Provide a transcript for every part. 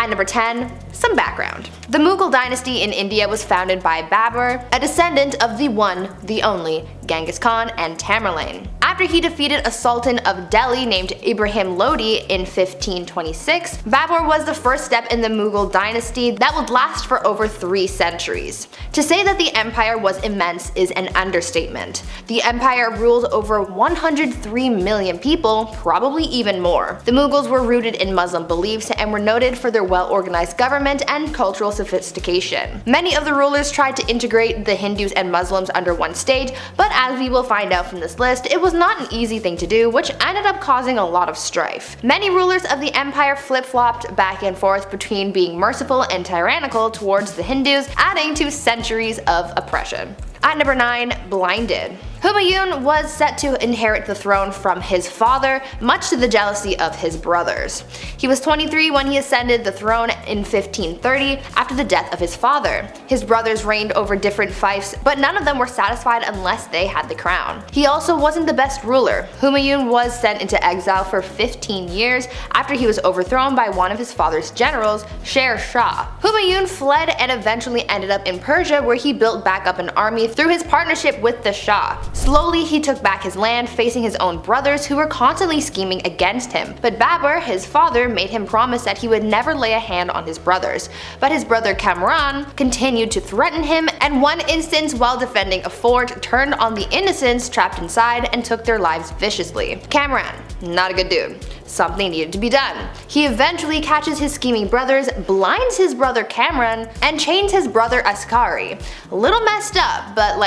At number 10, some background. The Mughal dynasty in India was founded by Babur, a descendant of the one, the only, Genghis Khan and Tamerlane. After he defeated a sultan of Delhi named Ibrahim Lodi in 1526, Babur was the first step in the Mughal dynasty that would last for over 3 centuries. To say that the empire was immense is an understatement. The empire ruled over 103 million people, probably even more. The Mughals were rooted in Muslim beliefs and were noted for their well-organized government and cultural sophistication. Many of the rulers tried to integrate the Hindus and Muslims under one state, but as we will find out from this list, it was not an easy thing to do, which ended up causing a lot of strife. Many rulers of the empire flip-flopped back and forth between being merciful and tyrannical towards the Hindus, adding to centuries of oppression. At number 9, blinded. Humayun was set to inherit the throne from his father, much to the jealousy of his brothers. He was 23 when he ascended the throne in 1530 after the death of his father. His brothers reigned over different fiefs, but none of them were satisfied unless they had the crown. He also wasn't the best ruler. Humayun was sent into exile for 15 years after he was overthrown by one of his father's generals, Sher Shah. Humayun fled and eventually ended up in Persia, where he built back up an army through his partnership with the Shah. Slowly he took back his land, facing his own brothers who were constantly scheming against him. But Babur, his father, made him promise that he would never lay a hand on his brothers. But his brother Kamran continued to threaten him, and one instance while defending a fort turned on the innocents trapped inside and took their lives viciously. Kamran, not a good dude. Something needed to be done. He eventually catches his scheming brothers, blinds his brother Kamran, and chains his brother Askari. A little messed up, but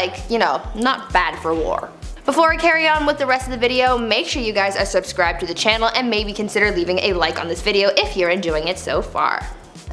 not bad for war. Before I carry on with the rest of the video, make sure you guys are subscribed to the channel and maybe consider leaving a like on this video if you're enjoying it so far.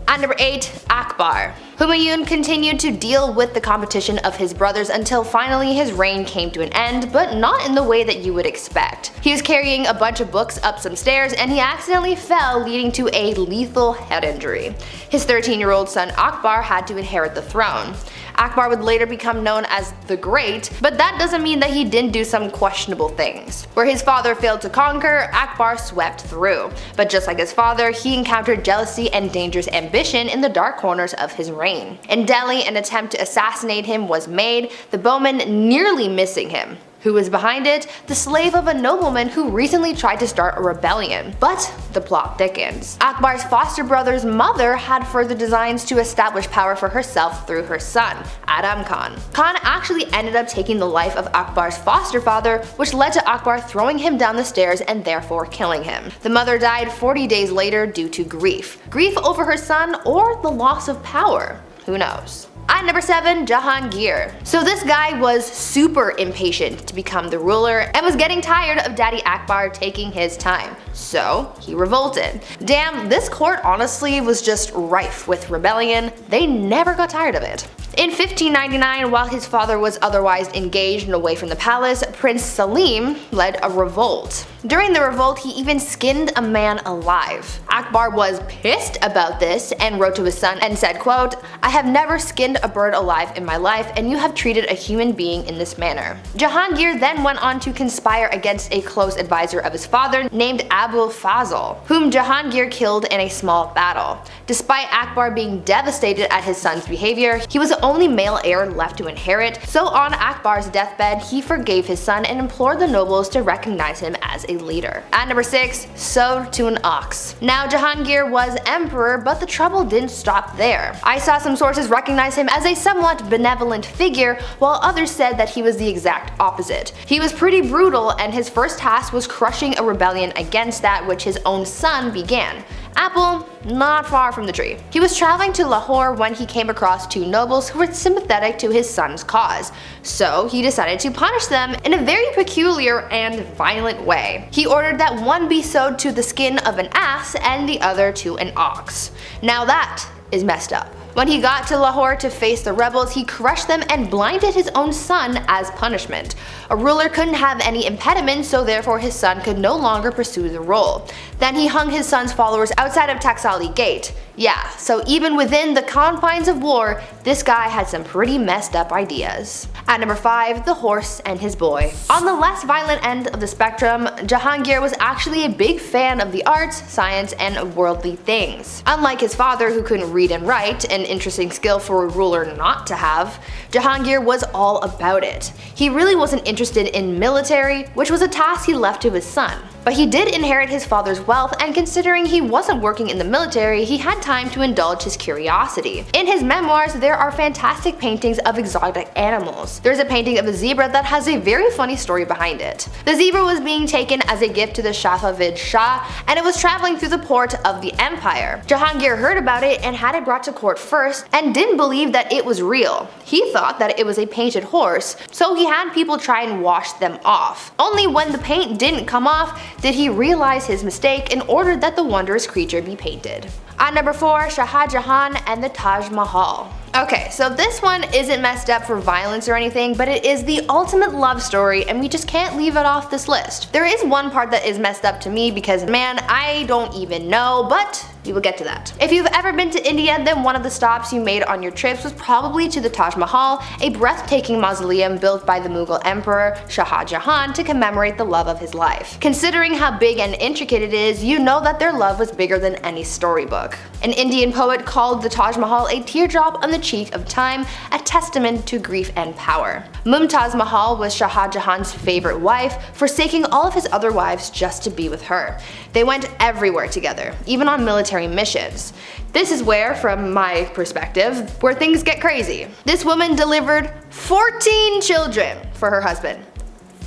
At number 8, Akbar. Humayun continued to deal with the competition of his brothers until finally his reign came to an end, but not in the way that you would expect. He was carrying a bunch of books up some stairs and he accidentally fell, leading to a lethal head injury. His 13-year-old son Akbar had to inherit the throne. Akbar would later become known as the Great, but that doesn't mean that he didn't do some questionable things. Where his father failed to conquer, Akbar swept through. But just like his father, he encountered jealousy and dangerous ambition in the dark corners of his reign. In Delhi, an attempt to assassinate him was made, the bowman nearly missing him. Who was behind it? The slave of a nobleman who recently tried to start a rebellion. But the plot thickens. Akbar's foster brother's mother had further designs to establish power for herself through her son, Adam Khan. Khan actually ended up taking the life of Akbar's foster father, which led to Akbar throwing him down the stairs and therefore killing him. The mother died 40 days later due to grief. Grief over her son or the loss of power? Who knows? At number 7, Jahangir. So this guy was super impatient to become the ruler and was getting tired of Daddy Akbar taking his time. So he revolted. Damn, this court honestly was just rife with rebellion. They never got tired of it. In 1599, while his father was otherwise engaged and away from the palace, Prince Salim led a revolt. During the revolt, he even skinned a man alive. Akbar was pissed about this and wrote to his son and said, quote, "I have never skinned a bird alive in my life, and you have treated a human being in this manner." Jahangir then went on to conspire against a close advisor of his father named Abul Fazl, whom Jahangir killed in a small battle. Despite Akbar being devastated at his son's behavior, he was the only male heir left to inherit, so on Akbar's deathbed he forgave his son and implored the nobles to recognize him as a leader. At number 6, sewed to an ox. Now Jahangir was emperor, but the trouble didn't stop there. I saw some sources recognize him as a somewhat benevolent figure, while others said that he was the exact opposite. He was pretty brutal, and his first task was crushing a rebellion against that which his own son began. Apple, not far from the tree. He was traveling to Lahore when he came across 2 nobles who were sympathetic to his son's cause, so he decided to punish them in a very peculiar and violent way. He ordered that one be sewed to the skin of an ass and the other to an ox. Now that is messed up. When he got to Lahore to face the rebels, he crushed them and blinded his own son as punishment. A ruler couldn't have any impediment, so therefore his son could no longer pursue the role. Then he hung his son's followers outside of Taxali Gate. Yeah, so even within the confines of war, this guy had some pretty messed up ideas. At number 5, the horse and his boy. On the less violent end of the spectrum, Jahangir was actually a big fan of the arts, science, and worldly things. Unlike his father, who couldn't read and write, an interesting skill for a ruler not to have, Jahangir was all about it. He really wasn't interested in military, which was a task he left to his son. But he did inherit his father's wealth, and considering he wasn't working in the military, he had time to indulge his curiosity. In his memoirs, there are fantastic paintings of exotic animals. There's a painting of a zebra that has a very funny story behind it. The zebra was being taken as a gift to the Safavid Shah, and it was traveling through the port of the empire. Jahangir heard about it and had it brought to court first, and didn't believe that it was real. He thought that it was a painted horse, so he had people try and wash them off. Only when the paint didn't come off did he realize his mistake and ordered that the wondrous creature be painted. At number 4, Shah Jahan and the Taj Mahal. Okay, so this one isn't messed up for violence or anything, but it is the ultimate love story, and we just can't leave it off this list. There is one part that is messed up to me because, man, I don't even know, but we will get to that. If you've ever been to India, then one of the stops you made on your trips was probably to the Taj Mahal, a breathtaking mausoleum built by the Mughal emperor Shah Jahan to commemorate the love of his life. Considering how big and intricate it is, you know that their love was bigger than any storybook. An Indian poet called the Taj Mahal a teardrop on the cheek of time, a testament to grief and power. Mumtaz Mahal was Shah Jahan's favorite wife, forsaking all of his other wives just to be with her. They went everywhere together, even on military missions. This is where, from my perspective, where things get crazy. This woman delivered 14 children for her husband.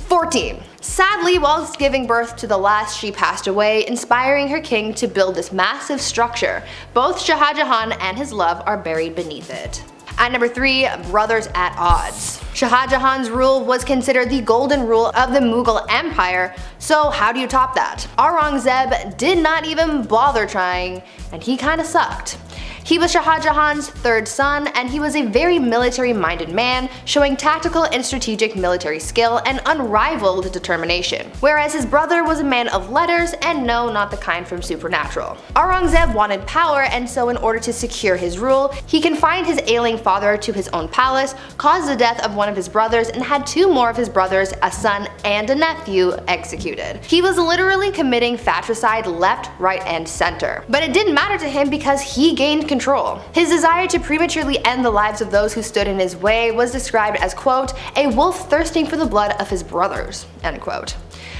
14. Sadly, whilst giving birth to the last, she passed away, inspiring her king to build this massive structure. Both Shah Jahan and his love are buried beneath it. At number 3, brothers at odds. Shah Jahan's rule was considered the golden rule of the Mughal Empire, so how do you top that? Aurangzeb did not even bother trying, and he kinda sucked. He was Shah Jahan's third son, and he was a very military-minded man, showing tactical and strategic military skill and unrivaled determination. Whereas his brother was a man of letters, and no, not the kind from Supernatural. Aurangzeb wanted power, and so in order to secure his rule, he confined his ailing father to his own palace, caused the death of one of his brothers, and had 2 more of his brothers, a son and a nephew, executed. He was literally committing fratricide left, right, and center. But it didn't matter to him because he gained control. His desire to prematurely end the lives of those who stood in his way was described as, quote, a wolf thirsting for the blood of his brothers, end quote.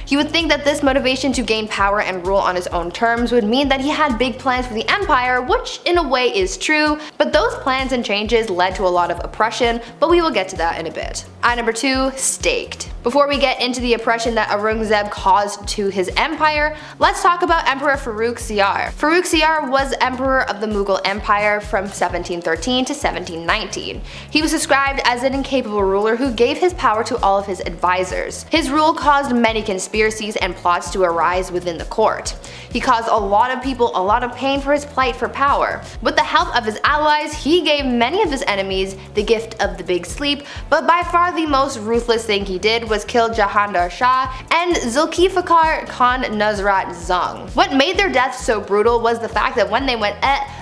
You would think that this motivation to gain power and rule on his own terms would mean that he had big plans for the empire, which in a way is true, but those plans and changes led to a lot of oppression, but we will get to that in a bit. At number 2, staked. Before we get into the oppression that Aurangzeb caused to his empire, let's talk about Emperor Farrukh Siyar. Farrukh Siyar was emperor of the Mughal Empire from 1713 to 1719. He was described as an incapable ruler who gave his power to all of his advisors. His rule caused many conspiracies and plots to arise within the court. He caused a lot of people a lot of pain for his plight for power. With the help of his allies, he gave many of his enemies the gift of the big sleep, but by far the most ruthless thing he did was kill Jahandar Shah and Zulfikar Khan Nusrat Jung. What made their deaths so brutal was the fact that when they went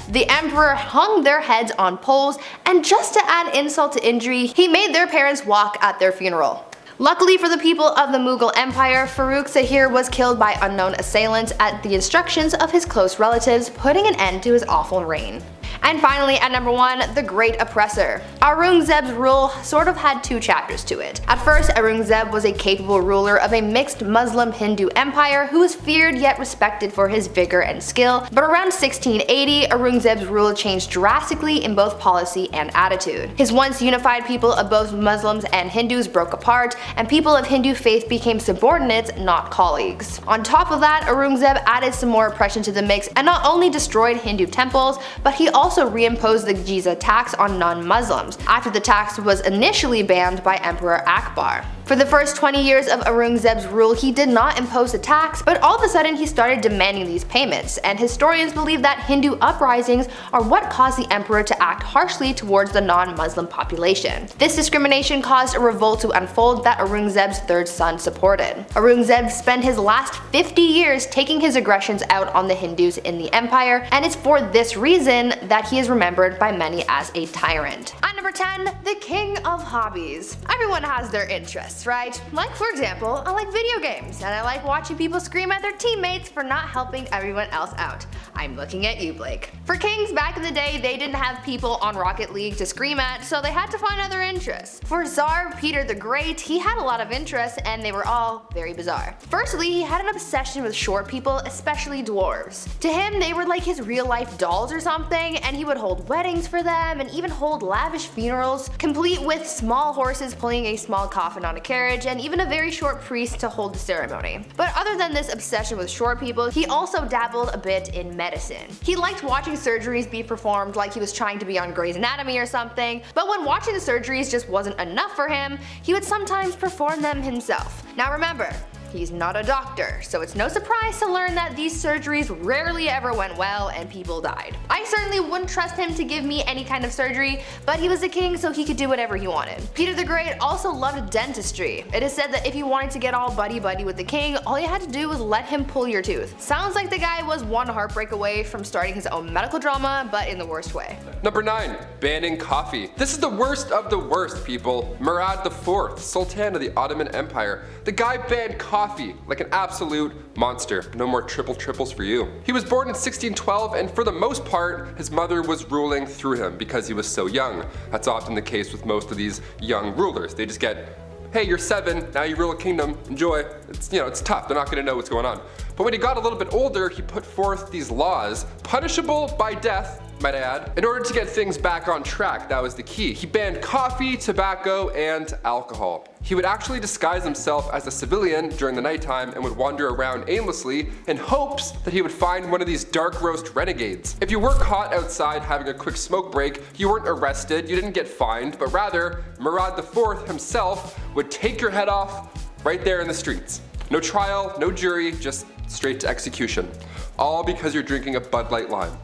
the emperor hung their heads on poles, and just to add insult to injury, he made their parents walk at their funeral. Luckily for the people of the Mughal Empire, Farrukh Siyar was killed by unknown assailants at the instructions of his close relatives, putting an end to his awful reign. And finally, at number 1, the Great Oppressor. Aurangzeb's rule sort of had 2 chapters to it. At first, Aurangzeb was a capable ruler of a mixed Muslim-Hindu empire who was feared yet respected for his vigor and skill, but around 1680, Aurangzeb's rule changed drastically in both policy and attitude. His once unified people of both Muslims and Hindus broke apart, and people of Hindu faith became subordinates, not colleagues. On top of that, Aurangzeb added some more oppression to the mix and not only destroyed Hindu temples, but he also reimposed the jizya tax on non-Muslims, after the tax was initially banned by Emperor Akbar. For the first 20 years of Aurangzeb's rule, he did not impose a tax, but all of a sudden he started demanding these payments, and historians believe that Hindu uprisings are what caused the emperor to act harshly towards the non-Muslim population. This discrimination caused a revolt to unfold that Aurangzeb's third son supported. Aurangzeb spent his last 50 years taking his aggressions out on the Hindus in the empire, and it's for this reason that he is remembered by many as a tyrant. At number 10, the king of hobbies. Everyone has their interests, right? Like, for example, I like video games, and I like watching people scream at their teammates for not helping everyone else out. I'm looking at you, Blake. For kings back in the day, they didn't have people on Rocket League to scream at, so they had to find other interests. For Tsar Peter the Great, he had a lot of interests, and they were all very bizarre. Firstly, he had an obsession with short people, especially dwarves. To him, they were like his real-life dolls or something, and he would hold weddings for them and even hold lavish funerals, complete with small horses pulling a small coffin on a carriage, and even a very short priest to hold the ceremony. But other than this obsession with short people, he also dabbled a bit in medicine. He liked watching surgeries be performed like he was trying to be on Grey's Anatomy or something, but when watching the surgeries just wasn't enough for him, he would sometimes perform them himself. Now remember, he's not a doctor, so it's no surprise to learn that these surgeries rarely ever went well and people died. I certainly wouldn't trust him to give me any kind of surgery, but he was a king so he could do whatever he wanted. Peter the Great also loved dentistry. It is said that if you wanted to get all buddy-buddy with the king, all you had to do was let him pull your tooth. Sounds like the guy was one heartbreak away from starting his own medical drama, but in the worst way. Number 9. Banning coffee. This is the worst of the worst, people. Murad IV, Sultan of the Ottoman Empire. The guy banned coffee like an absolute monster. No more triples for you. He was born in 1612, and for the most part, his mother was ruling through him because he was so young. That's often the case with most of these young rulers. They just get, hey, you're 7, now you rule a kingdom, enjoy. It's tough, they're not gonna know what's going on. But when he got a little bit older, he put forth these laws, punishable by death, might I add, in order to get things back on track. That was the key. He banned coffee, tobacco, and alcohol. He would actually disguise himself as a civilian during the nighttime and would wander around aimlessly in hopes that he would find one of these dark roast renegades. If you were caught outside having a quick smoke break, you weren't arrested, you didn't get fined, but rather Murad IV himself would take your head off right there in the streets. No trial, no jury, just straight to execution. All because you're drinking a Bud Light Lime.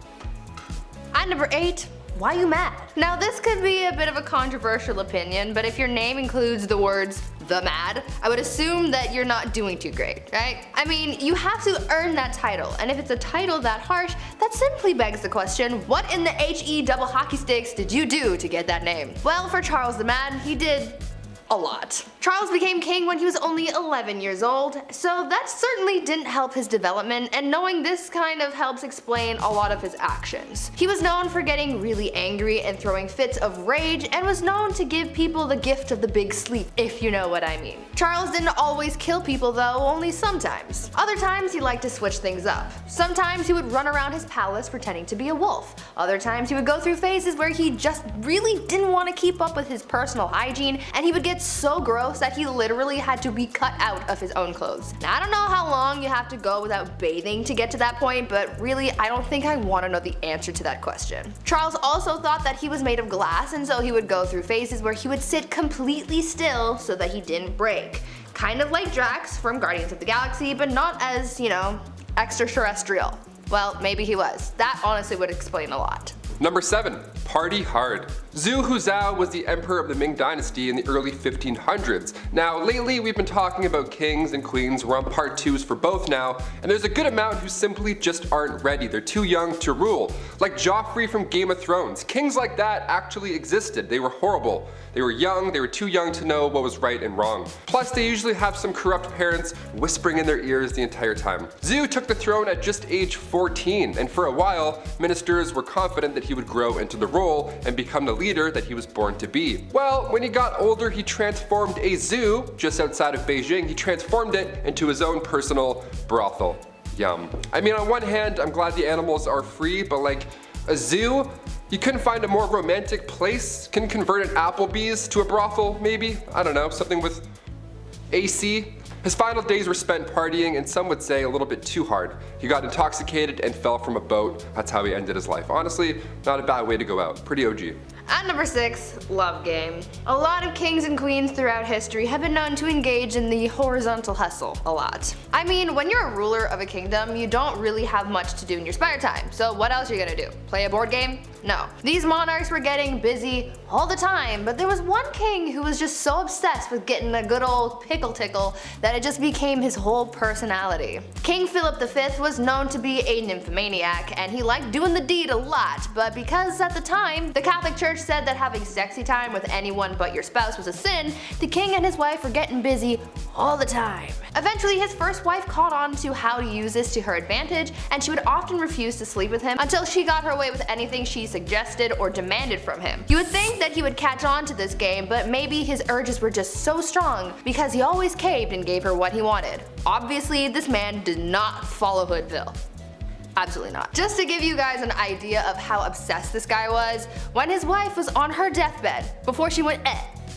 At number 8, why you mad? Now this could be a bit of a controversial opinion, but if your name includes the words the mad, I would assume that you're not doing too great, right? I mean, you have to earn that title, and if it's a title that harsh, that simply begs the question, what in the HE double hockey sticks did you do to get that name? Well, for Charles the Mad, he did a lot. Charles became king when he was only 11 years old, so that certainly didn't help his development, and knowing this kind of helps explain a lot of his actions. He was known for getting really angry and throwing fits of rage, and was known to give people the gift of the big sleep, if you know what I mean. Charles didn't always kill people though, only sometimes. Other times he liked to switch things up. Sometimes he would run around his palace pretending to be a wolf. Other times he would go through phases where he just really didn't want to keep up with his personal hygiene, and he would get so gross that he literally had to be cut out of his own clothes. Now I don't know how long you have to go without bathing to get to that point, but really I don't think I want to know the answer to that question. Charles also thought that he was made of glass, and so he would go through phases where he would sit completely still so that he didn't break. Kind of like Drax from Guardians of the Galaxy, but not as, extraterrestrial. Well, maybe he was. That honestly would explain a lot. Number 7. Party hard. Zhu Huzhou was the emperor of the Ming dynasty in the early 1500s. Now lately we've been talking about kings and queens, we're on part 2s for both now, and there's a good amount who simply just aren't ready, they're too young to rule. Like Joffrey from Game of Thrones. Kings like that actually existed, they were horrible. They were young, they were too young to know what was right and wrong. Plus they usually have some corrupt parents whispering in their ears the entire time. Zhu took the throne at just age 14, and for a while, ministers were confident that he would grow into the role and become the leader that he was born to be. Well, when he got older, he transformed a zoo just outside of Beijing. He transformed it into his own personal brothel. Yum. I mean, on one hand, I'm glad the animals are free, but like a zoo? You couldn't find a more romantic place? Can convert an Applebee's to a brothel, maybe? I don't know, something with AC? His final days were spent partying, and some would say a little bit too hard. He got intoxicated and fell from a boat. That's how he ended his life. Honestly, not a bad way to go out. Pretty OG. At number 6, love game. A lot of kings and queens throughout history have been known to engage in the horizontal hustle a lot. I mean, when you're a ruler of a kingdom, you don't really have much to do in your spare time, so what else are you gonna do? Play a board game? No. These monarchs were getting busy all the time, but there was one king who was just so obsessed with getting a good old pickle tickle that it just became his whole personality. King Philip V was known to be a nymphomaniac, and he liked doing the deed a lot, but because at the time, the Catholic Church said that having sexy time with anyone but your spouse was a sin, the king and his wife were getting busy all the time. Eventually, his first wife caught on to how to use this to her advantage, and she would often refuse to sleep with him until she got her way with anything she suggested or demanded from him. You would think that he would catch on to this game, but maybe his urges were just so strong because he always caved and gave her what he wanted. Obviously, this man did not follow Hoodville. Absolutely not. Just to give you guys an idea of how obsessed this guy was, when his wife was on her deathbed, before she went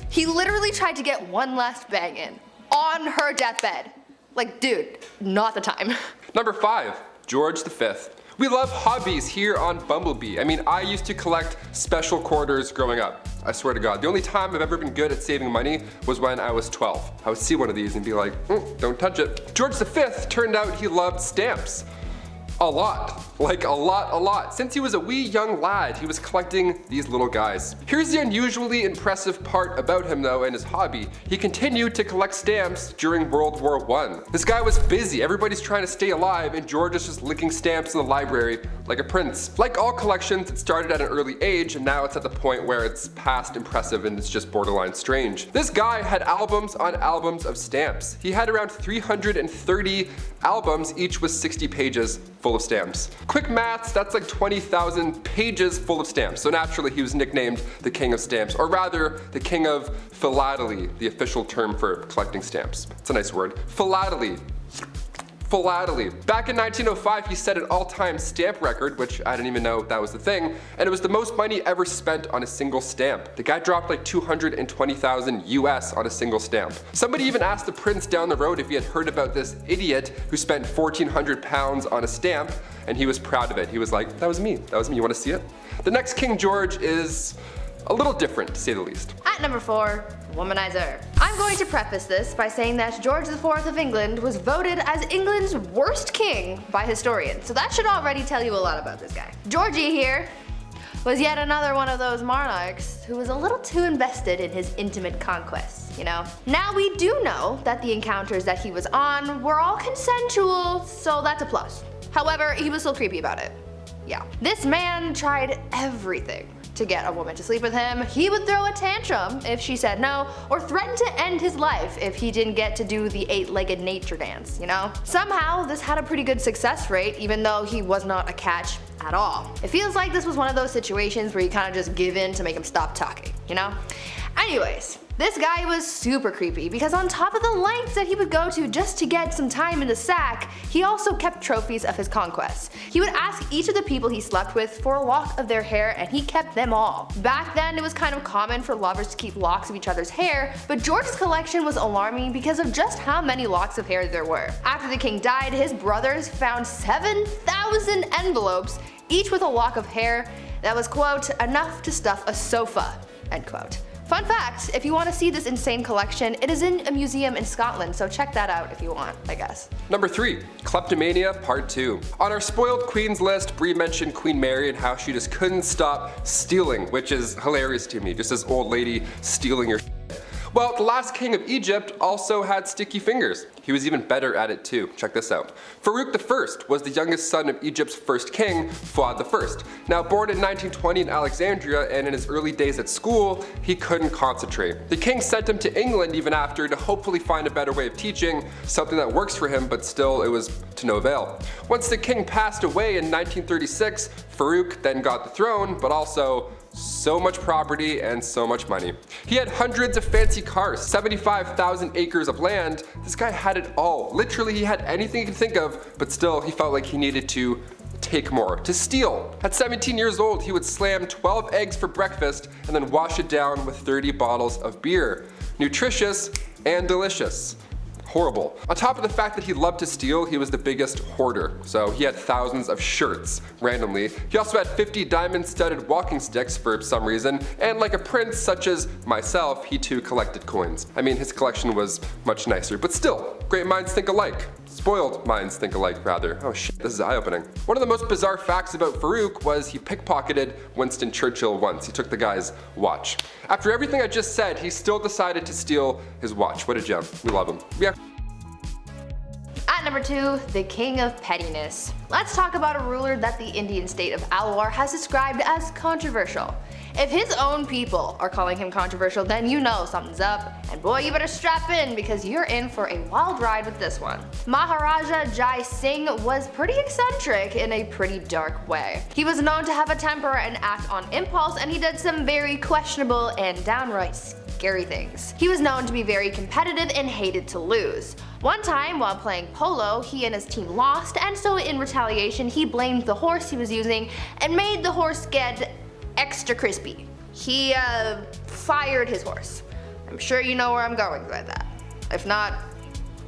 he literally tried to get one last bang in. On her deathbed. Like, dude, not the time. Number 5, George V. We love hobbies here on Bumblebee. I mean, I used to collect special quarters growing up. I swear to God. The only time I've ever been good at saving money was when I was 12. I would see one of these and be like, don't touch it. George V turned out he loved stamps. A lot. Like a lot. Since he was a wee young lad, he was collecting these little guys. Here's the unusually impressive part about him though and his hobby. He continued to collect stamps during World War I. This guy was busy, everybody's trying to stay alive, and George is just licking stamps in the library like a prince. Like all collections, it started at an early age and now it's at the point where it's past impressive and it's just borderline strange. This guy had albums on albums of stamps. He had around 330 albums, each with 60 pages full of stamps. Quick maths, that's like 20,000 pages full of stamps. So naturally he was nicknamed the King of Stamps, or rather the King of Philately, the official term for collecting stamps. It's a nice word. Philately. Back in 1905, he set an all-time stamp record, which I didn't even know that was the thing, and it was the most money ever spent on a single stamp. The guy dropped like 220,000 US on a single stamp. Somebody even asked the prince down the road if he had heard about this idiot who spent 1,400 pounds on a stamp, and he was proud of it. He was like, that was me, you wanna see it? The next King George is a little different, to say the least. At number 4, womanizer. I'm going to preface this by saying that George IV of England was voted as England's worst king by historians, so that should already tell you a lot about this guy. Georgie here was yet another one of those monarchs who was a little too invested in his intimate conquests, you know? Now we do know that the encounters that he was on were all consensual, so that's a plus. However, he was still creepy about it. Yeah. This man tried everything to get a woman to sleep with him. He would throw a tantrum if she said no, or threaten to end his life if he didn't get to do the 8-legged nature dance, you know? Somehow, this had a pretty good success rate, even though he was not a catch at all. It feels like this was one of those situations where you kind of just give in to make him stop talking, you know? Anyways, this guy was super creepy because on top of the lengths that he would go to just to get some time in the sack, he also kept trophies of his conquests. He would ask each of the people he slept with for a lock of their hair, and he kept them all. Back then, it was kind of common for lovers to keep locks of each other's hair, but George's collection was alarming because of just how many locks of hair there were. After the king died, his brothers found 7,000 envelopes, each with a lock of hair that was, quote, enough to stuff a sofa, end quote. Fun fact, if you want to see this insane collection, it is in a museum in Scotland, so check that out if you want, I guess. Number 3, Kleptomania Part 2. On our spoiled queens list, Brie mentioned Queen Mary and how she just couldn't stop stealing, which is hilarious to me, just this old lady stealing your shit. Well, the last king of Egypt also had sticky fingers. He was even better at it too. Check this out. Farouk I was the youngest son of Egypt's first king, Flawed I. Now born in 1920 in Alexandria, and in his early days at school, he couldn't concentrate. The king sent him to England even after to hopefully find a better way of teaching, something that works for him, but still it was to no avail. Once the king passed away in 1936, Farouk then got the throne, but also so much property and so much money. He had hundreds of fancy cars, 75,000 acres of land. This guy had it all. Literally, he had anything he could think of, but still he felt like he needed to take more, to steal. At 17 years old, he would slam 12 eggs for breakfast and then wash it down with 30 bottles of beer. Nutritious and delicious. horrible. On top of the fact that he loved to steal, he was the biggest hoarder. So he had thousands of shirts, randomly. He also had 50 diamond-studded walking sticks for some reason, and like a prince such as myself, he too collected coins. I mean, his collection was much nicer, but still, great minds think alike. Spoiled minds think alike, rather. Oh shit, this is eye-opening. One of the most bizarre facts about Farouk was he pickpocketed Winston Churchill once. He took the guy's watch. After everything I just said, he still decided to steal his watch. What a gem. We love him. Yeah. At number 2, the King of Pettiness. Let's talk about a ruler that the Indian state of Alwar has described as controversial. If his own people are calling him controversial, then you know something's up, and boy, you better strap in because you're in for a wild ride with this one. Maharaja Jai Singh was pretty eccentric in a pretty dark way. He was known to have a temper and act on impulse, and he did some very questionable and downright scary things. He was known to be very competitive and hated to lose. One time while playing polo, he and his team lost, and so in retaliation he blamed the horse he was using and made the horse get extra crispy. He fired his horse. I'm sure you know where I'm going with that. If not,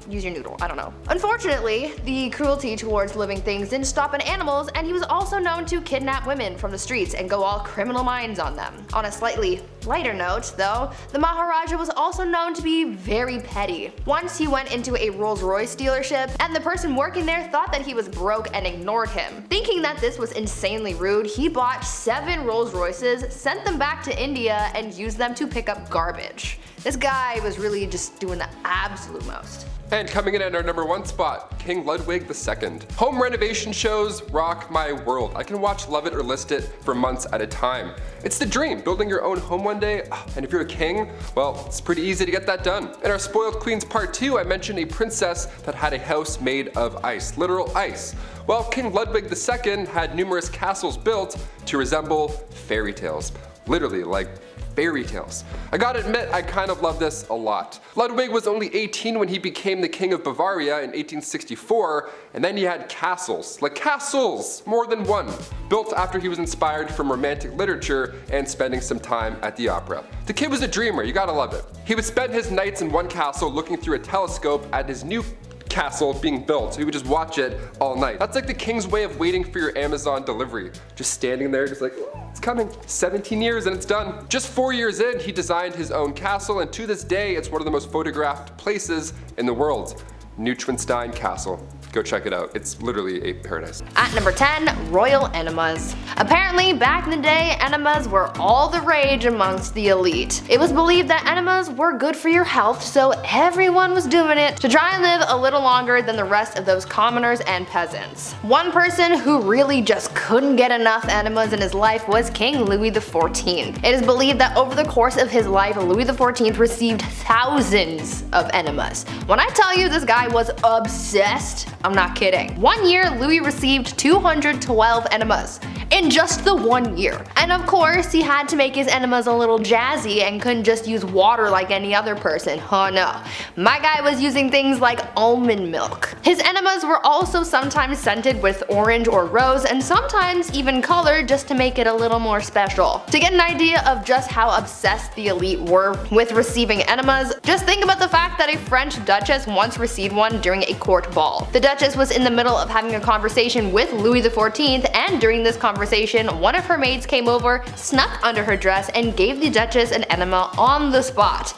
use your noodle, I don't know. Unfortunately, the cruelty towards living things didn't stop at animals, and he was also known to kidnap women from the streets and go all criminal minds on them. On a slightly lighter note, though, the Maharaja was also known to be very petty. Once he went into a Rolls-Royce dealership, and the person working there thought that he was broke and ignored him. Thinking that this was insanely rude, he bought 7 Rolls-Royces, sent them back to India, and used them to pick up garbage. This guy was really just doing the absolute most. And coming in at our number 1 spot, King Ludwig II. Home renovation shows rock my world. I can watch, love it, or list it for months at a time. It's the dream, building your own home one day, and if you're a king, well, it's pretty easy to get that done. In our Spoiled Queens Part 2, I mentioned a princess that had a house made of ice, literal ice. Well, King Ludwig II had numerous castles built to resemble fairy tales. Literally, like fairy tales. I gotta admit, I kind of love this a lot. Ludwig was only 18 when he became the King of Bavaria in 1864, and then he had castles, like castles, more than one, built after he was inspired from romantic literature and spending some time at the opera. The kid was a dreamer, you gotta love it. He would spend his nights in one castle looking through a telescope at his new castle being built, so he would just watch it all night. That's like the king's way of waiting for your Amazon delivery. Just standing there, just like, oh, it's coming. 17 years and it's done. Just 4 years in, he designed his own castle, and to this day, it's one of the most photographed places in the world. Neuschwanstein Castle. Go check it out. It's literally a paradise. At number 10, royal enemas. Apparently, back in the day, enemas were all the rage amongst the elite. It was believed that enemas were good for your health, so everyone was doing it to try and live a little longer than the rest of those commoners and peasants. One person who really just couldn't get enough enemas in his life was King Louis XIV. It is believed that over the course of his life, Louis XIV received thousands of enemas. When I tell you this guy was obsessed, I'm not kidding. One year, Louis received 212 enemas in just the 1 year. And of course, he had to make his enemas a little jazzy and couldn't just use water like any other person. Oh no. My guy was using things like almond milk. His enemas were also sometimes scented with orange or rose, and sometimes even colored just to make it a little more special. To get an idea of just how obsessed the elite were with receiving enemas, just think about the fact that a French duchess once received one during a court ball. The duchess was in the middle of having a conversation with Louis XIV, and during this conversation, one of her maids came over, snuck under her dress, and gave the duchess an enema on the spot.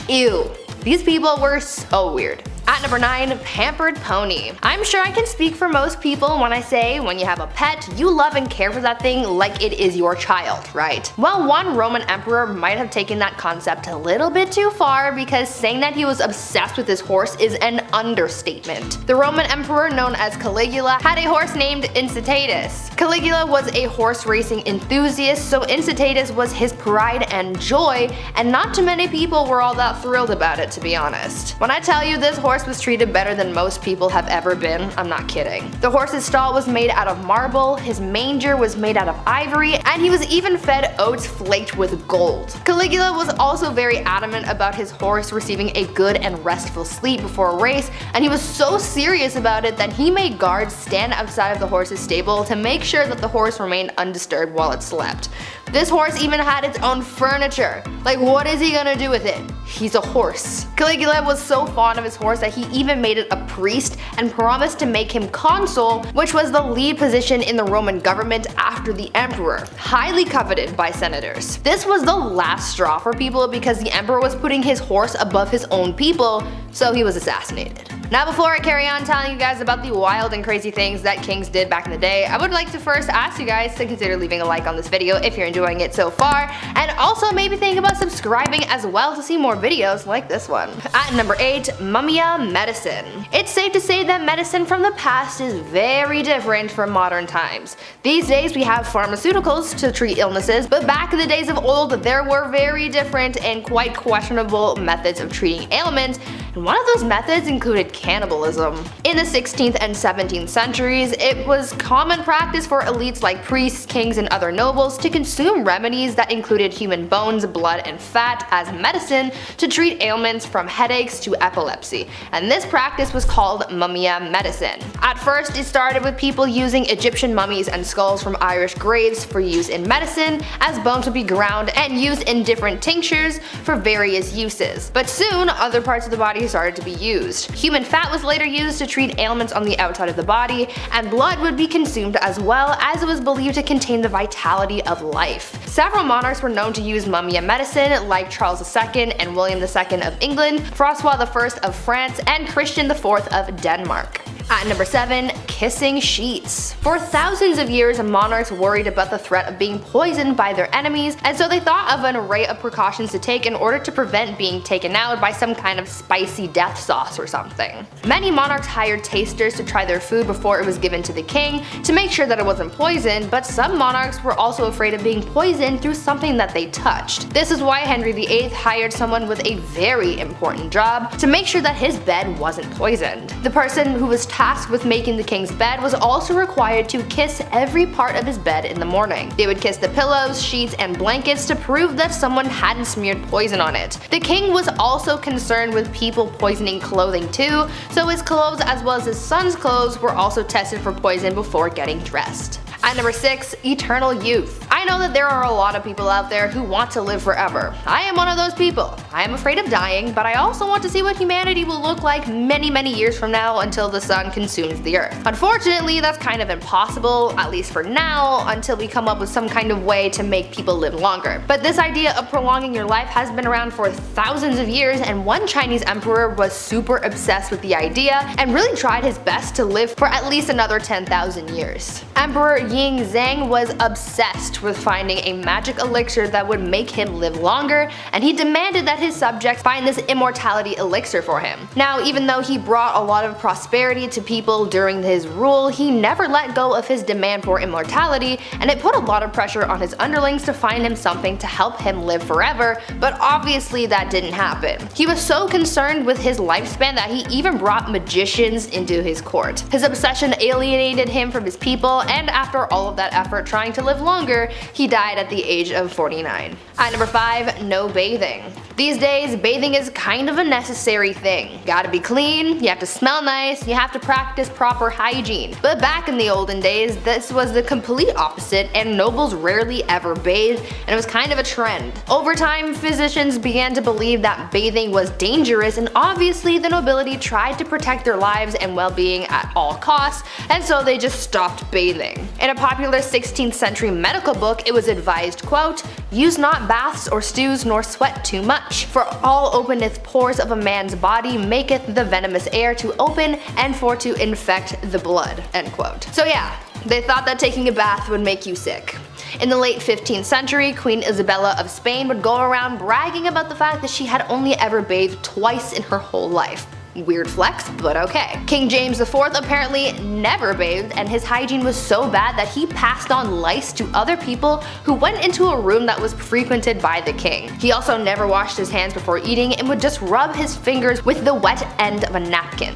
Ew. These people were so weird. At number 9, pampered pony. I'm sure I can speak for most people when I say when you have a pet, you love and care for that thing like it is your child, right? Well, one Roman emperor might have taken that concept a little bit too far, because saying that he was obsessed with his horse is an understatement. The Roman emperor known as Caligula had a horse named Incitatus. Caligula was a horse racing enthusiast, so Incitatus was his pride and joy, and not too many people were all that thrilled about it, to be honest. When I tell you this horse was treated better than most people have ever been, I'm not kidding. The horse's stall was made out of marble, his manger was made out of ivory, and he was even fed oats flaked with gold. Caligula was also very adamant about his horse receiving a good and restful sleep before a race, and he was so serious about it that he made guards stand outside of the horse's stable to make sure that the horse remained undisturbed while it slept. This horse even had its own furniture. Like, what is he gonna do with it? He's a horse. Caligula was so fond of his horse that he even made it a priest and promised to make him consul, which was the lead position in the Roman government after the emperor, highly coveted by senators. This was the last straw for people because the emperor was putting his horse above his own people, so he was assassinated. Now, before I carry on telling you guys about the wild and crazy things that kings did back in the day, I would like to first ask you guys to consider leaving a like on this video if you're enjoying it so far, and also maybe think about subscribing as well to see more videos like this one. At number 8, Mumia medicine. It's safe to say that medicine from the past is very different from modern times. These days we have pharmaceuticals to treat illnesses, but back in the days of old there were very different and quite questionable methods of treating ailments, and one of those methods included cannibalism. In the 16th and 17th centuries, it was common practice for elites like priests, kings, and other nobles to consume remedies that included human bones, blood, and fat as medicine to treat ailments from headaches to epilepsy, and this practice was called mumia medicine. At first, it started with people using Egyptian mummies and skulls from Irish graves for use in medicine, as bones would be ground and used in different tinctures for various uses. But soon, other parts of the body started to be used. Human fat was later used to treat ailments on the outside of the body, and blood would be consumed as well, as it was believed to contain the vitality of life. Several monarchs were known to use mumia medicine, like Charles II and William II of England, Francois I of France, and Christian IV of Denmark. At number 7, kissing sheets. For thousands of years, monarchs worried about the threat of being poisoned by their enemies, and so they thought of an array of precautions to take in order to prevent being taken out by some kind of spicy death sauce or something. Many monarchs hired tasters to try their food before it was given to the king to make sure that it wasn't poisoned, but some monarchs were also afraid of being poisoned through something that they touched. This is why Henry VIII hired someone with a very important job to make sure that his bed wasn't poisoned. The person who was tasked with making the king's bed was also required to kiss every part of his bed in the morning. They would kiss the pillows, sheets, and blankets to prove that someone hadn't smeared poison on it. The king was also concerned with people poisoning clothing too, so his clothes as well as his son's clothes were also tested for poison before getting dressed. At number 6, eternal youth. I know that there are a lot of people out there who want to live forever. I am one of those people. I am afraid of dying, but I also want to see what humanity will look like many years from now until the sun consumes the earth. Unfortunately, that's kind of impossible, at least for now, until we come up with some kind of way to make people live longer. But this idea of prolonging your life has been around for thousands of years, and one Chinese emperor was super obsessed with the idea and really tried his best to live for at least another 10,000 years. Emperor Ying Zhang was obsessed with finding a magic elixir that would make him live longer, and he demanded that his subjects find this immortality elixir for him. Now, even though he brought a lot of prosperity to people during his rule, he never let go of his demand for immortality, and it put a lot of pressure on his underlings to find him something to help him live forever, but obviously that didn't happen. He was so concerned with his lifespan that he even brought magicians into his court. His obsession alienated him from his people, and after all of that effort trying to live longer, he died at the age of 49. At number 5, no bathing. These days, bathing is kind of a necessary thing. Gotta be clean, you have to smell nice, you have to practice proper hygiene. But back in the olden days, this was the complete opposite, and nobles rarely ever bathed, and it was kind of a trend. Over time, physicians began to believe that bathing was dangerous, and obviously the nobility tried to protect their lives and well-being at all costs, and so they just stopped bathing. In a popular 16th century medical book, it was advised, quote, "Use not baths or stews nor sweat too much, for all openeth pores of a man's body maketh the venomous air to open and for to infect the blood," end quote. So yeah, they thought that taking a bath would make you sick. In the late 15th century, Queen Isabella of Spain would go around bragging about the fact that she had only ever bathed twice in her whole life. Weird flex, but okay. King James IV apparently never bathed, and his hygiene was so bad that he passed on lice to other people who went into a room that was frequented by the king. He also never washed his hands before eating and would just rub his fingers with the wet end of a napkin.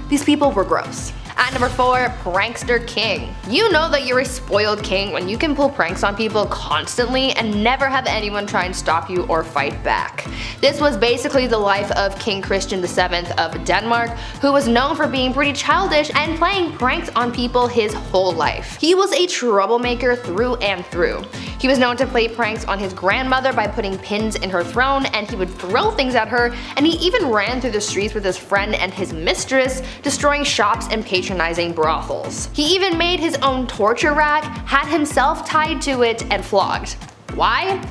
These people were gross. At number 4, prankster king. You know that you're a spoiled king when you can pull pranks on people constantly and never have anyone try and stop you or fight back. This was basically the life of King Christian VII of Denmark, who was known for being pretty childish and playing pranks on people his whole life. He was a troublemaker through and through. He was known to play pranks on his grandmother by putting pins in her throne, and he would throw things at her, and he even ran through the streets with his friend and his mistress, destroying shops and patronizing brothels. He even made his own torture rack, had himself tied to it, and flogged. Why?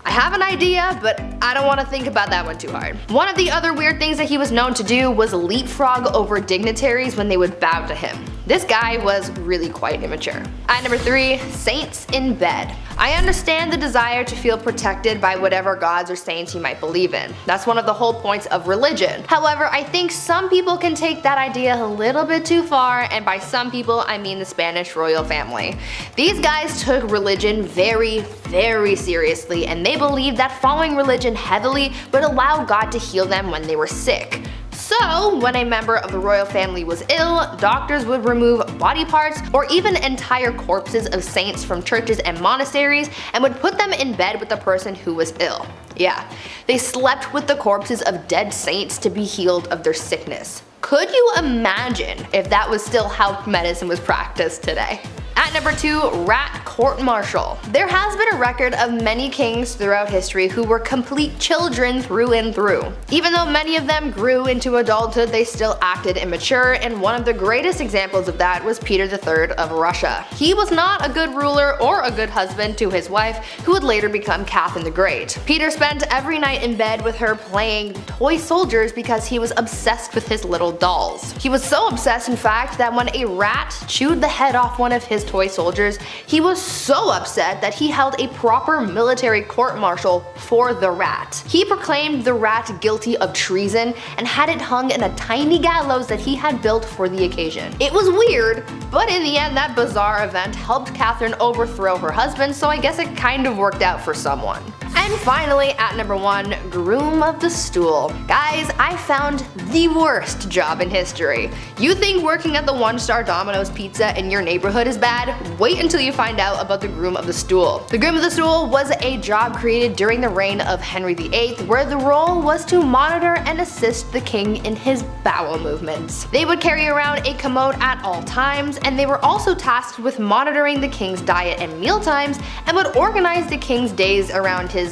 I have an idea, but I don't want to think about that one too hard. One of the other weird things that he was known to do was leapfrog over dignitaries when they would bow to him. This guy was really quite immature. At number 3, saints in bed. I understand the desire to feel protected by whatever gods or saints you might believe in. That's one of the whole points of religion. However, I think some people can take that idea a little bit too far, and by some people I mean the Spanish royal family. These guys took religion very, very seriously, and they believed that following religion heavily would allow God to heal them when they were sick. So, when a member of the royal family was ill, doctors would remove body parts or even entire corpses of saints from churches and monasteries and would put them in bed with the person who was ill. Yeah, they slept with the corpses of dead saints to be healed of their sickness. Could you imagine if that was still how medicine was practiced today? At number 2, rat court-martial. There has been a record of many kings throughout history who were complete children through and through. Even though many of them grew into adulthood, they still acted immature, and one of the greatest examples of that was Peter III of Russia. He was not a good ruler or a good husband to his wife, who would later become Catherine the Great. Peter spent every night in bed with her playing toy soldiers because he was obsessed with his little dolls. He was so obsessed, in fact, that when a rat chewed the head off one of his toy soldiers, he was so upset that he held a proper military court-martial for the rat. He proclaimed the rat guilty of treason and had it hung in a tiny gallows that he had built for the occasion. It was weird, but in the end that bizarre event helped Catherine overthrow her husband, so I guess it kind of worked out for someone. And finally, at number 1, groom of the stool. Guys, I found the worst job in history. You think working at the 1-star Domino's pizza in your neighborhood is bad? Wait until you find out about the groom of the stool. The groom of the stool was a job created during the reign of Henry VIII, where the role was to monitor and assist the king in his bowel movements. They would carry around a commode at all times, and they were also tasked with monitoring the king's diet and meal times, and would organize the king's days around his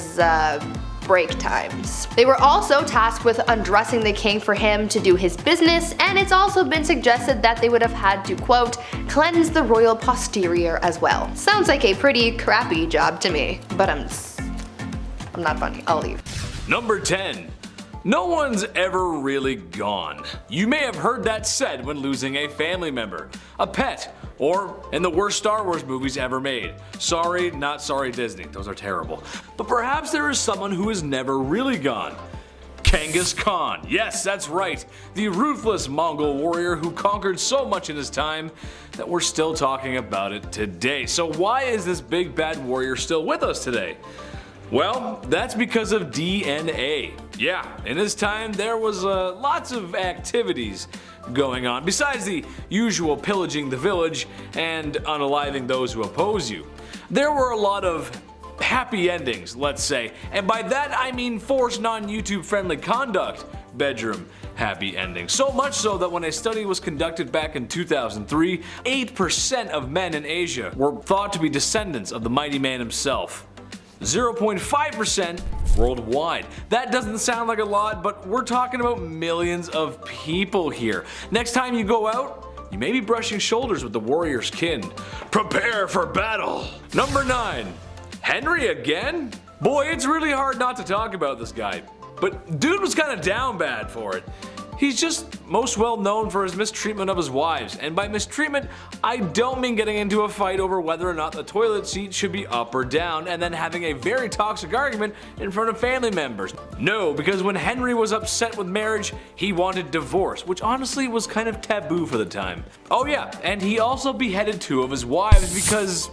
break times. They were also tasked with undressing the king for him to do his business, and it's also been suggested that they would have had to, quote, cleanse the royal posterior as well. Sounds like a pretty crappy job to me, but I'm not funny. I'll leave. Number 10. No one's ever really gone. You may have heard that said when losing a family member, a pet, or in the worst Star Wars movies ever made. Sorry, not sorry Disney, those are terrible. But perhaps there is someone who is never really gone. Genghis Khan. Yes, that's right. The ruthless Mongol warrior who conquered so much in his time that we're still talking about it today. So why is this big bad warrior still with us today? Well, that's because of DNA. Yeah, in his time there was lots of activities going on, besides the usual pillaging the village and unaliving those who oppose you. There were a lot of happy endings, let's say, and by that I mean forced non-YouTube friendly conduct bedroom happy endings. So much so that when a study was conducted back in 2003, 8% of men in Asia were thought to be descendants of the mighty man himself. 0.5% worldwide. That doesn't sound like a lot, but we're talking about millions of people here. Next time you go out, you may be brushing shoulders with the warrior's kin. Prepare for battle! Number 9. Henry again? Boy, it's really hard not to talk about this guy. But dude was kinda down bad for it. He's just most well known for his mistreatment of his wives, and by mistreatment, I don't mean getting into a fight over whether or not the toilet seat should be up or down and then having a very toxic argument in front of family members. No, because when Henry was upset with marriage, he wanted divorce, which honestly was kind of taboo for the time. Oh yeah, and he also beheaded 2 of his wives because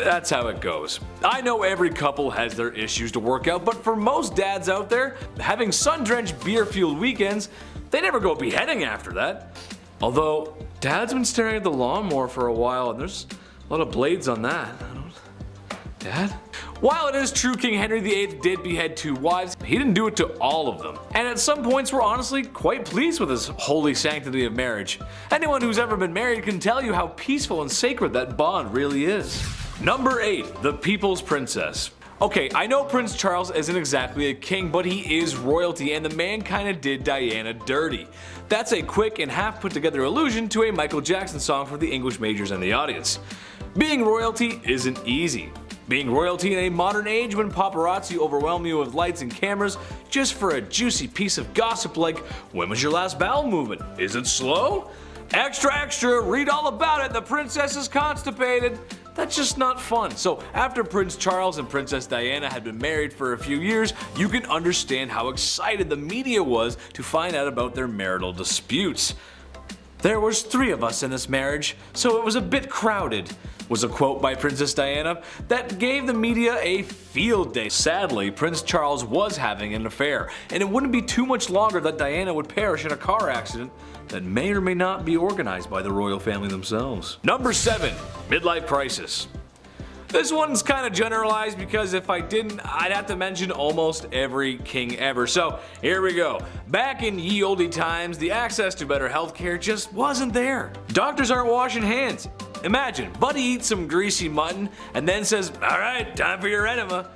that's how it goes. I know every couple has their issues to work out, but for most dads out there, having sun-drenched beer-fueled weekends, they never go beheading after that. Although, Dad's been staring at the lawnmower for a while and there's a lot of blades on that. Dad? While it is true King Henry VIII did behead 2 wives, he didn't do it to all of them. And at some points we're honestly quite pleased with his holy sanctity of marriage. Anyone who's ever been married can tell you how peaceful and sacred that bond really is. Number 8. The People's Princess. Okay, I know Prince Charles isn't exactly a king, but he is royalty, and the man kinda did Diana dirty. That's a quick and half put together allusion to a Michael Jackson song for the English majors and the audience. Being royalty isn't easy. Being royalty in a modern age when paparazzi overwhelm you with lights and cameras just for a juicy piece of gossip like, when was your last bowel movement? Is it slow? Extra extra, read all about it, the princess is constipated. That's just not fun. So after Prince Charles and Princess Diana had been married for a few years, you can understand how excited the media was to find out about their marital disputes. "There was 3 of us in this marriage, so it was a bit crowded," was a quote by Princess Diana that gave the media a field day. Sadly, Prince Charles was having an affair, and it wouldn't be too much longer that Diana would perish in a car accident that may or may not be organized by the royal family themselves. Number 7. Midlife crisis. This one's kind of generalized because if I didn't, I'd have to mention almost every king ever. So here we go. Back in ye olde times, the access to better healthcare just wasn't there. Doctors aren't washing hands. Imagine, Buddy eats some greasy mutton and then says, "Alright, time for your enema."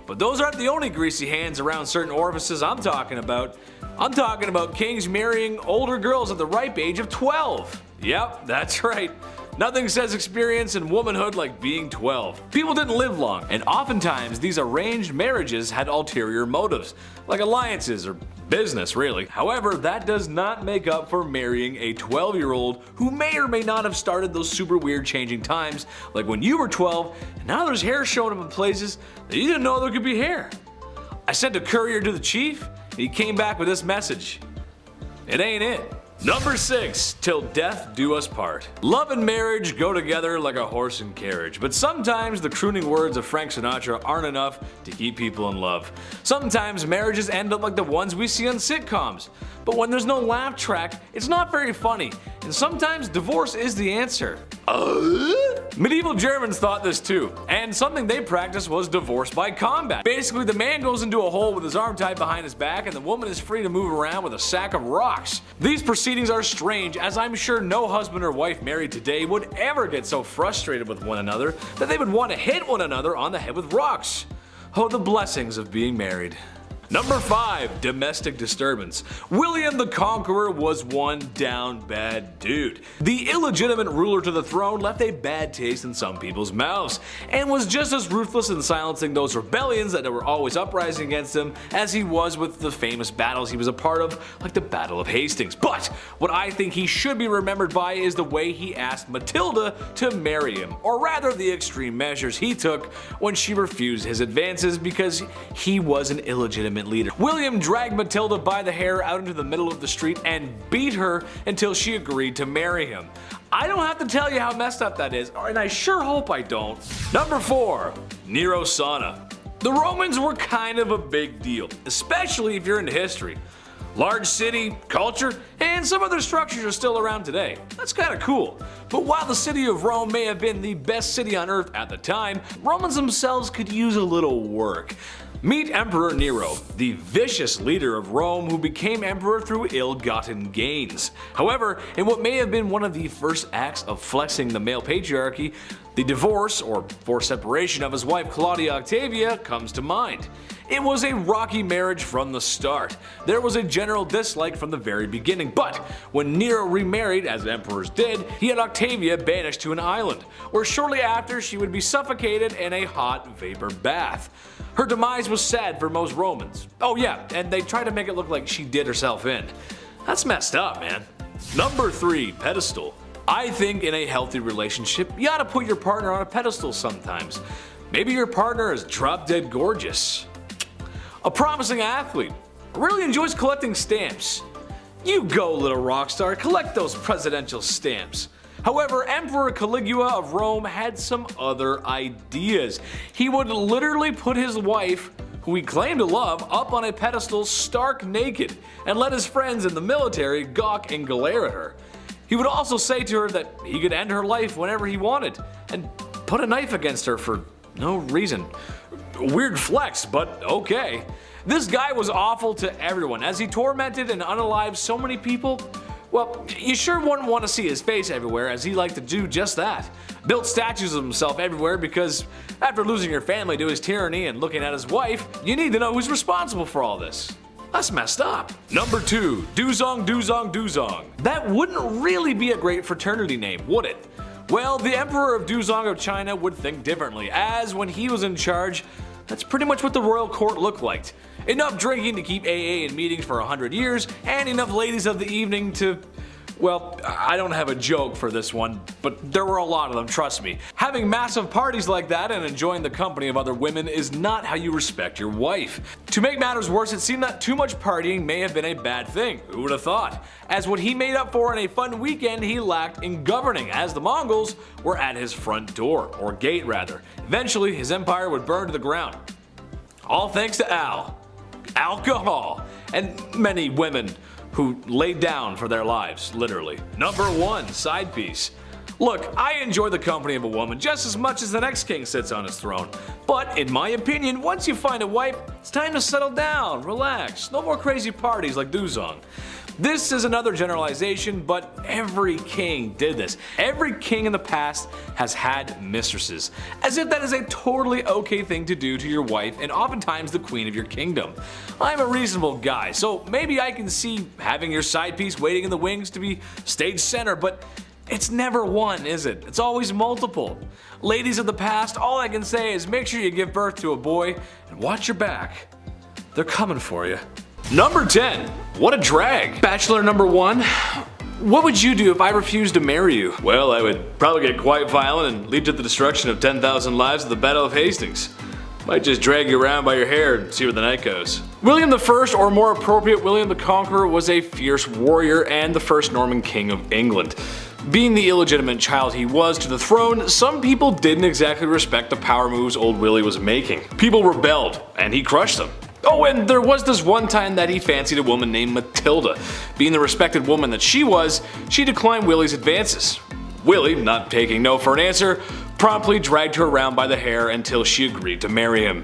But those aren't the only greasy hands around certain orifices I'm talking about. I'm talking about kings marrying older girls at the ripe age of 12. Yep, that's right. Nothing says experience and womanhood like being 12. People didn't live long, and oftentimes these arranged marriages had ulterior motives, like alliances or business really. However, that does not make up for marrying a 12-year-old who may or may not have started those super weird changing times, like when you were 12 and now there's hair showing up in places that you didn't know there could be hair. I sent a courier to the chief, and he came back with this message: "It ain't it." Number 6. Till death do us part. Love and marriage go together like a horse and carriage, but sometimes the crooning words of Frank Sinatra aren't enough to keep people in love. Sometimes marriages end up like the ones we see on sitcoms, but when there's no laugh track, it's not very funny, and sometimes divorce is the answer. Medieval Germans thought this too, and something they practiced was divorce by combat. Basically, the man goes into a hole with his arm tied behind his back, and the woman is free to move around with a sack of rocks. These proceedings are strange, as I'm sure no husband or wife married today would ever get so frustrated with one another that they would want to hit one another on the head with rocks. Oh, the blessings of being married. Number 5. Domestic disturbance. William the Conqueror was one down bad dude. The illegitimate ruler to the throne left a bad taste in some people's mouths, and was just as ruthless in silencing those rebellions that were always uprising against him as he was with the famous battles he was a part of, like the Battle of Hastings. But what I think he should be remembered by is the way he asked Matilda to marry him, or rather the extreme measures he took when she refused his advances because he was an illegitimate leader. William dragged Matilda by the hair out into the middle of the street and beat her until she agreed to marry him. I don't have to tell you how messed up that is, and I sure hope I don't. Number 4. Nero Sauna. The Romans were kind of a big deal, especially if you're into history. Large city, culture, and some other structures are still around today. That's kinda cool. But while the city of Rome may have been the best city on earth at the time, Romans themselves could use a little work. Meet Emperor Nero, the vicious leader of Rome who became emperor through ill-gotten gains. However, in what may have been one of the first acts of flexing the male patriarchy, the divorce, or forced separation of his wife Claudia Octavia, comes to mind. It was a rocky marriage from the start. There was a general dislike from the very beginning, but when Nero remarried, as emperors did, he had Octavia banished to an island, where shortly after she would be suffocated in a hot vapor bath. Her demise was sad for most Romans. Oh yeah, and they tried to make it look like she did herself in. That's messed up, man. Number 3. Pedestal. I think in a healthy relationship, you ought to put your partner on a pedestal sometimes. Maybe your partner is drop dead gorgeous, a promising athlete, really enjoys collecting stamps. You go, little rock star, collect those presidential stamps. However, Emperor Caligula of Rome had some other ideas. He would literally put his wife, who he claimed to love, up on a pedestal stark naked, and let his friends in the military gawk and glare at her. He would also say to her that he could end her life whenever he wanted, and put a knife against her for no reason. Weird flex, but okay. This guy was awful to everyone, as he tormented and unalived so many people. Well, you sure wouldn't want to see his face everywhere, as he liked to do just that. built statues of himself everywhere because after losing your family to his tyranny and looking at his wife, you need to know who's responsible for all this. That's messed up. Number 2. Duzong Duzong Duzong. That wouldn't really be a great fraternity name, would it? Well, the Emperor of Duzong of China would think differently, as when he was in charge, that's pretty much what the royal court looked like. Enough drinking to keep AA in meetings for 100 years, and enough ladies of the evening to... Well, I don't have a joke for this one, but there were a lot of them, trust me. Having massive parties like that and enjoying the company of other women is not how you respect your wife. To make matters worse, it seemed that too much partying may have been a bad thing. Who would have thought? As what he made up for in a fun weekend, he lacked in governing, as the Mongols were at his front door, or gate rather. Eventually, his empire would burn to the ground. All thanks to alcohol, and many women who laid down for their lives, literally. Number 1. Side piece. Look, I enjoy the company of a woman just as much as the next king sits on his throne. But in my opinion, once you find a wife, it's time to settle down, relax, no more crazy parties like Duzong. This is another generalization, but every king did this. Every king in the past has had mistresses, as if that is a totally okay thing to do to your wife and oftentimes the queen of your kingdom. I'm a reasonable guy, so maybe I can see having your side piece waiting in the wings to be stage center, but it's never one, is it? It's always multiple. Ladies of the past, all I can say is make sure you give birth to a boy and watch your back. They're coming for you. Number 10. What a drag. Bachelor number 1. What would you do if I refused to marry you? Well, I would probably get quite violent and lead to the destruction of 10,000 lives at the Battle of Hastings. Might just drag you around by your hair and see where the night goes. William I, or more appropriate, William the Conqueror, was a fierce warrior and the first Norman king of England. Being the illegitimate child he was to the throne, some people didn't exactly respect the power moves old Willie was making. People rebelled, and he crushed them. Oh, and there was this one time that he fancied a woman named Matilda. Being the respected woman that she was, she declined Willie's advances. Willie, not taking no for an answer, promptly dragged her around by the hair until she agreed to marry him.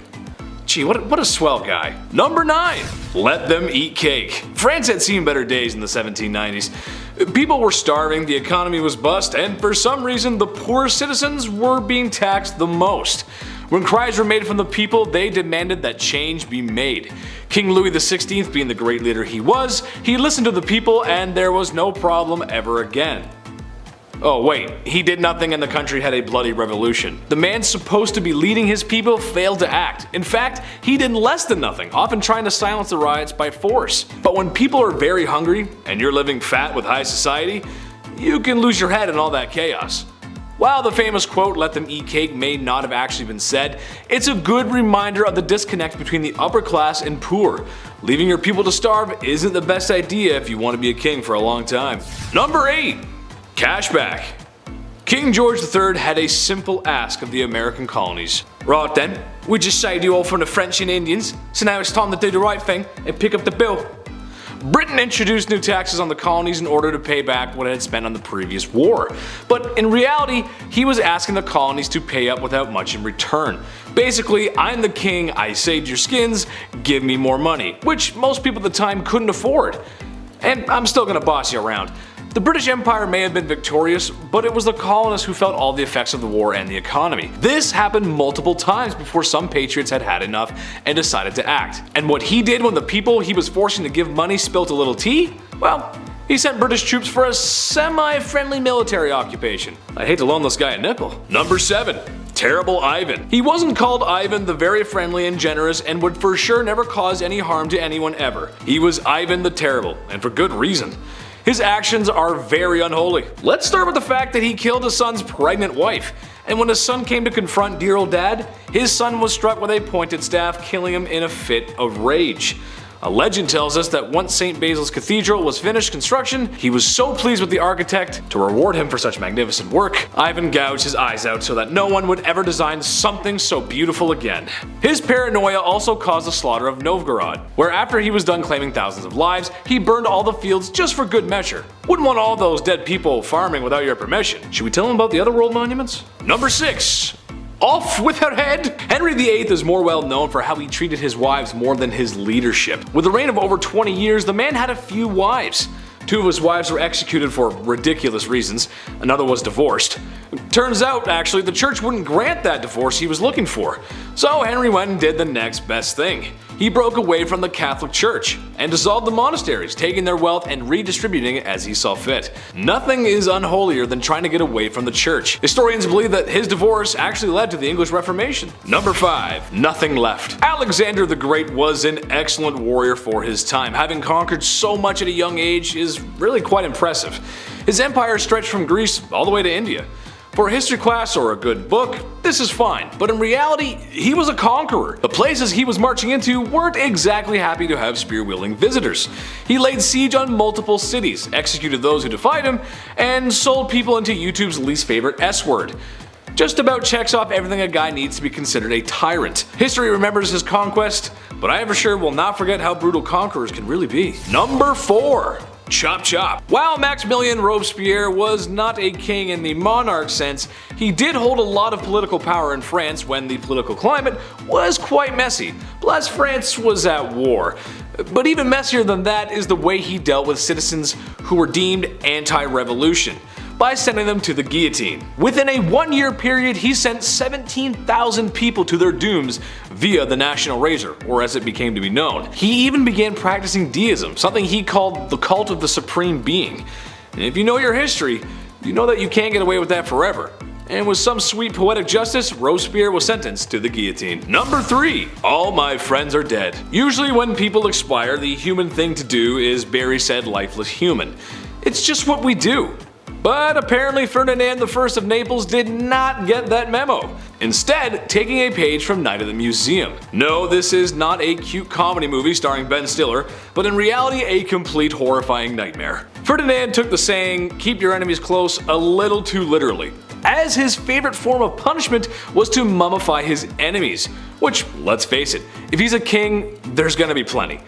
Gee, what a swell guy. Number 9. Let them eat cake. France had seen better days in the 1790s. People were starving, the economy was bust, and for some reason the poor citizens were being taxed the most. When cries were made from the people, they demanded that change be made. King Louis XVI, being the great leader he was, he listened to the people and there was no problem ever again. Oh wait, he did nothing and the country had a bloody revolution. The man supposed to be leading his people failed to act. In fact, he did less than nothing, often trying to silence the riots by force. But when people are very hungry and you're living fat with high society, you can lose your head in all that chaos. While the famous quote, "let them eat cake," may not have actually been said, it's a good reminder of the disconnect between the upper class and poor. Leaving your people to starve isn't the best idea if you want to be a king for a long time. Number 8. Cashback. King George III had a simple ask of the American colonies. Right then, we just saved you all from the French and Indians, so now it's time to do the right thing and pick up the bill. Britain introduced new taxes on the colonies in order to pay back what it had spent on the previous war. But in reality, he was asking the colonies to pay up without much in return. Basically, I'm the king, I saved your skins, give me more money, which most people at the time couldn't afford. And I'm still gonna boss you around. The British Empire may have been victorious, but it was the colonists who felt all the effects of the war and the economy. This happened multiple times before some patriots had had enough and decided to act. And what he did when the people he was forcing to give money spilt a little tea? Well, he sent British troops for a semi-friendly military occupation. I hate to loan this guy a nickel. Number 7. Terrible Ivan. He wasn't called Ivan the very friendly and generous and would for sure never cause any harm to anyone ever. He was Ivan the Terrible, and for good reason. His actions are very unholy. Let's start with the fact that he killed his son's pregnant wife. And when his son came to confront dear old dad, his son was struck with a pointed staff, killing him in a fit of rage. A legend tells us that once St. Basil's Cathedral was finished construction, he was so pleased with the architect, to reward him for such magnificent work, Ivan gouged his eyes out so that no one would ever design something so beautiful again. His paranoia also caused the slaughter of Novgorod, where after he was done claiming thousands of lives, he burned all the fields just for good measure. Wouldn't want all those dead people farming without your permission. Should we tell him about the other world monuments? Number 6. Off with her head! Henry VIII is more well known for how he treated his wives more than his leadership. With a reign of over 20 years, the man had a few wives. 2 of his wives were executed for ridiculous reasons, another was divorced. Turns out, actually, the church wouldn't grant that divorce he was looking for. So Henry went and did the next best thing. He broke away from the Catholic Church and dissolved the monasteries, taking their wealth and redistributing it as he saw fit. Nothing is unholier than trying to get away from the church. Historians believe that his divorce actually led to the English Reformation. Number 5. Nothing left. Alexander the Great was an excellent warrior for his time. Having conquered so much at a young age is really quite impressive. His empire stretched from Greece all the way to India. For a history class or a good book, this is fine, but in reality, he was a conqueror. The places he was marching into weren't exactly happy to have spear-wielding visitors. He laid siege on multiple cities, executed those who defied him, and sold people into YouTube's least favorite S-word. Just about checks off everything a guy needs to be considered a tyrant. History remembers his conquest, but I for sure will not forget how brutal conquerors can really be. Number 4. Chop chop. While Maximilien Robespierre was not a king in the monarch sense, he did hold a lot of political power in France when the political climate was quite messy. Plus, France was at war. But even messier than that is the way he dealt with citizens who were deemed anti-revolution, by sending them to the guillotine. Within a 1-year period, he sent 17,000 people to their dooms via the National Razor, or as it became to be known. He even began practicing deism, something he called the cult of the supreme being. And if you know your history, you know that you can't get away with that forever. And with some sweet poetic justice, Robespierre was sentenced to the guillotine. Number 3. All my friends are dead. Usually when people expire, the human thing to do is bury said lifeless human. It's just what we do. But apparently Ferdinand I of Naples did not get that memo, instead taking a page from Night at the Museum. No, this is not a cute comedy movie starring Ben Stiller, but in reality a complete horrifying nightmare. Ferdinand took the saying, "keep your enemies close," a little too literally, as his favorite form of punishment was to mummify his enemies, which, let's face it, if he's a king, there's gonna be plenty.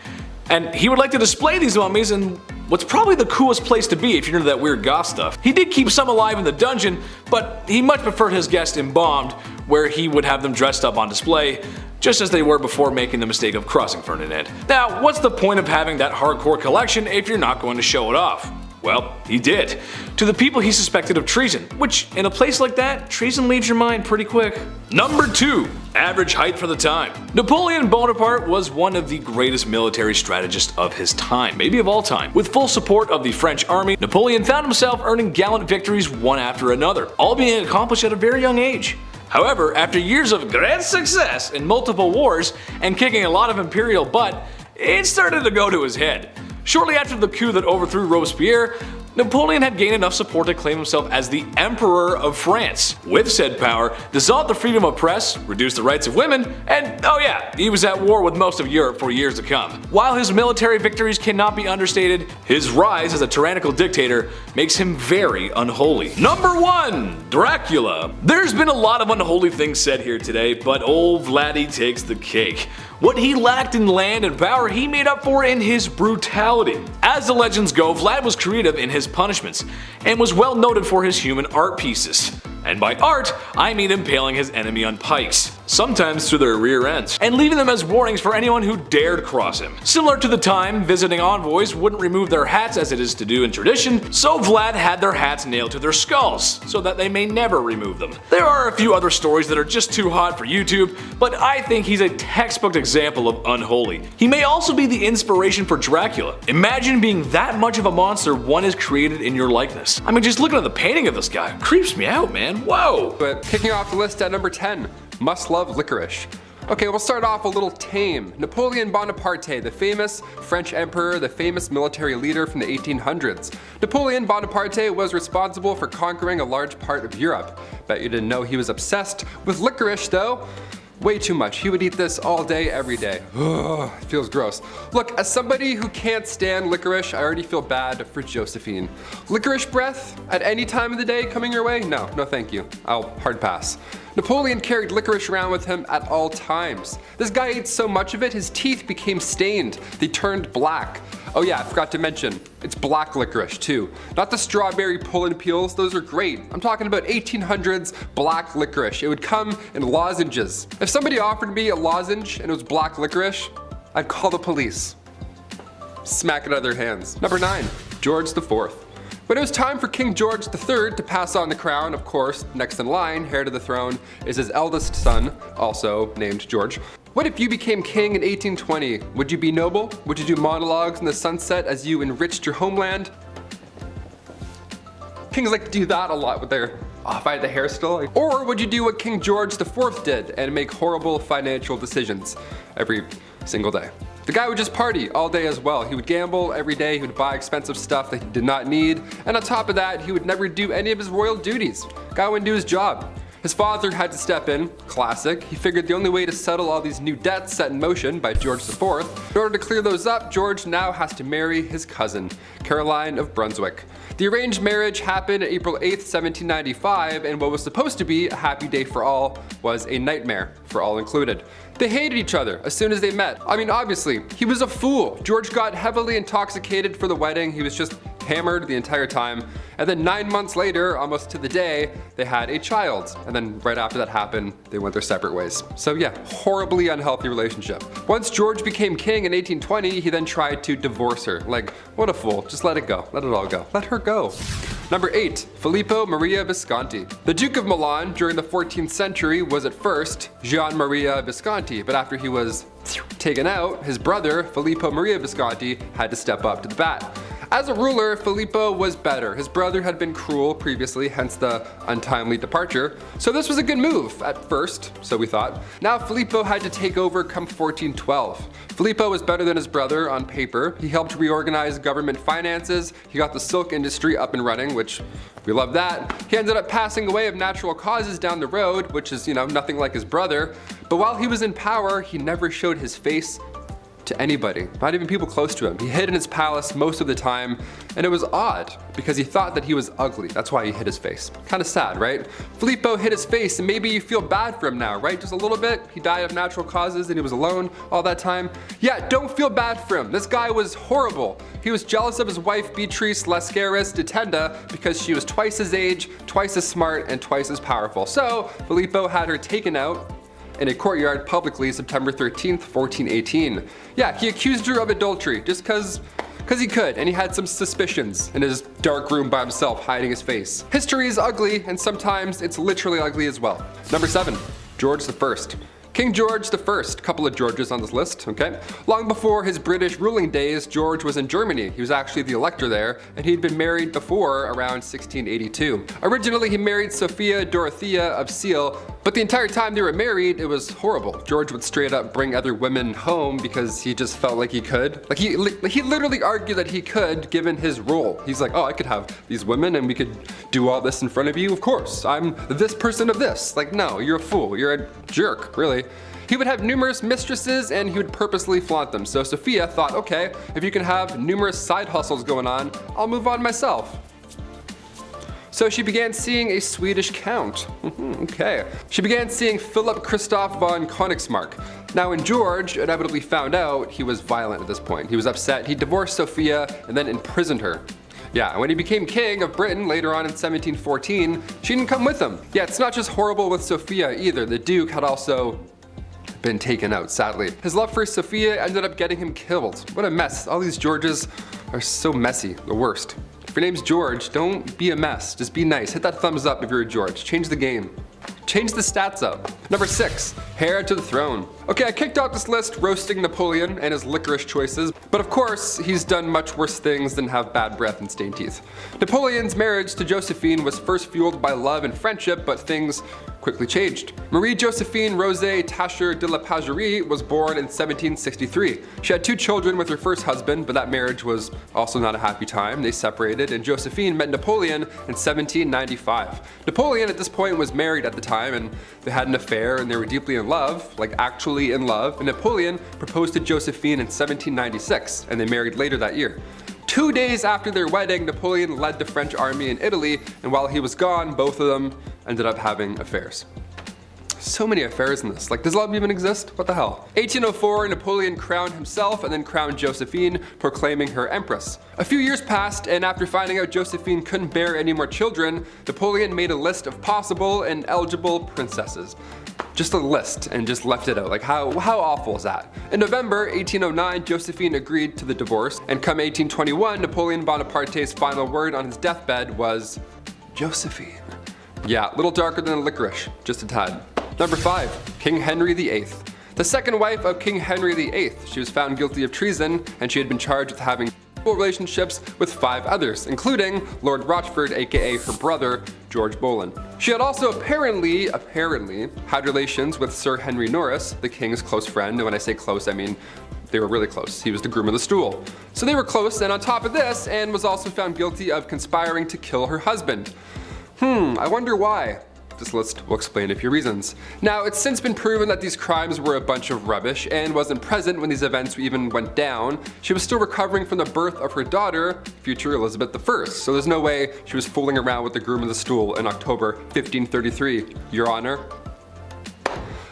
And he would like to display these mummies in what's probably the coolest place to be if you're into that weird goth stuff. He did keep some alive in the dungeon, but he much preferred his guests embalmed, where he would have them dressed up on display, just as they were before making the mistake of crossing Ferdinand. Now, what's the point of having that hardcore collection if you're not going to show it off? Well, he did. To the people he suspected of treason, which, in a place like that, treason leaves your mind pretty quick. Number 2. Average height for the time. Napoleon Bonaparte was one of the greatest military strategists of his time, maybe of all time. With full support of the French army, Napoleon found himself earning gallant victories one after another, all being accomplished at a very young age. However, after years of great success in multiple wars and kicking a lot of imperial butt, it started to go to his head. Shortly after the coup that overthrew Robespierre, Napoleon had gained enough support to claim himself as the Emperor of France. With said power, dissolved the freedom of press, reduced the rights of women, and oh yeah, he was at war with most of Europe for years to come. While his military victories cannot be understated, his rise as a tyrannical dictator makes him very unholy. Number 1. Dracula. There's been a lot of unholy things said here today, but old Vladdy takes the cake. What he lacked in land and power, he made up for in his brutality. As the legends go, Vlad was creative in his punishments, and was well noted for his human art pieces. And by art, I mean impaling his enemy on pikes, sometimes through their rear ends, and leaving them as warnings for anyone who dared cross him. Similar to the time visiting envoys wouldn't remove their hats as it is to do in tradition, so Vlad had their hats nailed to their skulls, so that they may never remove them. There are a few other stories that are just too hot for YouTube, but I think he's a textbook example of unholy. He may also be the inspiration for Dracula. Imagine being that much of a monster one is created in your likeness. I mean, just looking at the painting of this guy creeps me out, man. Whoa! But kicking off the list at number 10, must love licorice. Okay, we'll start off a little tame. Napoleon Bonaparte, the famous French emperor, the famous military leader from the 1800s. Napoleon Bonaparte was responsible for conquering a large part of Europe. Bet you didn't know he was obsessed with licorice though. Way too much. He would eat this all day, every day. Ugh, it feels gross. Look, as somebody who can't stand licorice, I already feel bad for Josephine. Licorice breath at any time of the day coming your way? No thank you. I'll hard pass. Napoleon carried licorice around with him at all times. This guy ate so much of it, his teeth became stained. They turned black. Oh yeah, I forgot to mention, it's black licorice too. Not the strawberry pull-and peels, those are great. I'm talking about 1800s black licorice. It would come in lozenges. If somebody offered me a lozenge and it was black licorice, I'd call the police. Smack it out of their hands. Number 9, George IV. When it was time for King George III to pass on the crown, of course, next in line, heir to the throne, is his eldest son, also named George. What if you became king in 1820? Would you be noble? Would you do monologues in the sunset as you enriched your homeland? Kings like to do that a lot with their, if I had the hair still. Or would you do what King George IV did and make horrible financial decisions every single day? The guy would just party all day as well. He would gamble every day, he would buy expensive stuff that he did not need, and on top of that, he would never do any of his royal duties. Guy wouldn't do his job. His father had to step in, classic. He figured the only way to settle all these new debts set in motion by George IV. In order to clear those up, George now has to marry his cousin, Caroline of Brunswick. The arranged marriage happened April 8th, 1795, and what was supposed to be a happy day for all was a nightmare for all included. They hated each other as soon as they met. I mean, obviously, he was a fool. George got heavily intoxicated for the wedding. He was just hammered the entire time. And then 9 months later, almost to the day, they had a child. And then right after that happened, they went their separate ways. So yeah, horribly unhealthy relationship. Once George became king in 1820, he then tried to divorce her. Like, what a fool. Just let it go. Let it all go. Let her go. Number 8. Filippo Maria Visconti. The Duke of Milan during the 14th century was at first Gian Maria Visconti, but after he was taken out, his brother Filippo Maria Visconti had to step up to the bat. As a ruler, Filippo was better. His brother had been cruel previously, hence the untimely departure. So this was a good move at first, so we thought. Now Filippo had to take over come 1412. Filippo was better than his brother on paper. He helped reorganize government finances. He got the silk industry up and running, which we love that. He ended up passing away of natural causes down the road, which is, nothing like his brother. But while he was in power, he never showed his face to anybody, not even people close to him. He hid in his palace most of the time, and it was odd because he thought that he was ugly. That's why he hid his face. Kind of sad, right? Filippo hid his face, and maybe you feel bad for him now, right? Just a little bit. He died of natural causes and he was alone all that time. Yeah, don't feel bad for him. This guy was horrible. He was jealous of his wife Beatrice Lascaris de Tenda because she was twice his age, twice as smart, and twice as powerful. So Filippo had her taken out in a courtyard publicly September 13th, 1418. Yeah, he accused her of adultery just cause he could, and he had some suspicions in his dark room by himself hiding his face. History is ugly, and sometimes it's literally ugly as well. Number 7, George I. King George I, couple of Georges on this list, okay? Long before his British ruling days, George was in Germany. He was actually the elector there, and he'd been married before around 1682. Originally, he married Sophia Dorothea of Seal, but the entire time they were married, it was horrible. George would straight up bring other women home because he just felt like he could. Like he literally argued that he could, given his role. He's like, oh, I could have these women and we could do all this in front of you. Of course, I'm this person of this. Like, no, you're a fool. You're a jerk, really. He would have numerous mistresses and he would purposely flaunt them. So Sophia thought, okay, if you can have numerous side hustles going on, I'll move on myself. So she began seeing a Swedish count. Okay. She began seeing Philip Christoph von Königsmark. Now when George inevitably found out, he was violent at this point. He was upset, he divorced Sophia and then imprisoned her. Yeah, when he became king of Britain later on in 1714, she didn't come with him. Yeah, it's not just horrible with Sophia either. The Duke had also been taken out, sadly. His love for Sophia ended up getting him killed. What a mess. All these Georges are so messy, the worst. If your name's George, don't be a mess. Just be nice. Hit that thumbs up if you're a George. Change the game. Change the stats up. Number 6, heir to the throne. Okay, I kicked out this list roasting Napoleon and his licorice choices, but of course, he's done much worse things than have bad breath and stained teeth. Napoleon's marriage to Josephine was first fueled by love and friendship, but things quickly changed. Marie-Josephine Rosé Tacher de la Pagerie was born in 1763. She had 2 children with her first husband, but that marriage was also not a happy time. They separated, and Josephine met Napoleon in 1795. Napoleon at this point was married at the time, and they had an affair, and they were deeply in love, like actually in love, and Napoleon proposed to Josephine in 1796, and they married later that year. 2 days after their wedding, Napoleon led the French army in Italy, and while he was gone, both of them ended up having affairs. So many affairs in this. Like, does love even exist? What the hell? 1804, Napoleon crowned himself and then crowned Josephine, proclaiming her empress. A few years passed, and after finding out Josephine couldn't bear any more children, Napoleon made a list of possible and eligible princesses. just a list and just left it out. Like how awful is that? In November 1809, Josephine agreed to the divorce, and come 1821, Napoleon Bonaparte's final word on his deathbed was Josephine. Yeah, a little darker than licorice, just a tad. Number 5, King Henry VIII. The second wife of King Henry VIII. She was found guilty of treason, and she had been charged with having relationships with 5 others, including Lord Rochford, aka her brother, George Boleyn. She had also apparently had relations with Sir Henry Norris, the king's close friend, and when I say close, I mean they were really close. He was the groom of the stool. So they were close, and on top of this, Anne was also found guilty of conspiring to kill her husband. I wonder why. This list will explain a few reasons. Now, it's since been proven that these crimes were a bunch of rubbish. Anne wasn't present when these events even went down. She was still recovering from the birth of her daughter, future Elizabeth I, so there's no way she was fooling around with the groom of the stool in October 1533, Your Honor.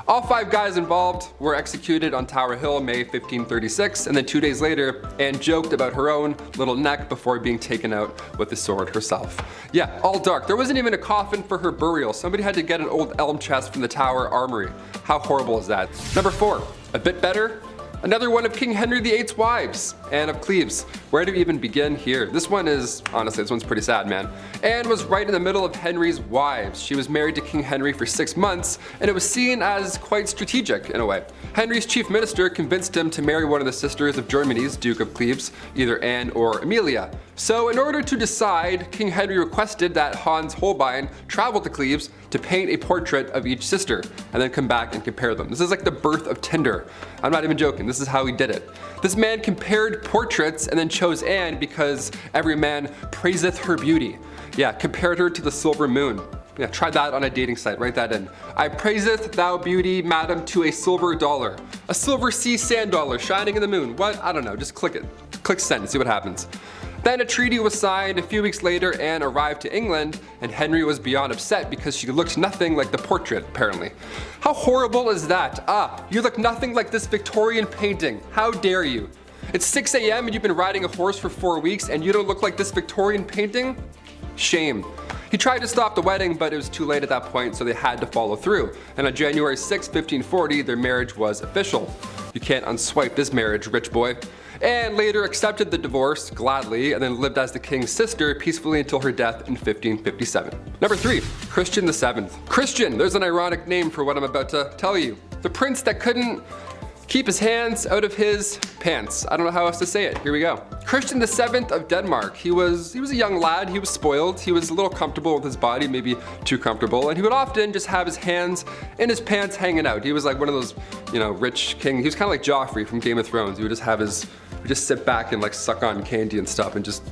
All 5 guys involved were executed on Tower Hill May 1536, and then 2 days later, Anne joked about her own little neck before being taken out with the sword herself. Yeah, all dark. There wasn't even a coffin for her burial. Somebody had to get an old elm chest from the Tower Armory. How horrible is that? Number 4, a bit better. Another one of King Henry VIII's wives, Anne of Cleves. Where do we even begin here? This one's pretty sad, man. Anne was right in the middle of Henry's wives. She was married to King Henry for 6 months, and it was seen as quite strategic in a way. Henry's chief minister convinced him to marry one of the sisters of Germany's Duke of Cleves, either Anne or Amelia. So in order to decide, King Henry requested that Hans Holbein travel to Cleves to paint a portrait of each sister, and then come back and compare them. This is like the birth of Tinder. I'm not even joking, this is how he did it. This man compared portraits and then chose Anne because every man praiseth her beauty. Yeah, compared her to the silver moon. Yeah, try that on a dating site, write that in. I praiseth thou beauty, madam, to a silver dollar. A silver sea sand dollar shining in the moon. What? I don't know, just click it. Click send and see what happens. Then a treaty was signed. A few weeks later, Anne arrived to England, and Henry was beyond upset because she looked nothing like the portrait, apparently. How horrible is that? You look nothing like this Victorian painting. How dare you? It's 6 a.m. and you've been riding a horse for 4 weeks and you don't look like this Victorian painting? Shame. He tried to stop the wedding, but it was too late at that point, so they had to follow through. And on January 6, 1540, their marriage was official. You can't unswipe this marriage, rich boy. Anne later accepted the divorce gladly and then lived as the king's sister peacefully until her death in 1557. Number 3, Christian VII. Christian, there's an ironic name for what I'm about to tell you. The prince that couldn't keep his hands out of his pants. I don't know how else to say it. Here we go. Christian VII of Denmark. He was a young lad. He was spoiled. He was a little comfortable with his body, maybe too comfortable, and he would often just have his hands in his pants hanging out. He was like one of those, rich king. He was kind of like Joffrey from Game of Thrones. He would just sit back and like suck on candy and stuff and just,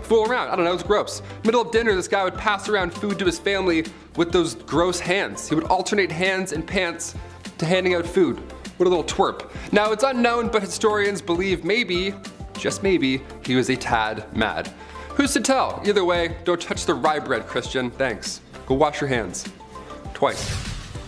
fool around. I don't know, it was gross. Middle of dinner, this guy would pass around food to his family with those gross hands. He would alternate hands and pants to handing out food. What a little twerp. Now it's unknown, but historians believe maybe, just maybe, he was a tad mad. Who's to tell? Either way, don't touch the rye bread, Christian. Thanks. Go wash your hands. Twice.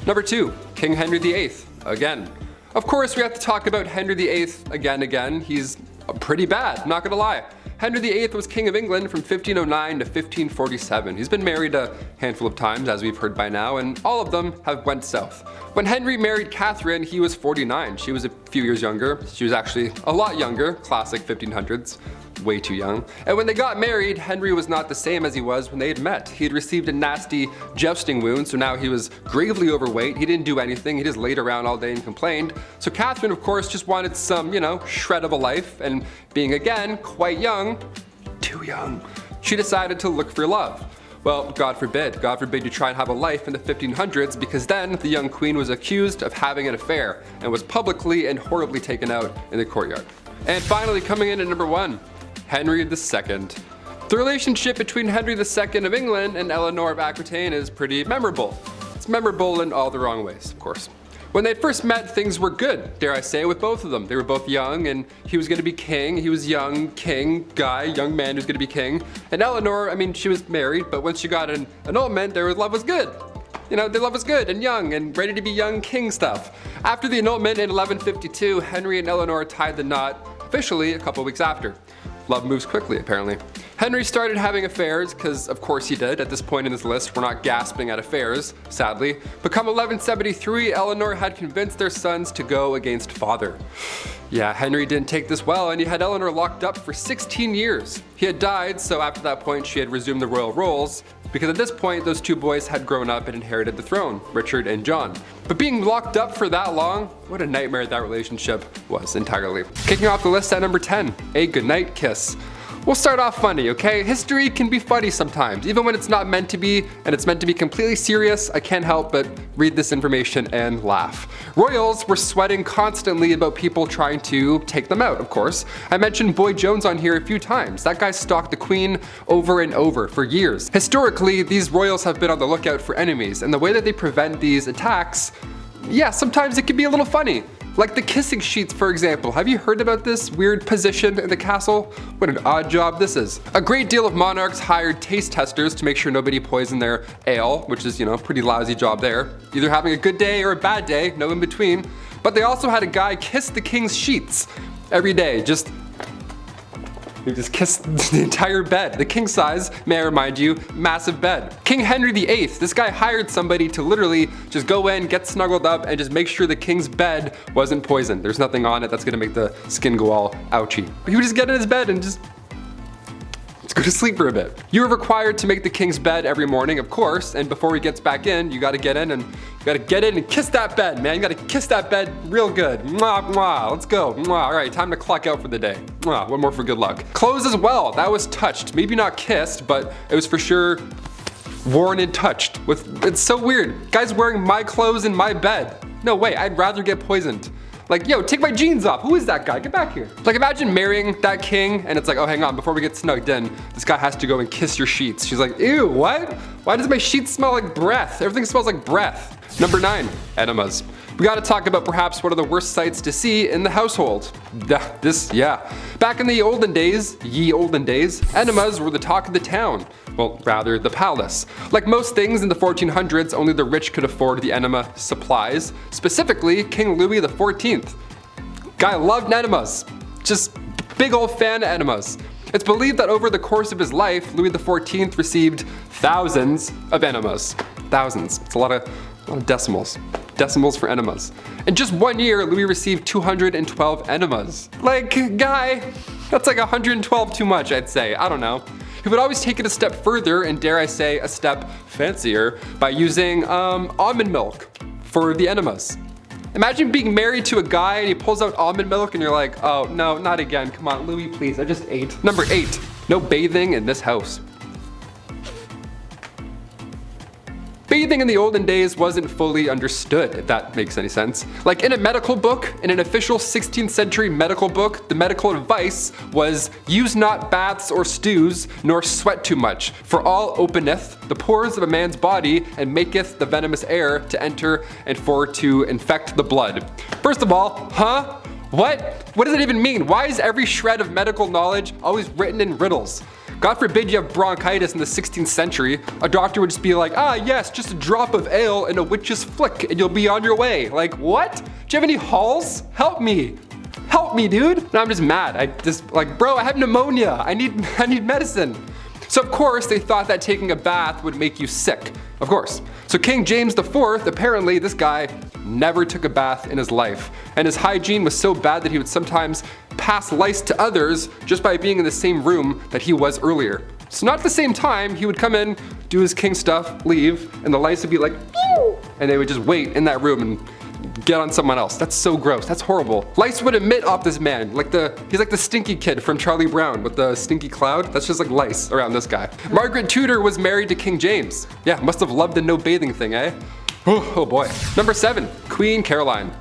Number 2, King Henry VIII. Again. Of course, we have to talk about Henry VIII again. He's pretty bad, not gonna lie. Henry VIII was King of England from 1509 to 1547. He's been married a handful of times, as we've heard by now, and all of them have went south. When Henry married Catherine, he was 49. She was a few years younger. She was actually a lot younger, classic 1500s. Way too young. And when they got married, Henry was not the same as he was when they had met. He had received a nasty jousting wound, so now he was gravely overweight. He didn't do anything. He just laid around all day and complained. So Catherine, of course, just wanted some, shred of a life, and being again quite young, too young, she decided to look for love. Well, God forbid you try and have a life in the 1500s, because then the young queen was accused of having an affair and was publicly and horribly taken out in the courtyard. And finally, coming in at number 1, Henry II. The relationship between Henry II of England and Eleanor of Aquitaine is pretty memorable. It's memorable in all the wrong ways, of course. When they first met, things were good, dare I say, with both of them. They were both young, and he was going to be king. He was young, king, guy, young man who's going to be king. And Eleanor, she was married, but once she got an annulment, their love was good. Their love was good and young and ready to be young king stuff. After the annulment in 1152, Henry and Eleanor tied the knot officially a couple weeks after. love moves quickly, apparently. Henry started having affairs, because of course he did. At this point in this list, we're not gasping at affairs, sadly. But come 1173, Eleanor had convinced their sons to go against father. Yeah, Henry didn't take this well, and he had Eleanor locked up for 16 years. He had died, so after that point she had resumed the royal roles, because at this point those two boys had grown up and inherited the throne, Richard and John. But being locked up for that long, what a nightmare that relationship was entirely. Kicking off the list at number 10, a goodnight kiss. We'll start off funny, okay? History can be funny sometimes, even when it's not meant to be, and it's meant to be completely serious. I can't help but read this information and laugh. Royals were sweating constantly about people trying to take them out, of course. I mentioned Boy Jones on here a few times. That guy stalked the queen over and over for years. Historically, these royals have been on the lookout for enemies, and the way that they prevent these attacks, yeah, sometimes it can be a little funny. Like the kissing sheets, for example. Have you heard about this weird position in the castle? What an odd job this is. A great deal of monarchs hired taste testers to make sure nobody poisoned their ale, which is, pretty lousy job there. Either having a good day or a bad day, no in between. But they also had a guy kiss the king's sheets every day. He just kissed the entire bed. The king size, may I remind you, massive bed. King Henry VIII, this guy hired somebody to literally just go in, get snuggled up, and just make sure the king's bed wasn't poisoned. There's nothing on it that's gonna make the skin go all ouchy. But he would just get in his bed and just go to sleep for a bit. You were required to make the king's bed every morning, of course, and before he gets back in, you gotta get in and kiss that bed, man. You gotta kiss that bed real good. Mwah, mwah, let's go. Mwah. All right, time to clock out for the day. Mwah, one more for good luck. Clothes as well, that was touched. Maybe not kissed, but it was for sure worn and touched. It's so weird. Guys wearing my clothes in my bed. No way, I'd rather get poisoned. Like, yo, take my jeans off. Who is that guy? Get back here. Like, imagine marrying that king and it's like, oh, hang on, before we get snugged in, this guy has to go and kiss your sheets. She's like, ew, what? Why does my sheets smell like breath? Everything smells like breath. Number 9, enemas. We gotta talk about perhaps one of the worst sights to see in the household. Back in the olden days, enemas were the talk of the town. Well, rather, the palace. Like most things in the 1400s, only the rich could afford the enema supplies. Specifically, King Louis XIV. Guy loved enemas. Just big old fan of enemas. It's believed that over the course of his life, Louis XIV received thousands of enemas. Thousands. It's a lot of decimals. Decimals for enemas. In just 1 year, Louis received 212 enemas. Like, guy, that's like 112 too much, I'd say. I don't know. He would always take it a step further, and dare I say, a step fancier, by using almond milk for the enemas. Imagine being married to a guy and he pulls out almond milk and you're like, oh no, not again. Come on, Louis, please, I just ate. Number 8, no bathing in this house. Bathing in the olden days wasn't fully understood, if that makes any sense. Like in a medical book, in an official 16th century medical book, the medical advice was, use not baths or stews, nor sweat too much, for all openeth the pores of a man's body, and maketh the venomous air to enter and for to infect the blood. First of all, huh? What? What does it even mean? Why is every shred of medical knowledge always written in riddles? God forbid you have bronchitis in the 16th century. A doctor would just be like, ah yes, just a drop of ale and a witch's flick and you'll be on your way. Like, what? Do you have any halls? Help me. Help me, dude. No, I'm just mad. Bro, I have pneumonia. I need medicine. So of course, they thought that taking a bath would make you sick. Of course. So King James IV, apparently this guy never took a bath in his life. And his hygiene was so bad that he would sometimes pass lice to others just by being in the same room that he was earlier. So not at the same time, he would come in, do his king stuff, leave, and the lice would be like, pew! And they would just wait in that room and get on someone else. That's so gross. That's horrible. Lice would emit off this man. He's like the stinky kid from Charlie Brown with the stinky cloud. That's just like lice around this guy. Margaret Tudor was married to King James. Yeah, must have loved the no bathing thing, eh? Oh boy. Number 7, Queen Caroline.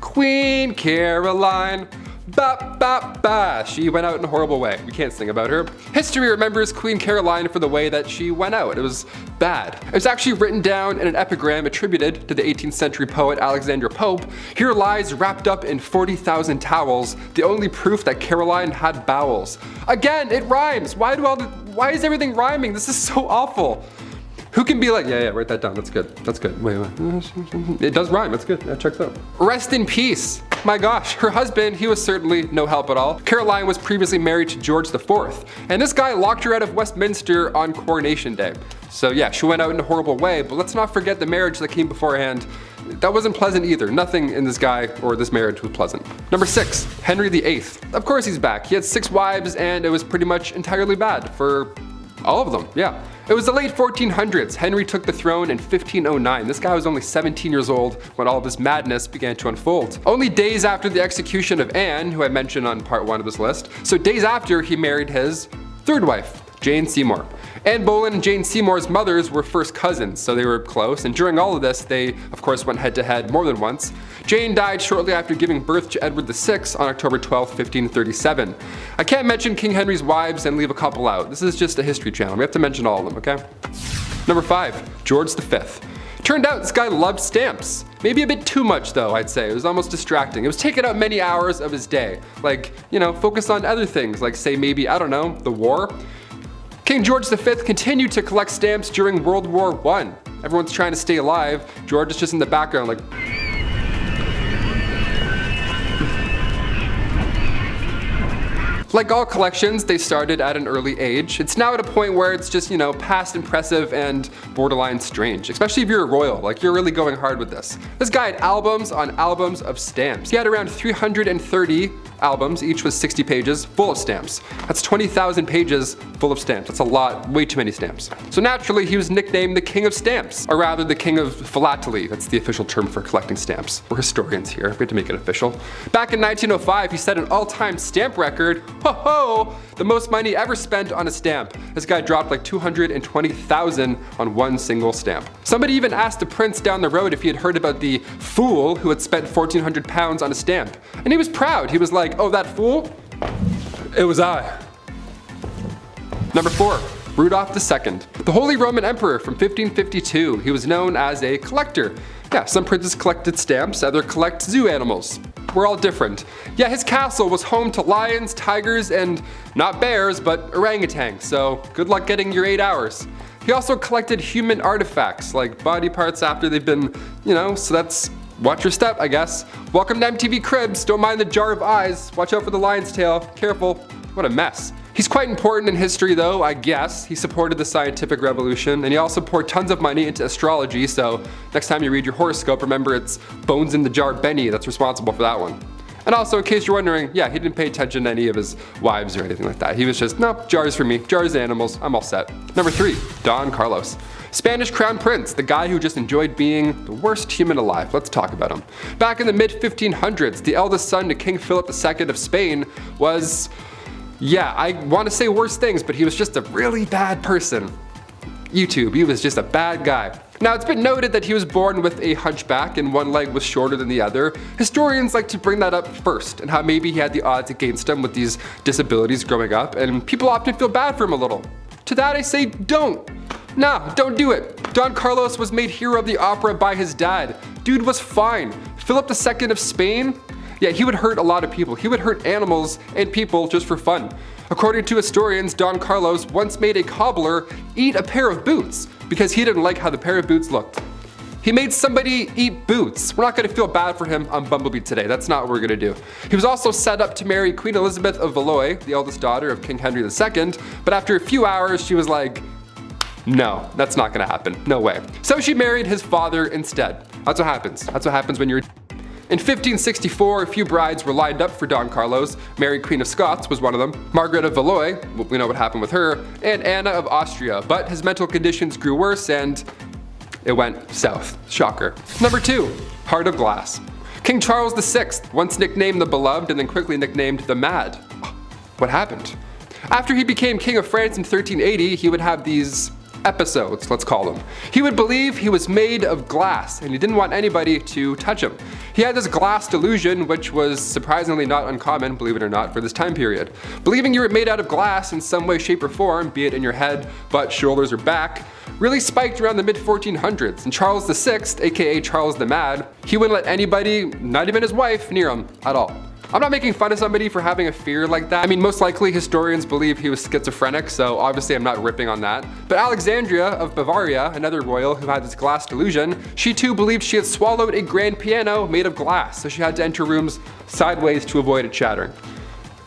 Queen Caroline. Ba ba ba. She went out in a horrible way. We can't sing about her. History remembers Queen Caroline for the way that she went out. It was bad. It was actually written down in an epigram attributed to the 18th century poet Alexander Pope. Here lies wrapped up in 40,000 towels, the only proof that Caroline had bowels. Again, it rhymes. Why is everything rhyming? This is so awful. Who can be like, yeah, write that down. That's good. That's good. Wait. It does rhyme. That's good. That checks out. Rest in peace. my gosh, her husband, he was certainly no help at all. Caroline was previously married to George IV, and this guy locked her out of Westminster on Coronation Day. So yeah, she went out in a horrible way, but let's not forget the marriage that came beforehand. That wasn't pleasant either. Nothing in this guy or this marriage was pleasant. Number 6, Henry VIII. Of course he's back. He had 6 wives and it was pretty much entirely bad for all of them, yeah. It was the late 1400s. Henry took the throne in 1509. This guy was only 17 years old when all this madness began to unfold. Only days after the execution of Anne, who I mentioned on part 1 of this list, so days after he married his 3rd wife, Jane Seymour. Anne Boleyn and Jane Seymour's mothers were first cousins, so they were close, and during all of this, they of course went head to head more than once. Jane died shortly after giving birth to Edward VI on October 12, 1537. I can't mention King Henry's wives and leave a couple out. This is just a history channel. We have to mention all of them, okay? Number 5, George V. Turned out this guy loved stamps. Maybe a bit too much though, I'd say. It was almost distracting. It was taking up many hours of his day. Like, you know, focus on other things, like say maybe, I don't know, the war. King George V continued to collect stamps during World War I. Everyone's trying to stay alive. George is just in the background like... Like all collections, they started at an early age. It's now at a point where it's just, you know, past impressive and borderline strange. Especially if you're a royal, like you're really going hard with this. This guy had albums on albums of stamps. He had around 330 albums, each was 60 pages, full of stamps. That's 20,000 pages full of stamps. That's a lot, way too many stamps. So naturally, he was nicknamed the King of Stamps, or rather the King of Philately. That's the official term for collecting stamps. We're historians here, we have to make it official. Back in 1905, he set an all-time stamp record. Ho ho! The most money ever spent on a stamp. This guy dropped like 220,000 on one single stamp. Somebody even asked the prince down the road if he had heard about the fool who had spent 1,400 pounds on a stamp. And he was proud. He was like, oh, that fool? It was I. Number 4, Rudolph II. The Holy Roman Emperor from 1552. He was known as a collector. Yeah, some princes collected stamps, others collect zoo animals. We're all different. Yeah, his castle was home to lions, tigers, and not bears, but orangutans, so good luck getting your 8 hours. He also collected human artifacts, like body parts after they've been, you know, so that's watch your step, I guess. Welcome to MTV Cribs, don't mind the jar of eyes. Watch out for the lion's tail, careful. What a mess. He's quite important in history though, I guess. He supported the scientific revolution, and he also poured tons of money into astrology, so next time you read your horoscope, remember it's Bones in the Jar Benny that's responsible for that one. And also, in case you're wondering, yeah, he didn't pay attention to any of his wives or anything like that. He was just, no, jars for me, jars animals, I'm all set. Number 3, Don Carlos. Spanish crown prince, the guy who just enjoyed being the worst human alive. Let's talk about him. Back in the mid-1500s, the eldest son to King Philip II of Spain was, yeah, I want to say worse things, but he was just a really bad person. YouTube, he was just a bad guy. Now, it's been noted that he was born with a hunchback and one leg was shorter than the other. Historians like to bring that up first, and how maybe he had the odds against him with these disabilities growing up, and people often feel bad for him a little. To that I say, don't. Nah, don't do it. Don Carlos was made hero of the opera by his dad. Dude was fine. Philip II of Spain? Yeah, he would hurt a lot of people. He would hurt animals and people just for fun. According to historians, Don Carlos once made a cobbler eat a pair of boots because he didn't like how the pair of boots looked. He made somebody eat boots. We're not gonna feel bad for him on Bumblebee today. That's not what we're gonna do. He was also set up to marry Queen Elizabeth of Valois, the eldest daughter of King Henry II, but after a few hours, she was like, no, that's not gonna happen. No way. So she married his father instead. That's what happens. That's what happens when you're... In 1564, a few brides were lined up for Don Carlos. Mary, Queen of Scots, was one of them. Margaret of Valois, we know what happened with her, and Anna of Austria. But his mental conditions grew worse and it went south. Shocker. Number 2, Heart of Glass. King Charles VI, once nicknamed the Beloved and then quickly nicknamed the Mad. What happened? After he became King of France in 1380, he would have these episodes, let's call them. He would believe he was made of glass and he didn't want anybody to touch him. He had this glass delusion, which was surprisingly not uncommon, believe it or not, for this time period. Believing you were made out of glass in some way, shape, or form, be it in your head, butt, shoulders, or back, really spiked around the mid-1400s. And Charles VI, aka Charles the Mad, he wouldn't let anybody, not even his wife, near him at all. I'm not making fun of somebody for having a fear like that. I mean, most likely historians believe he was schizophrenic, so obviously I'm not ripping on that. But Alexandria of Bavaria, another royal who had this glass delusion, she too believed she had swallowed a grand piano made of glass, so she had to enter rooms sideways to avoid it shattering.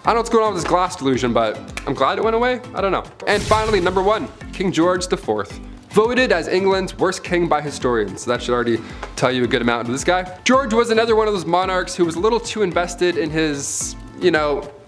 I don't know what's going on with this glass delusion, but I'm glad it went away. I don't know. And finally, number 1, King George IV. Voted as England's worst king by historians, so that should already tell you a good amount of this guy. George was another one of those monarchs who was a little too invested in his,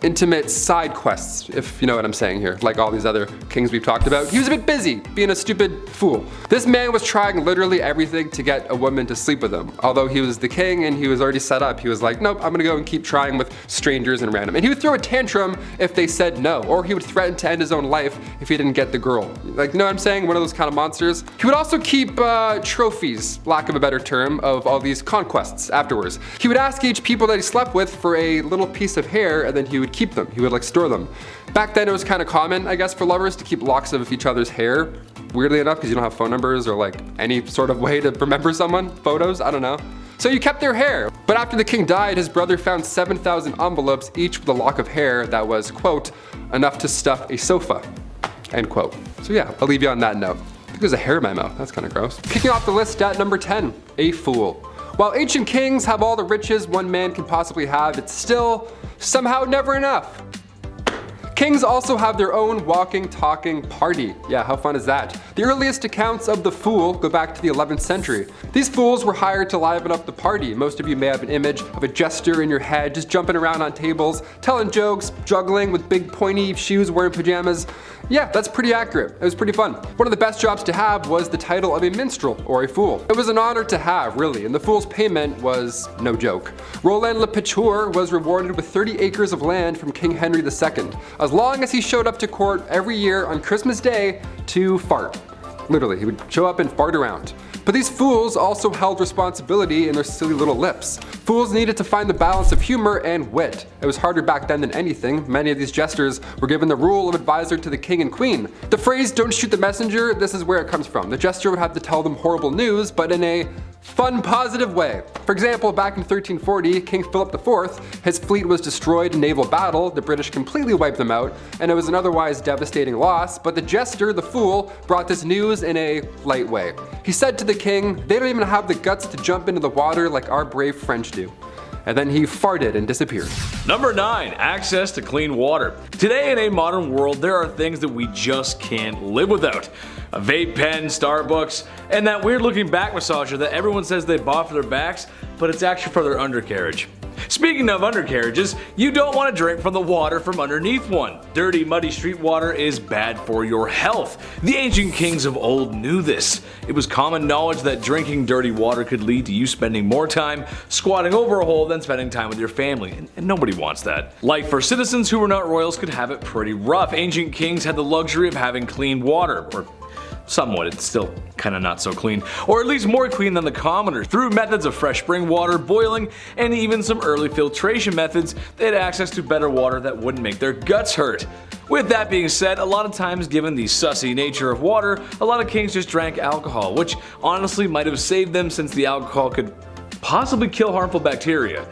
intimate side quests, if you know what I'm saying here, like all these other kings we've talked about. He was a bit busy, being a stupid fool. This man was trying literally everything to get a woman to sleep with him. Although he was the king and he was already set up, he was like, nope, I'm gonna go and keep trying with strangers and random. And he would throw a tantrum if they said no, or he would threaten to end his own life if he didn't get the girl. Like, you know what I'm saying? One of those kind of monsters. He would also keep trophies, lack of a better term, of all these conquests afterwards. He would ask each people that he slept with for a little piece of hair, and then he would keep them. He would like store them. Back then it was kind of common, I guess, for lovers to keep locks of each other's hair. Weirdly enough, because you don't have phone numbers or like any sort of way to remember someone, photos, I don't know. So you kept their hair. But after the king died, his brother found 7,000 envelopes, each with a lock of hair that was, quote, enough to stuff a sofa, end quote. So yeah, I'll leave you on that note. I think there's a hair in my mouth, that's kind of gross. Kicking off the list at number 10, a fool. While ancient kings have all the riches one man can possibly have, it's still somehow never enough. Kings also have their own walking, talking party. Yeah, how fun is that? The earliest accounts of the fool go back to the 11th century. These fools were hired to liven up the party. Most of you may have an image of a jester in your head, just jumping around on tables, telling jokes, juggling with big pointy shoes, wearing pajamas. Yeah, that's pretty accurate. It was pretty fun. One of the best jobs to have was the title of a minstrel or a fool. It was an honor to have, really, and the fool's payment was no joke. Roland Le Picheur was rewarded with 30 acres of land from King Henry II, as long as he showed up to court every year on Christmas Day to fart. Literally, he would show up and fart around. But these fools also held responsibility in their silly little lips. Fools needed to find the balance of humor and wit. It was harder back then than anything. Many of these jesters were given the role of advisor to the king and queen. The phrase, "don't shoot the messenger," this is where it comes from. The jester would have to tell them horrible news, but in a fun, positive way. For example, back in 1340, King Philip IV, his fleet was destroyed in naval battle, the British completely wiped them out, and it was an otherwise devastating loss, but the jester, the fool, brought this news in a light way. He said to the king, they don't even have the guts to jump into the water like our brave French do. And then he farted and disappeared. Number 9, access to clean water. Today in a modern world, there are things that we just can't live without. A vape pen, Starbucks, and that weird looking back massager that everyone says they bought for their backs, but it's actually for their undercarriage. Speaking of undercarriages, you don't want to drink from the water from underneath one. Dirty, muddy street water is bad for your health. The ancient kings of old knew this. It was common knowledge that drinking dirty water could lead to you spending more time squatting over a hole than spending time with your family, and nobody wants that. Life for citizens who were not royals could have it pretty rough. Ancient kings had the luxury of having clean water, or somewhat, it's still kinda not so clean, or at least more clean than the commoners. Through methods of fresh spring water, boiling, and even some early filtration methods, they had access to better water that wouldn't make their guts hurt. With that being said, a lot of times given the sussy nature of water, a lot of kings just drank alcohol, which honestly might have saved them since the alcohol could possibly kill harmful bacteria.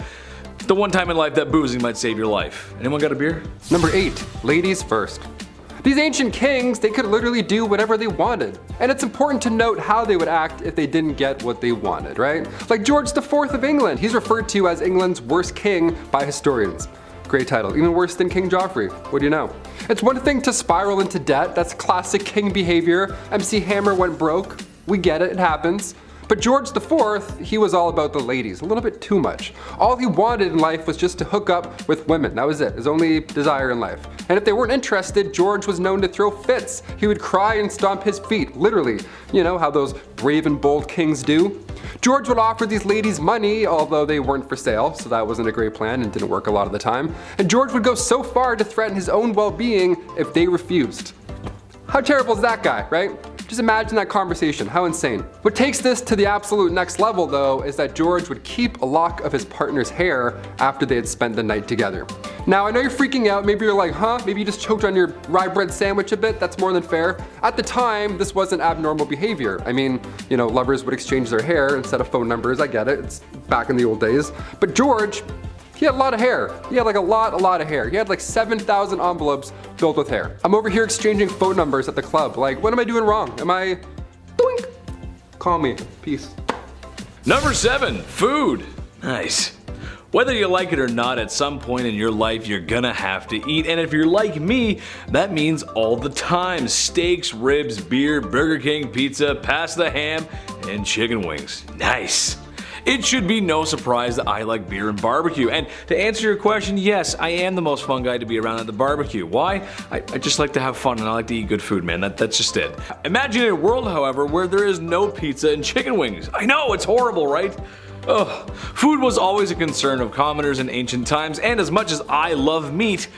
The one time in life that boozing might save your life. Anyone got a beer? Number 8, ladies first. These ancient kings, they could literally do whatever they wanted. And it's important to note how they would act if they didn't get what they wanted, right? Like George IV of England, he's referred to as England's worst king by historians. Great title, even worse than King Joffrey, what do you know? It's one thing to spiral into debt, that's classic king behavior. MC Hammer went broke, we get it, it happens. But George IV, he was all about the ladies, a little bit too much. All he wanted in life was just to hook up with women, that was it, his only desire in life. And if they weren't interested, George was known to throw fits. He would cry and stomp his feet, literally. You know how those brave and bold kings do? George would offer these ladies money, although they weren't for sale, so that wasn't a great plan and didn't work a lot of the time. And George would go so far to threaten his own well-being if they refused. How terrible is that guy, right? Just imagine that conversation, how insane. What takes this to the absolute next level though is that George would keep a lock of his partner's hair after they had spent the night together. Now I know you're freaking out, maybe you're like, huh? Maybe you just choked on your rye bread sandwich a bit, that's more than fair. At the time, this wasn't abnormal behavior. I mean, you know, lovers would exchange their hair instead of phone numbers, I get it, it's back in the old days. But George, He had a lot of hair. He had like a lot of hair. He had like 7,000 envelopes filled with hair. I'm over here exchanging phone numbers at the club. Like, what am I doing wrong? Am I, doink? Call me, peace. Number 7, food. Nice. Whether you like it or not, at some point in your life you're gonna have to eat, and if you're like me, that means all the time. Steaks, ribs, beer, Burger King, pizza, pasta, ham, and chicken wings. Nice. It should be no surprise that I like beer and barbecue, and to answer your question, yes, I am the most fun guy to be around at the barbecue. Why? I just like to have fun and I like to eat good food, man. That's just it. Imagine a world, however, where there is no pizza and chicken wings. I know, it's horrible, right? Ugh. Food was always a concern of commoners in ancient times, and as much as I love meat,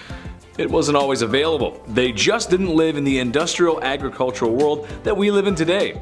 it wasn't always available. They just didn't live in the industrial agricultural world that we live in today.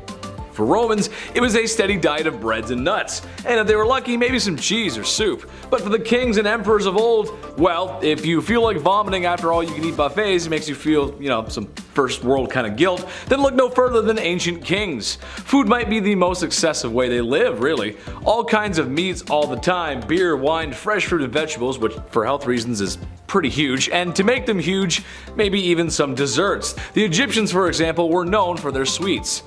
For Romans, it was a steady diet of breads and nuts, and if they were lucky, maybe some cheese or soup. But for the kings and emperors of old, well, if you feel like vomiting after all you can eat buffets, it makes you feel, some first world kind of guilt, then look no further than ancient kings. Food might be the most excessive way they live, really. All kinds of meats all the time, beer, wine, fresh fruit and vegetables, which for health reasons is pretty huge, and to make them huge, maybe even some desserts. The Egyptians, for example, were known for their sweets.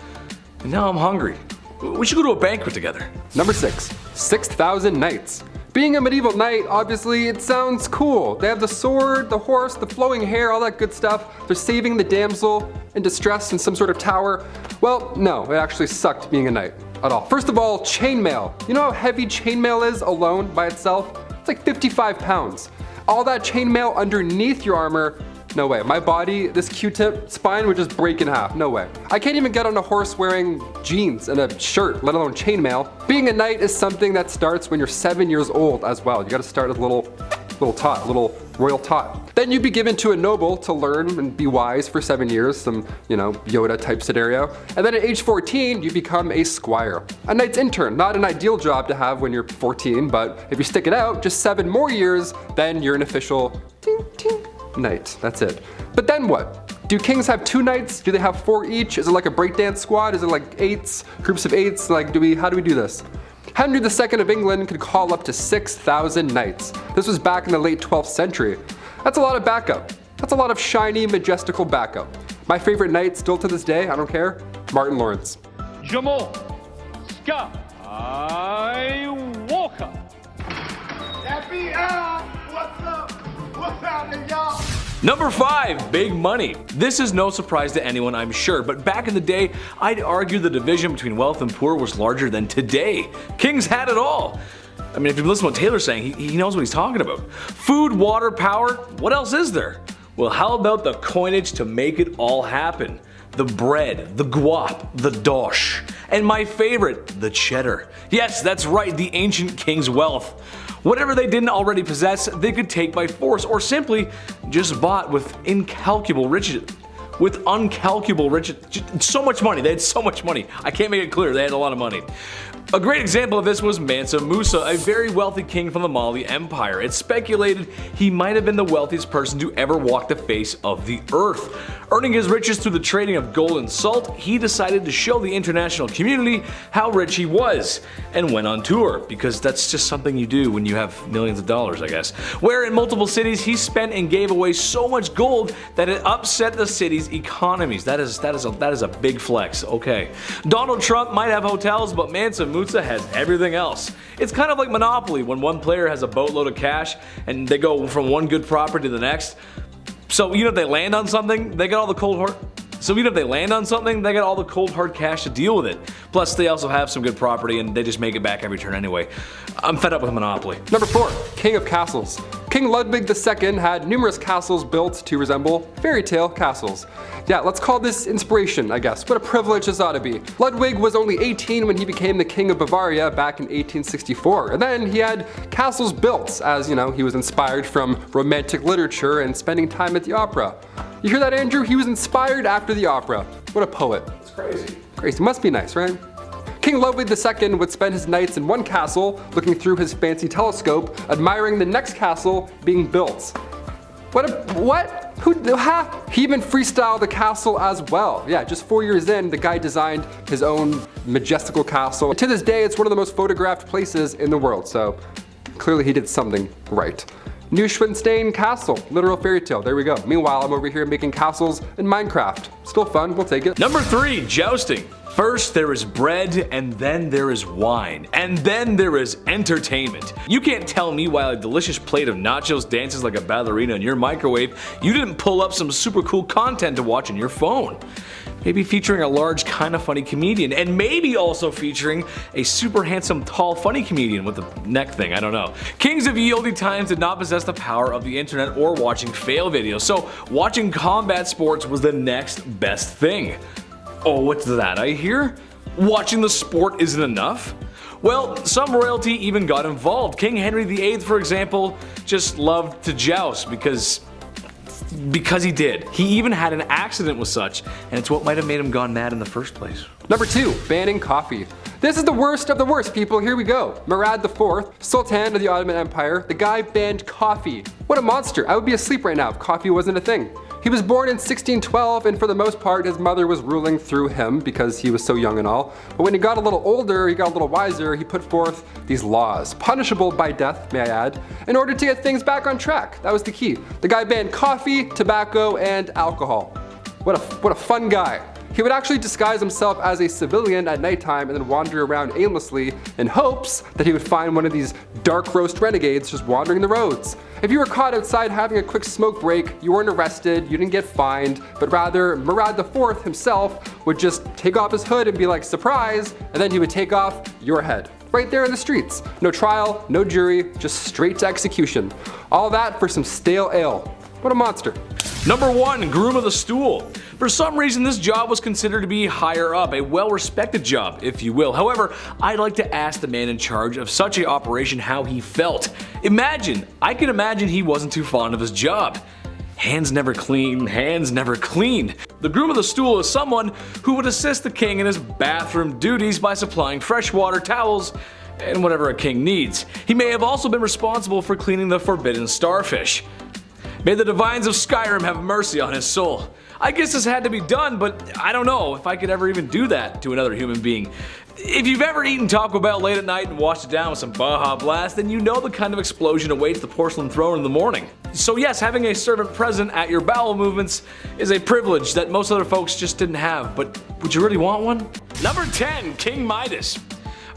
And now I'm hungry. We should go to a banquet together. Number 6, 6,000 knights. Being a medieval knight, obviously, it sounds cool. They have the sword, the horse, the flowing hair, all that good stuff. They're saving the damsel in distress in some sort of tower. Well, no, it actually sucked being a knight at all. First of all, chainmail. You know how heavy chainmail is alone by itself? It's like 55 pounds. All that chainmail underneath your armor, no way. My body, this Q-tip spine would just break in half. No way. I can't even get on a horse wearing jeans and a shirt, let alone chainmail. Being a knight is something that starts when you're 7 years old as well. You gotta start as a little tot, a little royal tot. Then you'd be given to a noble to learn and be wise for 7 years, some, Yoda type scenario. And then at age 14, you become a squire. A knight's intern, not an ideal job to have when you're 14, but if you stick it out just 7 more years, then you're an official ting, ting, knight. That's it. But then what? Do kings have 2 knights? Do they have 4 each? Is it like a breakdance squad? Is it like 8s, groups of 8s? Like, how do we do this? Henry II of England could call up to 6,000 knights. This was back in the late 12th century. That's a lot of backup. That's a lot of shiny, majestical backup. My favorite knight, still to this day, I don't care, Martin Lawrence. Jamal, Scott, Walker. FBI, what's up? What's happening, y'all? Number 5, big money. This is no surprise to anyone, I'm sure, but back in the day, I'd argue the division between wealth and poor was larger than today. Kings had it all. I mean, if you listen to what Taylor's saying, he knows what he's talking about. Food, water, power, what else is there? Well, how about the coinage to make it all happen? The bread, the guap, the dosh, and my favorite, the cheddar. Yes, that's right, the ancient king's wealth. Whatever they didn't already possess, they could take by force or simply just bought with incalculable riches. With uncalculable riches. So much money. They had so much money. I can't make it clear. They had a lot of money. A great example of this was Mansa Musa, a very wealthy king from the Mali Empire. It's speculated he might have been the wealthiest person to ever walk the face of the earth. Earning his riches through the trading of gold and salt, he decided to show the international community how rich he was, and went on tour, because that's just something you do when you have millions of dollars, I guess. Where in multiple cities he spent and gave away so much gold that it upset the city's economies. That is a big flex. Okay. Donald Trump might have hotels, but Mansa Musa has everything else. It's kind of like Monopoly when one player has a boatload of cash and they go from one good property to the next. So if they land on something, they got all the cold hard cash to deal with it. Plus, they also have some good property and they just make it back every turn anyway. I'm fed up with Monopoly. Number 4, king of castles. King Ludwig II had numerous castles built to resemble fairy tale castles. Yeah, let's call this inspiration, I guess. What a privilege this ought to be. Ludwig was only 18 when he became the king of Bavaria back in 1864. And then he had castles built as, he was inspired from romantic literature and spending time at the opera. You hear that, Andrew? He was inspired after the opera. What a poet. It's crazy. Crazy. Must be nice, right? King Ludwig II would spend his nights in one castle, looking through his fancy telescope, admiring the next castle being built. What? He even freestyled the castle as well. Yeah, just 4 years in, the guy designed his own majestical castle. To this day, it's one of the most photographed places in the world, so Clearly he did something right. Neuschwanstein Castle, literal fairy tale, there we go. Meanwhile, I'm over here making castles in Minecraft. Still fun, we'll take it. Number 3, jousting. First there is bread, and then there is wine, and then there is entertainment. You can't tell me while a delicious plate of nachos dances like a ballerina in your microwave, you didn't pull up some super cool content to watch on your phone. Maybe featuring a large, kinda funny comedian, and maybe also featuring a super handsome, tall, funny comedian with a neck thing, I don't know. Kings of ye olde times did not possess the power of the internet or watching fail videos, so watching combat sports was the next best thing. Oh, what's that I hear? Watching the sport isn't enough? Well, some royalty even got involved. King Henry VIII, for example, just loved to joust because he did. He even had an accident with such, and it's what might have made him gone mad in the first place. Number 2, banning coffee. This is the worst of the worst, people. Here we go. Murad IV, Sultan of the Ottoman Empire, the guy banned coffee. What a monster. I would be asleep right now if coffee wasn't a thing. He was born in 1612, and for the most part his mother was ruling through him because he was so young and all. But when he got a little older, he got a little wiser, he put forth these laws, punishable by death, may I add, in order to get things back on track. That was the key. The guy banned coffee, tobacco, and alcohol. What a fun guy. He would actually disguise himself as a civilian at nighttime and then wander around aimlessly in hopes that he would find one of these dark roast renegades just wandering the roads. If you were caught outside having a quick smoke break, you weren't arrested, you didn't get fined, but rather Murad IV himself would just take off his hood and be like, surprise, and then he would take off your head. Right there in the streets. No trial, no jury, just straight to execution. All that for some stale ale. What a monster. Number 1, groom of the stool. For some reason this job was considered to be higher up, a well-respected job, if you will. However, I'd like to ask the man in charge of such an operation how he felt. I can imagine he wasn't too fond of his job. Hands never clean, hands never clean. The groom of the stool is someone who would assist the king in his bathroom duties by supplying fresh water, towels, and whatever a king needs. He may have also been responsible for cleaning the forbidden starfish. May the divines of Skyrim have mercy on his soul. I guess this had to be done, but I don't know if I could ever even do that to another human being. If you've ever eaten Taco Bell late at night and washed it down with some Baja Blast, then you know the kind of explosion awaits the porcelain throne in the morning. So yes, having a servant present at your bowel movements is a privilege that most other folks just didn't have, but would you really want one? Number 10, King Midas.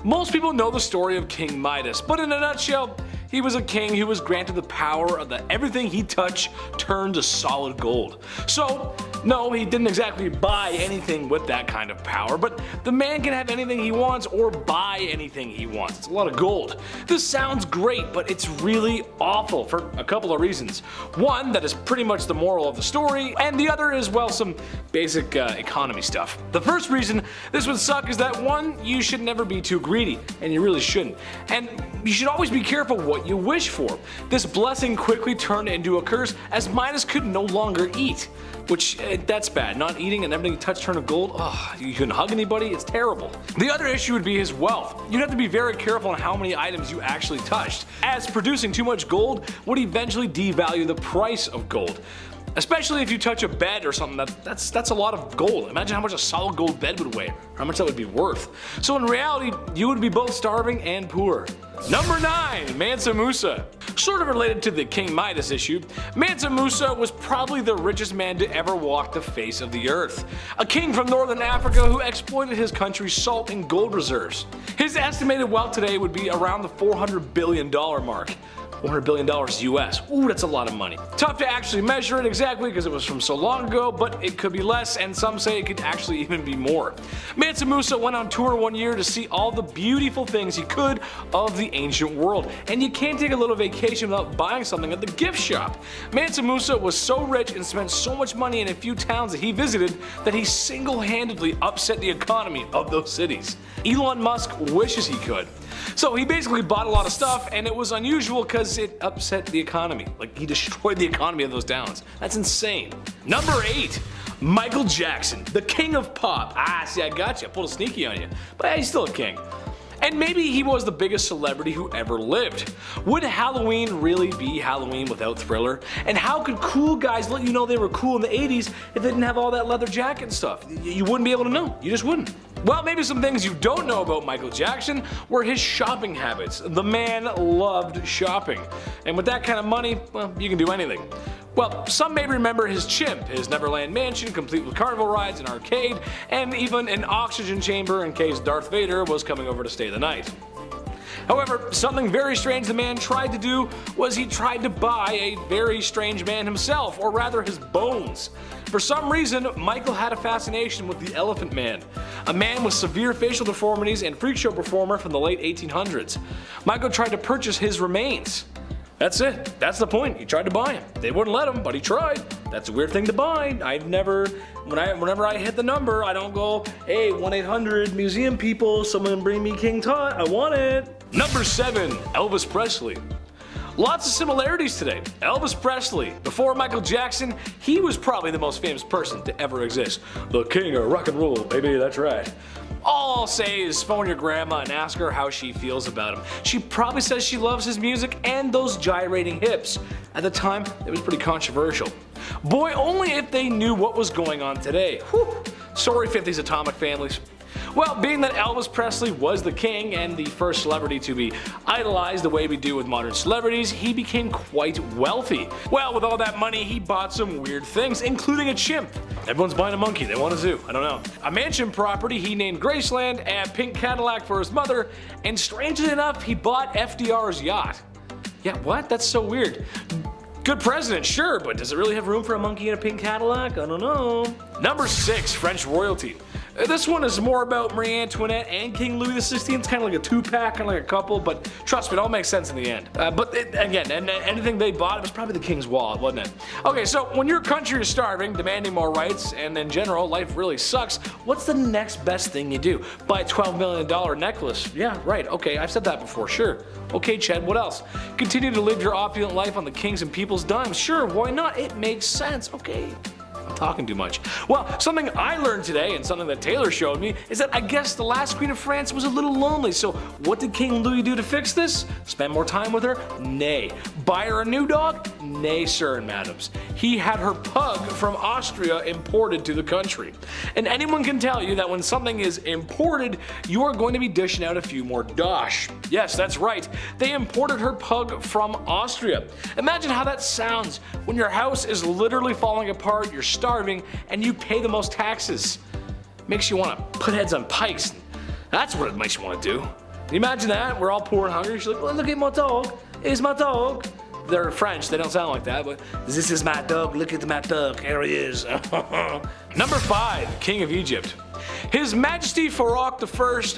Most people know the story of King Midas, but in a nutshell, he was a king who was granted the power of everything he touched turned to solid gold. So, no, he didn't exactly buy anything with that kind of power, but the man can have anything he wants or buy anything he wants. It's a lot of gold. This sounds great, but it's really awful for a couple of reasons. One, that is pretty much the moral of the story, and the other is, well, some basic economy stuff. The first reason this would suck is that 1, you should never be too greedy, and you really shouldn't. And you should always be careful what you wish for. This blessing quickly turned into a curse as Midas could no longer eat. Which, that's bad. Not eating and everything you touch turned to gold. Ugh, you couldn't hug anybody? It's terrible. The other issue would be his wealth. You'd have to be very careful on how many items you actually touched, as producing too much gold would eventually devalue the price of gold. Especially if you touch a bed or something, that's a lot of gold. Imagine how much a solid gold bed would weigh, how much that would be worth. So in reality, you would be both starving and poor. Number 9, Mansa Musa. Sort of related to the King Midas issue, Mansa Musa was probably the richest man to ever walk the face of the earth. A king from northern Africa who exploited his country's salt and gold reserves. His estimated wealth today would be around the $400 billion mark. $100 billion US. Ooh, that's a lot of money. Tough to actually measure it exactly because it was from so long ago, but it could be less, and some say it could actually even be more. Mansa Musa went on tour one year to see all the beautiful things he could of the ancient world, and you can't take a little vacation without buying something at the gift shop. Mansa Musa was so rich and spent so much money in a few towns that he visited that he single-handedly upset the economy of those cities. Elon Musk wishes he could. So he basically bought a lot of stuff, and it was unusual because it upset the economy. Like, he destroyed the economy of those towns. That's insane. Number 8, Michael Jackson, the king of pop. Ah, see, I got you. I pulled a sneaky on you. But yeah, he's still a king. And maybe he was the biggest celebrity who ever lived. Would Halloween really be Halloween without Thriller? And how could cool guys let you know they were cool in the 80s if they didn't have all that leather jacket and stuff? You wouldn't be able to know. You just wouldn't. Well, maybe some things you don't know about Michael Jackson were his shopping habits. The man loved shopping. And with that kind of money, well, you can do anything. Well, some may remember his chimp, his Neverland mansion complete with carnival rides, an arcade, and even an oxygen chamber in case Darth Vader was coming over to stay the night. However, something very strange the man tried to do was he tried to buy a very strange man himself, or rather his bones. For some reason, Michael had a fascination with the Elephant Man, a man with severe facial deformities and freak show performer from the late 1800s. Michael tried to purchase his remains. That's it. That's the point. He tried to buy him. They wouldn't let him, but he tried. That's a weird thing to buy. Whenever I hit the number, I don't go, hey, 1-800 museum people, someone bring me King Tut. I want it. Number 7, Elvis Presley. Lots of similarities today. Elvis Presley, before Michael Jackson, he was probably the most famous person to ever exist. The king of rock and roll, baby, that's right. All I'll say is phone your grandma and ask her how she feels about him. She probably says she loves his music and those gyrating hips. At the time, it was pretty controversial. Boy, only if they knew what was going on today. Whew. Sorry 50s atomic families. Well, being that Elvis Presley was the king and the first celebrity to be idolized the way we do with modern celebrities, he became quite wealthy. Well, with all that money, he bought some weird things, including a chimp. Everyone's buying a monkey, they want a zoo, I don't know. A mansion property he named Graceland, a pink Cadillac for his mother, and strangely enough, he bought FDR's yacht. Yeah, what? That's so weird. Good president, sure, but does it really have room for a monkey in a pink Cadillac? I don't know. Number 6, French royalty. This one is more about Marie Antoinette and King Louis XVI. It's kind of like a two-pack, kind of like a couple, but trust me, it all makes sense in the end. Again, anything they bought, it was probably the king's wallet, wasn't it? Okay, so when your country is starving, demanding more rights, and in general, life really sucks, what's the next best thing you do? Buy a $12 million necklace. Yeah, right, okay, I've said that before, sure. Okay, Ched, what else? Continue to live your opulent life on the king's and people's dimes. Sure, why not? It makes sense, okay. I'm talking too much. Well, something I learned today and something that Taylor showed me is that I guess the last queen of France was a little lonely. So what did King Louis do to fix this? Spend more time with her? Nay. Buy her a new dog? Nay, sir and madams. He had her pug from Austria imported to the country. And anyone can tell you that when something is imported, you are going to be dishing out a few more dosh. Yes, that's right. They imported her pug from Austria. Imagine how that sounds when your house is literally falling apart, you're starving, and you pay the most taxes. Makes you want to put heads on pikes. That's what it makes you want to do. Can you imagine that? We're all poor and hungry. She's like, well, look at my dog. It's my dog. They're French, they don't sound like that, but this is my dog, look at my dog, here he is. Number 5, King of Egypt. His Majesty Pharaoh I,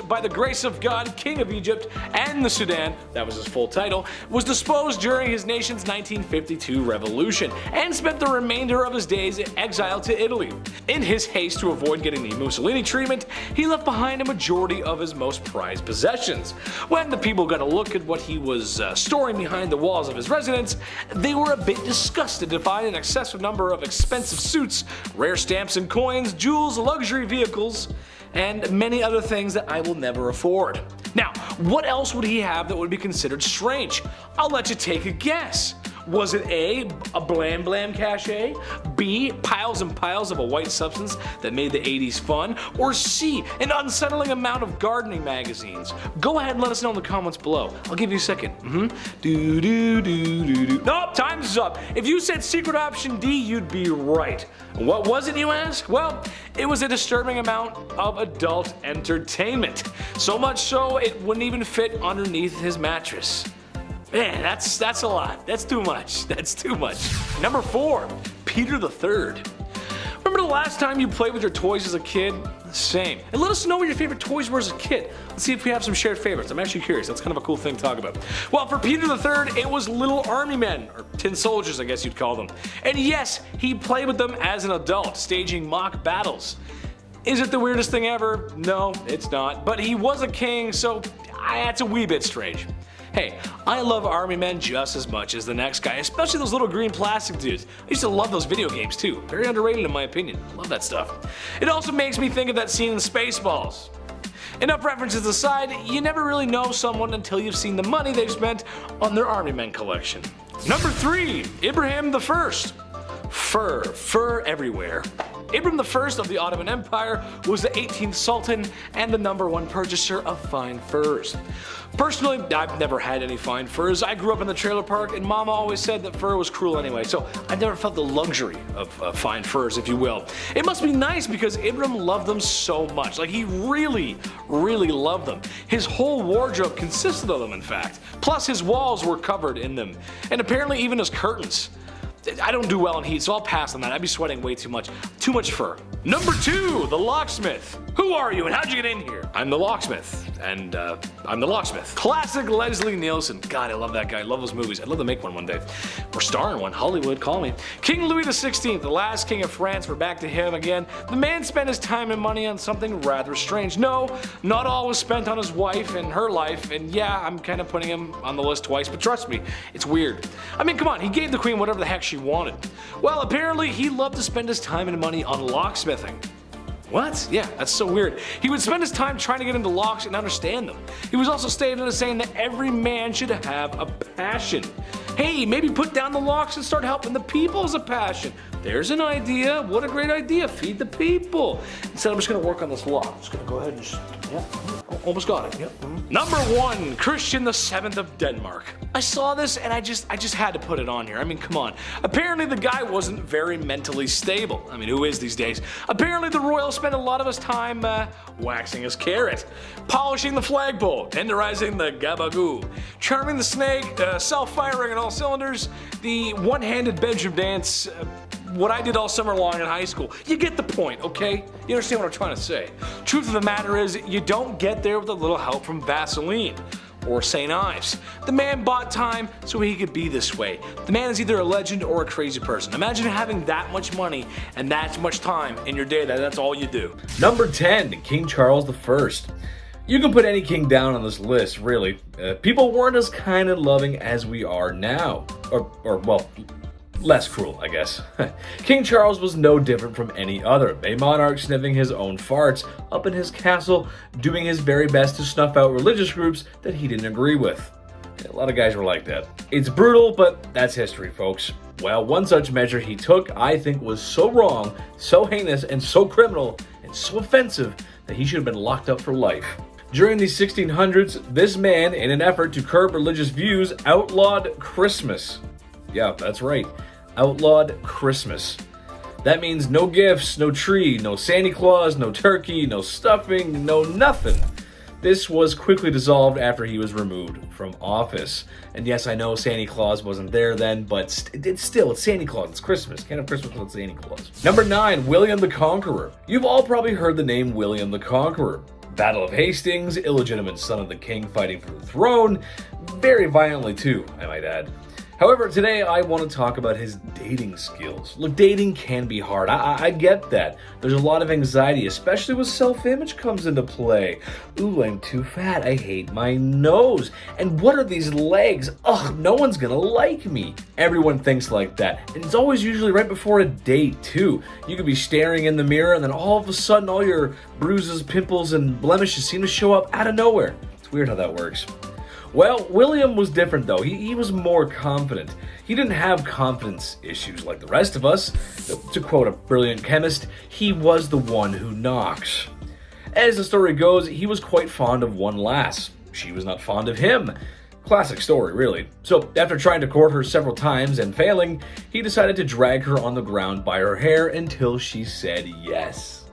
by the grace of God, King of Egypt and the Sudan, that was his full title, was disposed during his nation's 1952 revolution and spent the remainder of his days in exile to Italy. In his haste to avoid getting the Mussolini treatment, he left behind a majority of his most prized possessions. When the people got a look at what he was storing behind the walls of his residence, they were a bit disgusted to find an excessive number of expensive suits, rare stamps and coins, jewels, luxury vehicles, and many other things that I will never afford. Now, what else would he have that would be considered strange? I'll let you take a guess. Was it A, a blam blam cachet, B, piles and piles of a white substance that made the 80s fun, or C, an unsettling amount of gardening magazines? Go ahead and let us know in the comments below. I'll give you a second. Nope, time's up. If you said secret option D, you'd be right. What was it, you ask? Well, it was a disturbing amount of adult entertainment. So much so, it wouldn't even fit underneath his mattress. Man, that's a lot. That's too much. That's too much. Number 4, Peter III. Remember the last time you played with your toys as a kid? Same. And let us know what your favorite toys were as a kid. Let's see if we have some shared favorites. I'm actually curious. That's kind of a cool thing to talk about. Well, for Peter III, it was little army men, or tin soldiers, I guess you'd call them. And yes, he played with them as an adult, staging mock battles. Is it the weirdest thing ever? No, it's not. But he was a king, so that's a wee bit strange. Hey, I love army men just as much as the next guy, especially those little green plastic dudes. I used to love those video games too. Very underrated in my opinion. I love that stuff. It also makes me think of that scene in Spaceballs. Enough references aside, you never really know someone until you've seen the money they've spent on their army men collection. Number 3, Abraham I. Fur everywhere. Abram I of the Ottoman Empire was the 18th Sultan and the #1 purchaser of fine furs. Personally, I've never had any fine furs. I grew up in the trailer park and Mama always said that fur was cruel anyway, so I never felt the luxury of fine furs, if you will. It must be nice because Abram loved them so much. Like, he really loved them. His whole wardrobe consisted of them, in fact. Plus, his walls were covered in them. And apparently even his curtains. I don't do well in heat, so I'll pass on that. I'd be sweating way too much. Too much fur. Number 2, the locksmith. Who are you and how'd you get in here? I'm the locksmith, and I'm the locksmith. Classic Leslie Nielsen. God, I love that guy. I love those movies. I'd love to make one day. Or star in one. Hollywood, call me. King Louis XVI, the last king of France. We're back to him again. The man spent his time and money on something rather strange. No, not all was spent on his wife and her life, and yeah, I'm kind of putting him on the list twice, but trust me, it's weird. I mean, come on, he gave the queen whatever the heck she wanted. Well, apparently he loved to spend his time and money on locksmithing. What? Yeah, that's so weird. He would spend his time trying to get into locks and understand them. He was also stated as saying that every man should have a passion. Hey, maybe put down the locks and start helping the people as a passion. There's an idea. What a great idea. Feed the people. Instead, I'm just going to work on this lock. I'm just going to go ahead and just, yeah, almost got it. Yep. Number 1, Christian VII of Denmark. I saw this and I just had to put it on here. I mean, come on. Apparently the guy wasn't very mentally stable. I mean, who is these days? Apparently the royal spent a lot of his time waxing his carrot, polishing the flagpole, tenderizing the gabagoo, charming the snake, self-firing on all cylinders, the one-handed bedroom dance, what I did all summer long in high school. You get the point, okay? You understand what I'm trying to say. Truth of the matter is, you don't get there with a little help from Vaseline or St. Ives. The man bought time so he could be this way. The man is either a legend or a crazy person. Imagine having that much money and that much time in your day that's all you do. Number 10, King Charles I. You can put any king down on this list, really. People weren't as kind and loving as we are now. Or well, less cruel, I guess. King Charles was no different from any other, a monarch sniffing his own farts up in his castle, doing his very best to snuff out religious groups that he didn't agree with. A lot of guys were like that. It's brutal, but that's history, folks. Well, one such measure he took, I think, was so wrong, so heinous, and so criminal, and so offensive that he should have been locked up for life. During the 1600s, this man, in an effort to curb religious views, outlawed Christmas. Yeah, that's right. Outlawed Christmas. That means no gifts, no tree, no Santa Claus, no turkey, no stuffing, no nothing. This was quickly dissolved after he was removed from office. And yes, I know Santa Claus wasn't there then, but it's Santa Claus. It's Christmas. Can't have Christmas without Santa Claus. Number 9, William the Conqueror. You've all probably heard the name William the Conqueror. Battle of Hastings, illegitimate son of the king fighting for the throne. Very violently too, I might add. However, today I want to talk about his dating skills. Look, dating can be hard. I get that. There's a lot of anxiety, especially when self-image comes into play. Ooh, I'm too fat. I hate my nose. And what are these legs? Ugh, no one's gonna like me. Everyone thinks like that. And it's always usually right before a date, too. You could be staring in the mirror and then all of a sudden all your bruises, pimples, and blemishes seem to show up out of nowhere. It's weird how that works. Well, William was different though. He was more confident. He didn't have confidence issues like the rest of us. To quote a brilliant chemist, he was the one who knocks. As the story goes, he was quite fond of one lass. She was not fond of him. Classic story, really. So after trying to court her several times and failing, he decided to drag her on the ground by her hair until she said yes.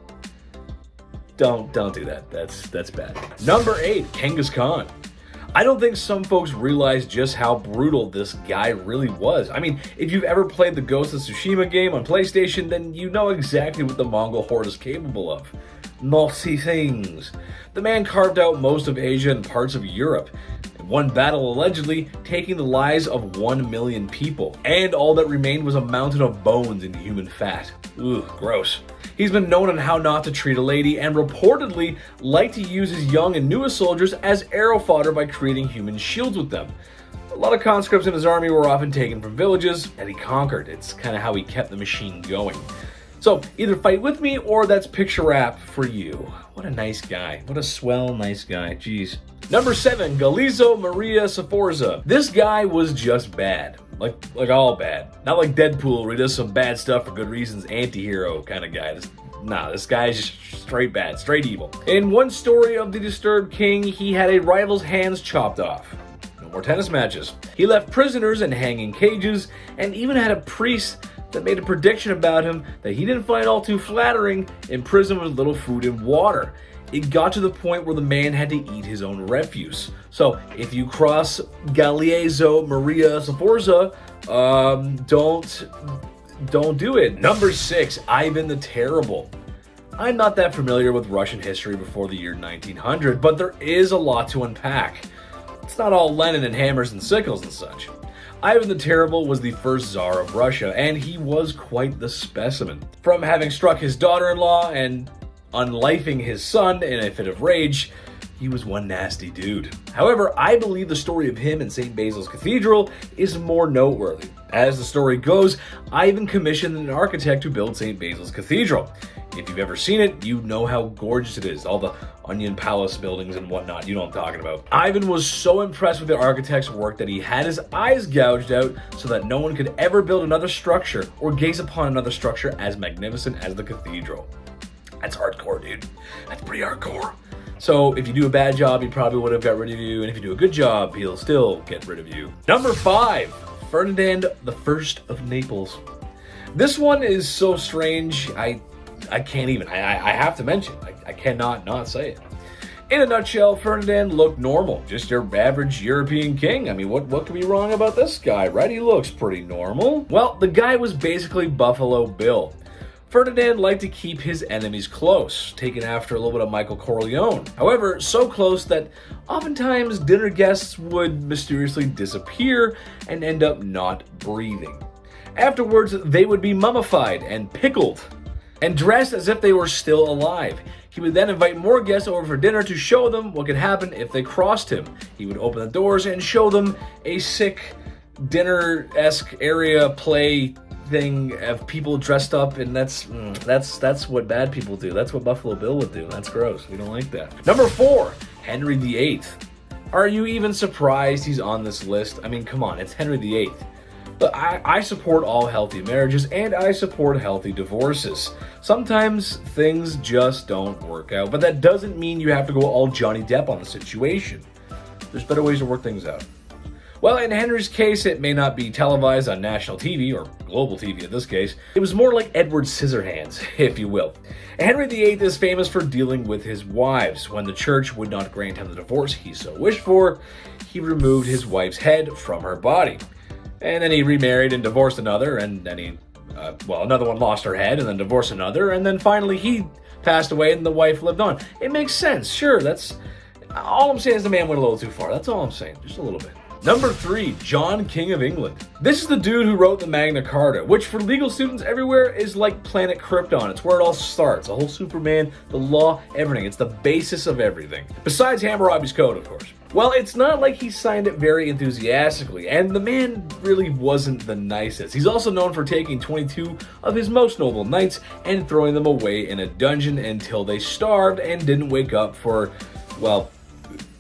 Don't do that. That's bad. Number 8, Genghis Khan. I don't think some folks realize just how brutal this guy really was. I mean, if you've ever played the Ghost of Tsushima game on PlayStation, then you know exactly what the Mongol horde is capable of. Naughty things. The man carved out most of Asia and parts of Europe. In one battle, allegedly, taking the lives of 1 million people. And all that remained was a mountain of bones and human fat. Ugh, gross. He's been known on how not to treat a lady and reportedly liked to use his young and newest soldiers as arrow fodder by creating human shields with them. A lot of conscripts in his army were often taken from villages that he conquered. It's kind of how he kept the machine going. So either fight with me or that's picture wrap for you. What a nice guy. What a swell nice guy. Jeez. Number 7, Galeazzo Maria Sforza. This guy was just bad. Like all bad. Not like Deadpool where he does some bad stuff for good reasons, anti-hero kind of guy. This guy's just straight bad, straight evil. In one story of the disturbed king, he had a rival's hands chopped off. No more tennis matches. He left prisoners in hanging cages, and even had a priest that made a prediction about him that he didn't find all too flattering in prison with little food and water. It got to the point where the man had to eat his own refuse. So if you cross Galeazzo Maria Sforza, don't do it. Number 6, Ivan the Terrible. I'm not that familiar with Russian history before the year 1900, but there is a lot to unpack. It's not all Lenin and hammers and sickles and such. Ivan the Terrible was the first Tsar of Russia, and he was quite the specimen. From having struck his daughter-in-law and unlifing his son in a fit of rage, he was one nasty dude. However, I believe the story of him in St. Basil's Cathedral is more noteworthy. As the story goes, Ivan commissioned an architect to build St. Basil's Cathedral. If you've ever seen it, you know how gorgeous it is. All the onion palace buildings and whatnot, you know what I'm talking about. Ivan was so impressed with the architect's work that he had his eyes gouged out so that no one could ever build another structure or gaze upon another structure as magnificent as the cathedral. That's hardcore, dude. That's pretty hardcore. So if you do a bad job, he probably would have got rid of you, and if you do a good job, he'll still get rid of you. Number 5, Ferdinand I of Naples. This one is so strange, I can't even. I have to mention. I cannot not say it. In a nutshell, Ferdinand looked normal, just your average European king. I mean, what could be wrong about this guy, right? He looks pretty normal. Well, the guy was basically Buffalo Bill. Ferdinand liked to keep his enemies close, taken after a little bit of Michael Corleone. However, so close that oftentimes dinner guests would mysteriously disappear and end up not breathing. Afterwards, they would be mummified and pickled and dressed as if they were still alive. He would then invite more guests over for dinner to show them what could happen if they crossed him. He would open the doors and show them a sick dinner-esque area play thing of people dressed up, and that's what bad people do. That's what Buffalo Bill would do. That's gross. We don't like that. Number 4, Henry VIII. Are you even surprised he's on this list? I mean, come on, it's Henry VIII. But I support all healthy marriages, and I support healthy divorces. Sometimes things just don't work out, but that doesn't mean you have to go all Johnny Depp on the situation. There's better ways to work things out. Well, in Henry's case, it may not be televised on national TV, or global TV in this case. It was more like Edward Scissorhands, if you will. Henry VIII is famous for dealing with his wives. When the church would not grant him the divorce he so wished for, he removed his wife's head from her body. And then he remarried and divorced another, and then another one lost her head and then divorced another, and then finally he passed away and the wife lived on. It makes sense, sure, that's... All I'm saying is the man went a little too far, that's all I'm saying, just a little bit. Number 3, John, King of England. This is the dude who wrote the Magna Carta, which for legal students everywhere is like Planet Krypton. It's where it all starts. The whole Superman, the law, everything. It's the basis of everything. Besides Hammurabi's Code, of course. Well, it's not like he signed it very enthusiastically, and the man really wasn't the nicest. He's also known for taking 22 of his most noble knights and throwing them away in a dungeon until they starved and didn't wake up for, well,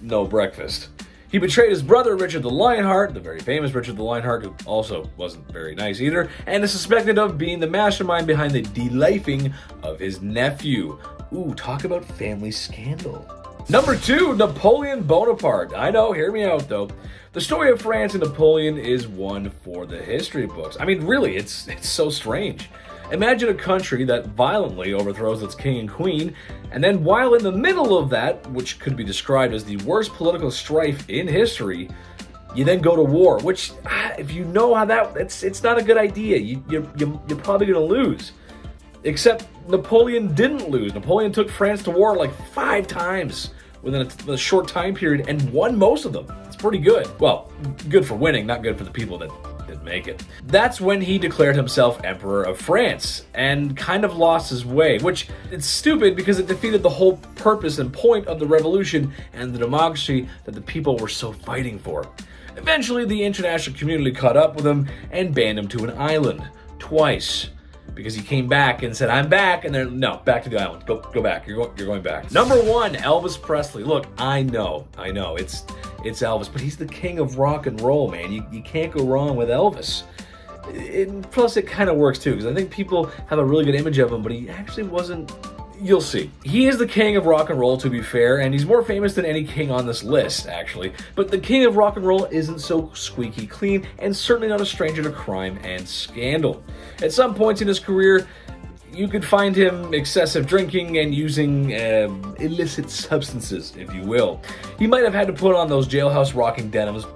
no breakfast. He betrayed his brother, Richard the Lionheart, the very famous Richard the Lionheart, who also wasn't very nice either, and is suspected of being the mastermind behind the delifing of his nephew. Ooh, talk about family scandal. Number 2, Napoleon Bonaparte. I know, hear me out though. The story of France and Napoleon is one for the history books. I mean, really, it's so strange. Imagine a country that violently overthrows its king and queen, and then while in the middle of that, which could be described as the worst political strife in history, you then go to war, which, if you know how it's not a good idea. You're probably going to lose. Except Napoleon didn't lose. Napoleon took France to war like 5 times within a short time period and won most of them. It's pretty good. Well, good for winning, not good for the people that didn't make it. That's when he declared himself Emperor of France and kind of lost his way, which it's stupid because it defeated the whole purpose and point of the revolution and the democracy that the people were so fighting for. Eventually, the international community caught up with him and banned him to an island twice. Because he came back and said, I'm back, and they're, no, back to the island. Go back. You're going back. Number 1, Elvis Presley. Look, I know. it's Elvis, but he's the king of rock and roll, man. You can't go wrong with Elvis. Plus, it kind of works too, because I think people have a really good image of him, but he actually wasn't. You'll see. He is the king of rock and roll, to be fair, and he's more famous than any king on this list, actually. But the king of rock and roll isn't so squeaky clean, and certainly not a stranger to crime and scandal. At some points in his career, you could find him excessive drinking and using illicit substances, if you will. He might have had to put on those jailhouse rocking denims,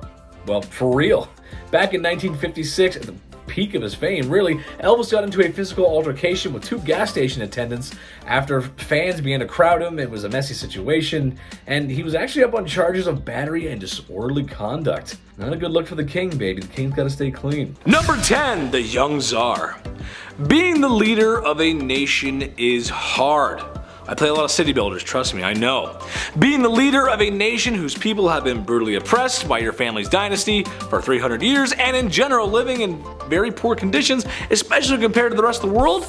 well, for real. Back in 1956, at the peak of his fame, really, Elvis got into a physical altercation with two gas station attendants after fans began to crowd him. It was a messy situation, and he was actually up on charges of battery and disorderly conduct. Not a good look for the king, baby. The king's gotta stay clean. Number 10, the young czar. Being the leader of a nation is hard. I play a lot of city builders, trust me, I know. Being the leader of a nation whose people have been brutally oppressed by your family's dynasty for 300 years, and in general living in very poor conditions, especially compared to the rest of the world,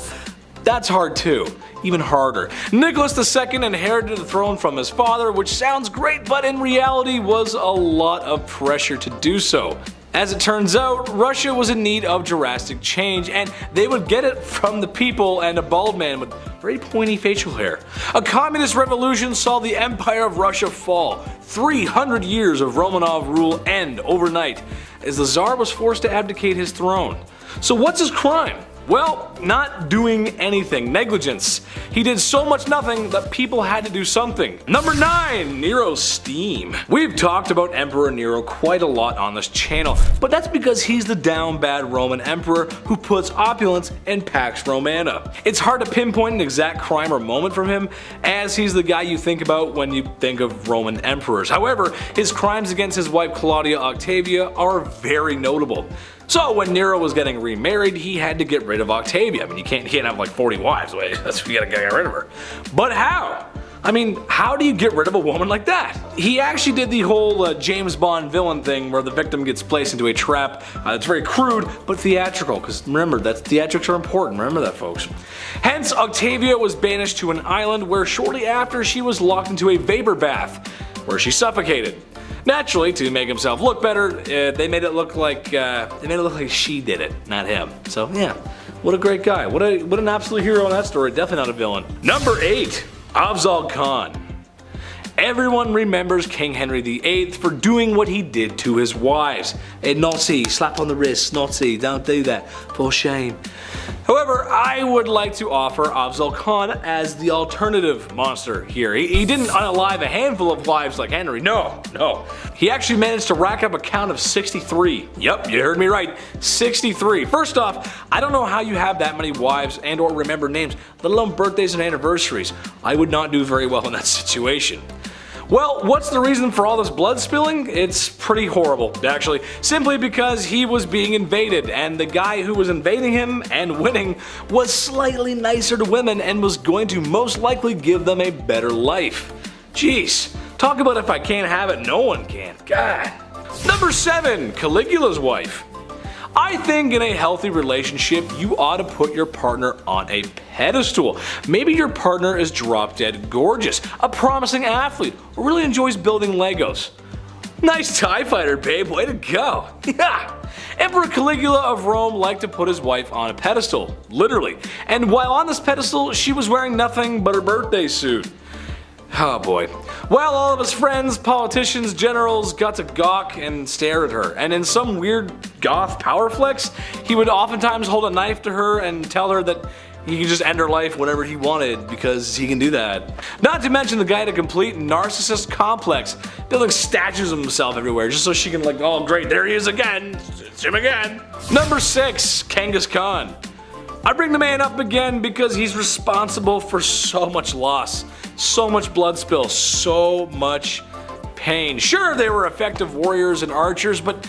that's hard too. Even harder. Nicholas II inherited the throne from his father, which sounds great, but in reality was a lot of pressure to do so. As it turns out, Russia was in need of drastic change, and they would get it from the people and a bald man with very pointy facial hair. A communist revolution saw the Empire of Russia fall. 300 years of Romanov rule end overnight, as the Tsar was forced to abdicate his throne. So what's his crime? Well, not doing anything. Negligence. He did so much nothing that people had to do something. Number 9, Nero's steam. We've talked about Emperor Nero quite a lot on this channel, but that's because he's the down bad Roman emperor who puts opulence in Pax Romana. It's hard to pinpoint an exact crime or moment from him, as he's the guy you think about when you think of Roman emperors. However, his crimes against his wife Claudia Octavia are very notable. So when Nero was getting remarried, he had to get rid of Octavia. I mean, you can't have like 40 wives. That's you gotta get rid of her. But how? I mean, how do you get rid of a woman like that? He actually did the whole James Bond villain thing where the victim gets placed into a trap. It's very crude, but theatrical, because remember, theatrics are important. Remember that, folks. Hence, Octavia was banished to an island where shortly after she was locked into a vapor bath, where she suffocated. Naturally, to make himself look better, they made it look like she did it, not him. So yeah, what a great guy. What an absolute hero in that story. Definitely not a villain. Number 8, Afzal Khan. Everyone remembers King Henry VIII for doing what he did to his wives. Naughty, slap on the wrist, naughty, don't do that, for shame. However, I would like to offer Afzal Khan as the alternative monster here. He didn't unalive a handful of wives like Henry, no. He actually managed to rack up a count of 63. Yep, you heard me right, 63. First off, I don't know how you have that many wives and or remember names, let alone birthdays and anniversaries. I would not do very well in that situation. Well, what's the reason for all this blood spilling? It's pretty horrible, actually. Simply because he was being invaded, and the guy who was invading him and winning was slightly nicer to women and was going to most likely give them a better life. Jeez, talk about if I can't have it, no one can. God. Number 7, Caligula's wife. I think in a healthy relationship, you ought to put your partner on a pedestal. Maybe your partner is drop dead gorgeous, a promising athlete, or really enjoys building Legos. Nice TIE fighter, babe, way to go. Yeah. Emperor Caligula of Rome liked to put his wife on a pedestal, literally. And while on this pedestal, she was wearing nothing but her birthday suit. Oh boy. Well, all of his friends, politicians, generals got to gawk and stare at her, and in some weird goth power flex, he would oftentimes hold a knife to her and tell her that he could just end her life whenever he wanted because he can do that. Not to mention the guy had a complete narcissist complex, building statues of himself everywhere just so she can like, oh great, there he is again, it's him again. Number 6, Genghis Khan. I bring the man up again because he's responsible for so much loss, so much blood spill, so much pain. Sure, they were effective warriors and archers, but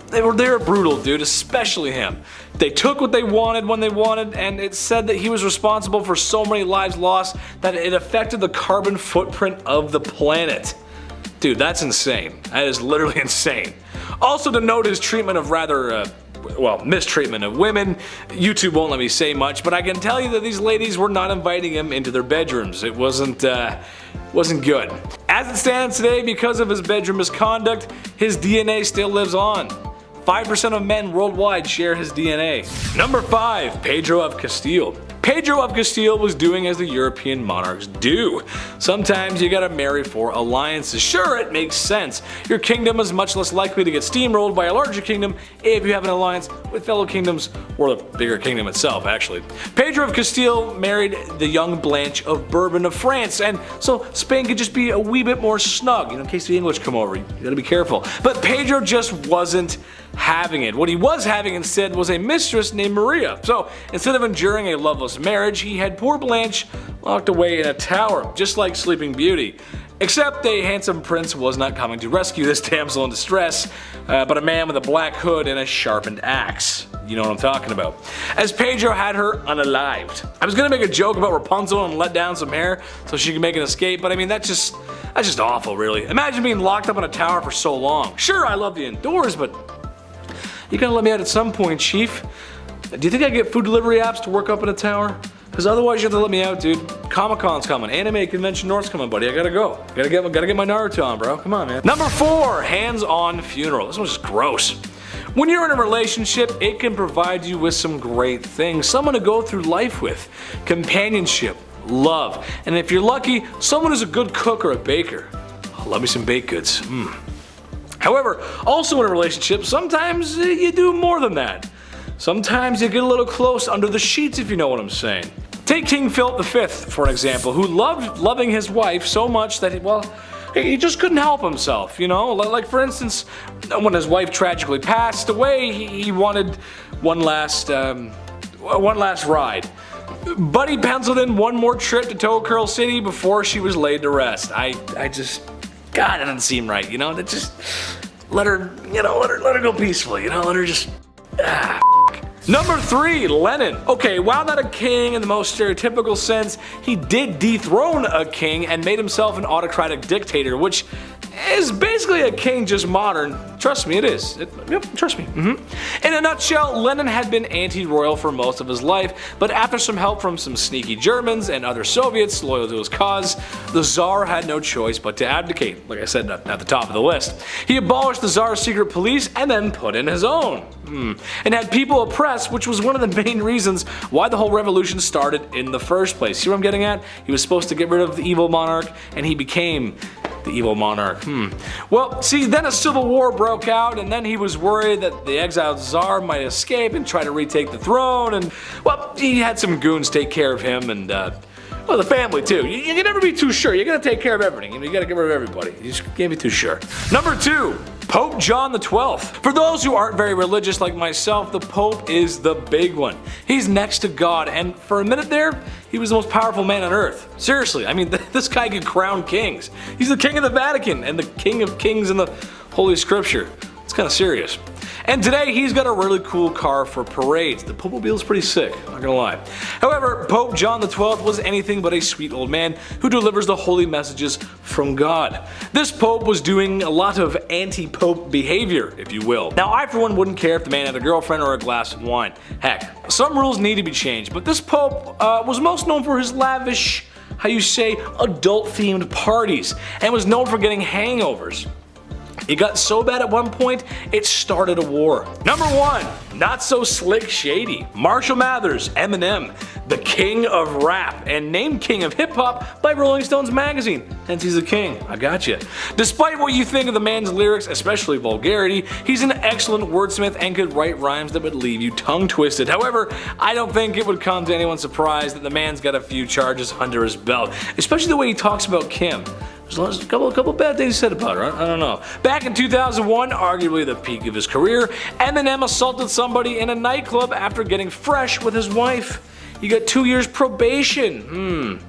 they were brutal, dude, especially him. They took what they wanted when they wanted, and it's said that he was responsible for so many lives lost that it affected the carbon footprint of the planet. Dude, that's insane. That is literally insane. Also to note his treatment of rather well, mistreatment of women. YouTube won't let me say much, but I can tell you that these ladies were not inviting him into their bedrooms. It wasn't good. As it stands today, because of his bedroom misconduct, his DNA still lives on. 5% of men worldwide share his DNA. Number 5, Pedro of Castile. Pedro of Castile was doing as the European monarchs do. Sometimes you gotta marry for alliances. Sure, it makes sense. Your kingdom is much less likely to get steamrolled by a larger kingdom if you have an alliance with fellow kingdoms, or the bigger kingdom itself, actually. Pedro of Castile married the young Blanche of Bourbon of France, and so Spain could just be a wee bit more snug, in case the English come over. You gotta be careful. But Pedro just wasn't having it. What he was having instead was a mistress named Maria. So instead of enduring a loveless marriage, he had poor Blanche locked away in a tower, just like Sleeping Beauty. Except a handsome prince was not coming to rescue this damsel in distress, but a man with a black hood and a sharpened axe. You know what I'm talking about. As Pedro had her unalived. I was gonna make a joke about Rapunzel and let down some hair so she could make an escape, but I mean that's just awful, really. Imagine being locked up in a tower for so long. Sure, I love the indoors, but you gotta let me out at some point, Chief. Do you think I get food delivery apps to work up in a tower? Because otherwise you have to let me out, dude. Comic-Con's coming. Anime Convention North's coming, buddy. I gotta go. Gotta get my Naruto on, bro. Come on, man. Number 4, hands-on funeral. This one's just gross. When you're in a relationship, it can provide you with some great things. Someone to go through life with. Companionship. Love. And if you're lucky, someone who's a good cook or a baker. Oh, love me some baked goods. However, also in a relationship, sometimes you do more than that. Sometimes you get a little close under the sheets, if you know what I'm saying. Take King Philip V, for an example, who loved loving his wife so much that, he just couldn't help himself, you know? Like for instance, when his wife tragically passed away, he wanted one last ride. But he penciled in one more trip to Toe Curl City before she was laid to rest. God, that doesn't seem right, you know? That just let her go peacefully, let her just. Number 3, Lenin. Okay, while not a king in the most stereotypical sense, he did dethrone a king and made himself an autocratic dictator, which is basically a king, just modern. Trust me, it is. Yep, trust me. In a nutshell, Lenin had been anti-royal for most of his life, but after some help from some sneaky Germans and other Soviets loyal to his cause, the Tsar had no choice but to abdicate, like I said at the top of the list. He abolished the Tsar's secret police and then put in his own. And had people oppressed, which was one of the main reasons why the whole revolution started in the first place. See what I'm getting at? He was supposed to get rid of the evil monarch, and he became the evil monarch. Well, see, then a civil war broke out, and then he was worried that the exiled Tsar might escape and try to retake the throne, and, well, he had some goons take care of him, and, well, the family too. You can never be too sure. You gotta take care of everything. You gotta get rid of everybody. You just can't be too sure. Number 2, Pope John XII. For those who aren't very religious like myself, the Pope is the big one. He's next to God, and for a minute there, he was the most powerful man on earth. Seriously, I mean, this guy could crown kings. He's the king of the Vatican and the king of kings in the Holy Scripture. It's kind of serious. And today he's got a really cool car for parades. The Popemobile is pretty sick, not gonna lie. However, Pope John XII was anything but a sweet old man who delivers the holy messages from God. This Pope was doing a lot of anti-Pope behavior, if you will. Now, I for one wouldn't care if the man had a girlfriend or a glass of wine. Heck, some rules need to be changed, but this Pope was most known for his lavish, adult-themed parties, and was known for getting hangovers. It got so bad at one point, it started a war. Number 1, not so slick shady. Marshall Mathers, Eminem, the king of rap, and named king of hip hop by Rolling Stones magazine. Hence he's a king, I gotcha. Despite what you think of the man's lyrics, especially vulgarity, he's an excellent wordsmith and could write rhymes that would leave you tongue twisted. However, I don't think it would come to anyone's surprise that the man's got a few charges under his belt, especially the way he talks about Kim. There's a couple bad things said about her, I don't know. Back in 2001, arguably the peak of his career, Eminem assaulted somebody in a nightclub after getting fresh with his wife. He got 2 years probation.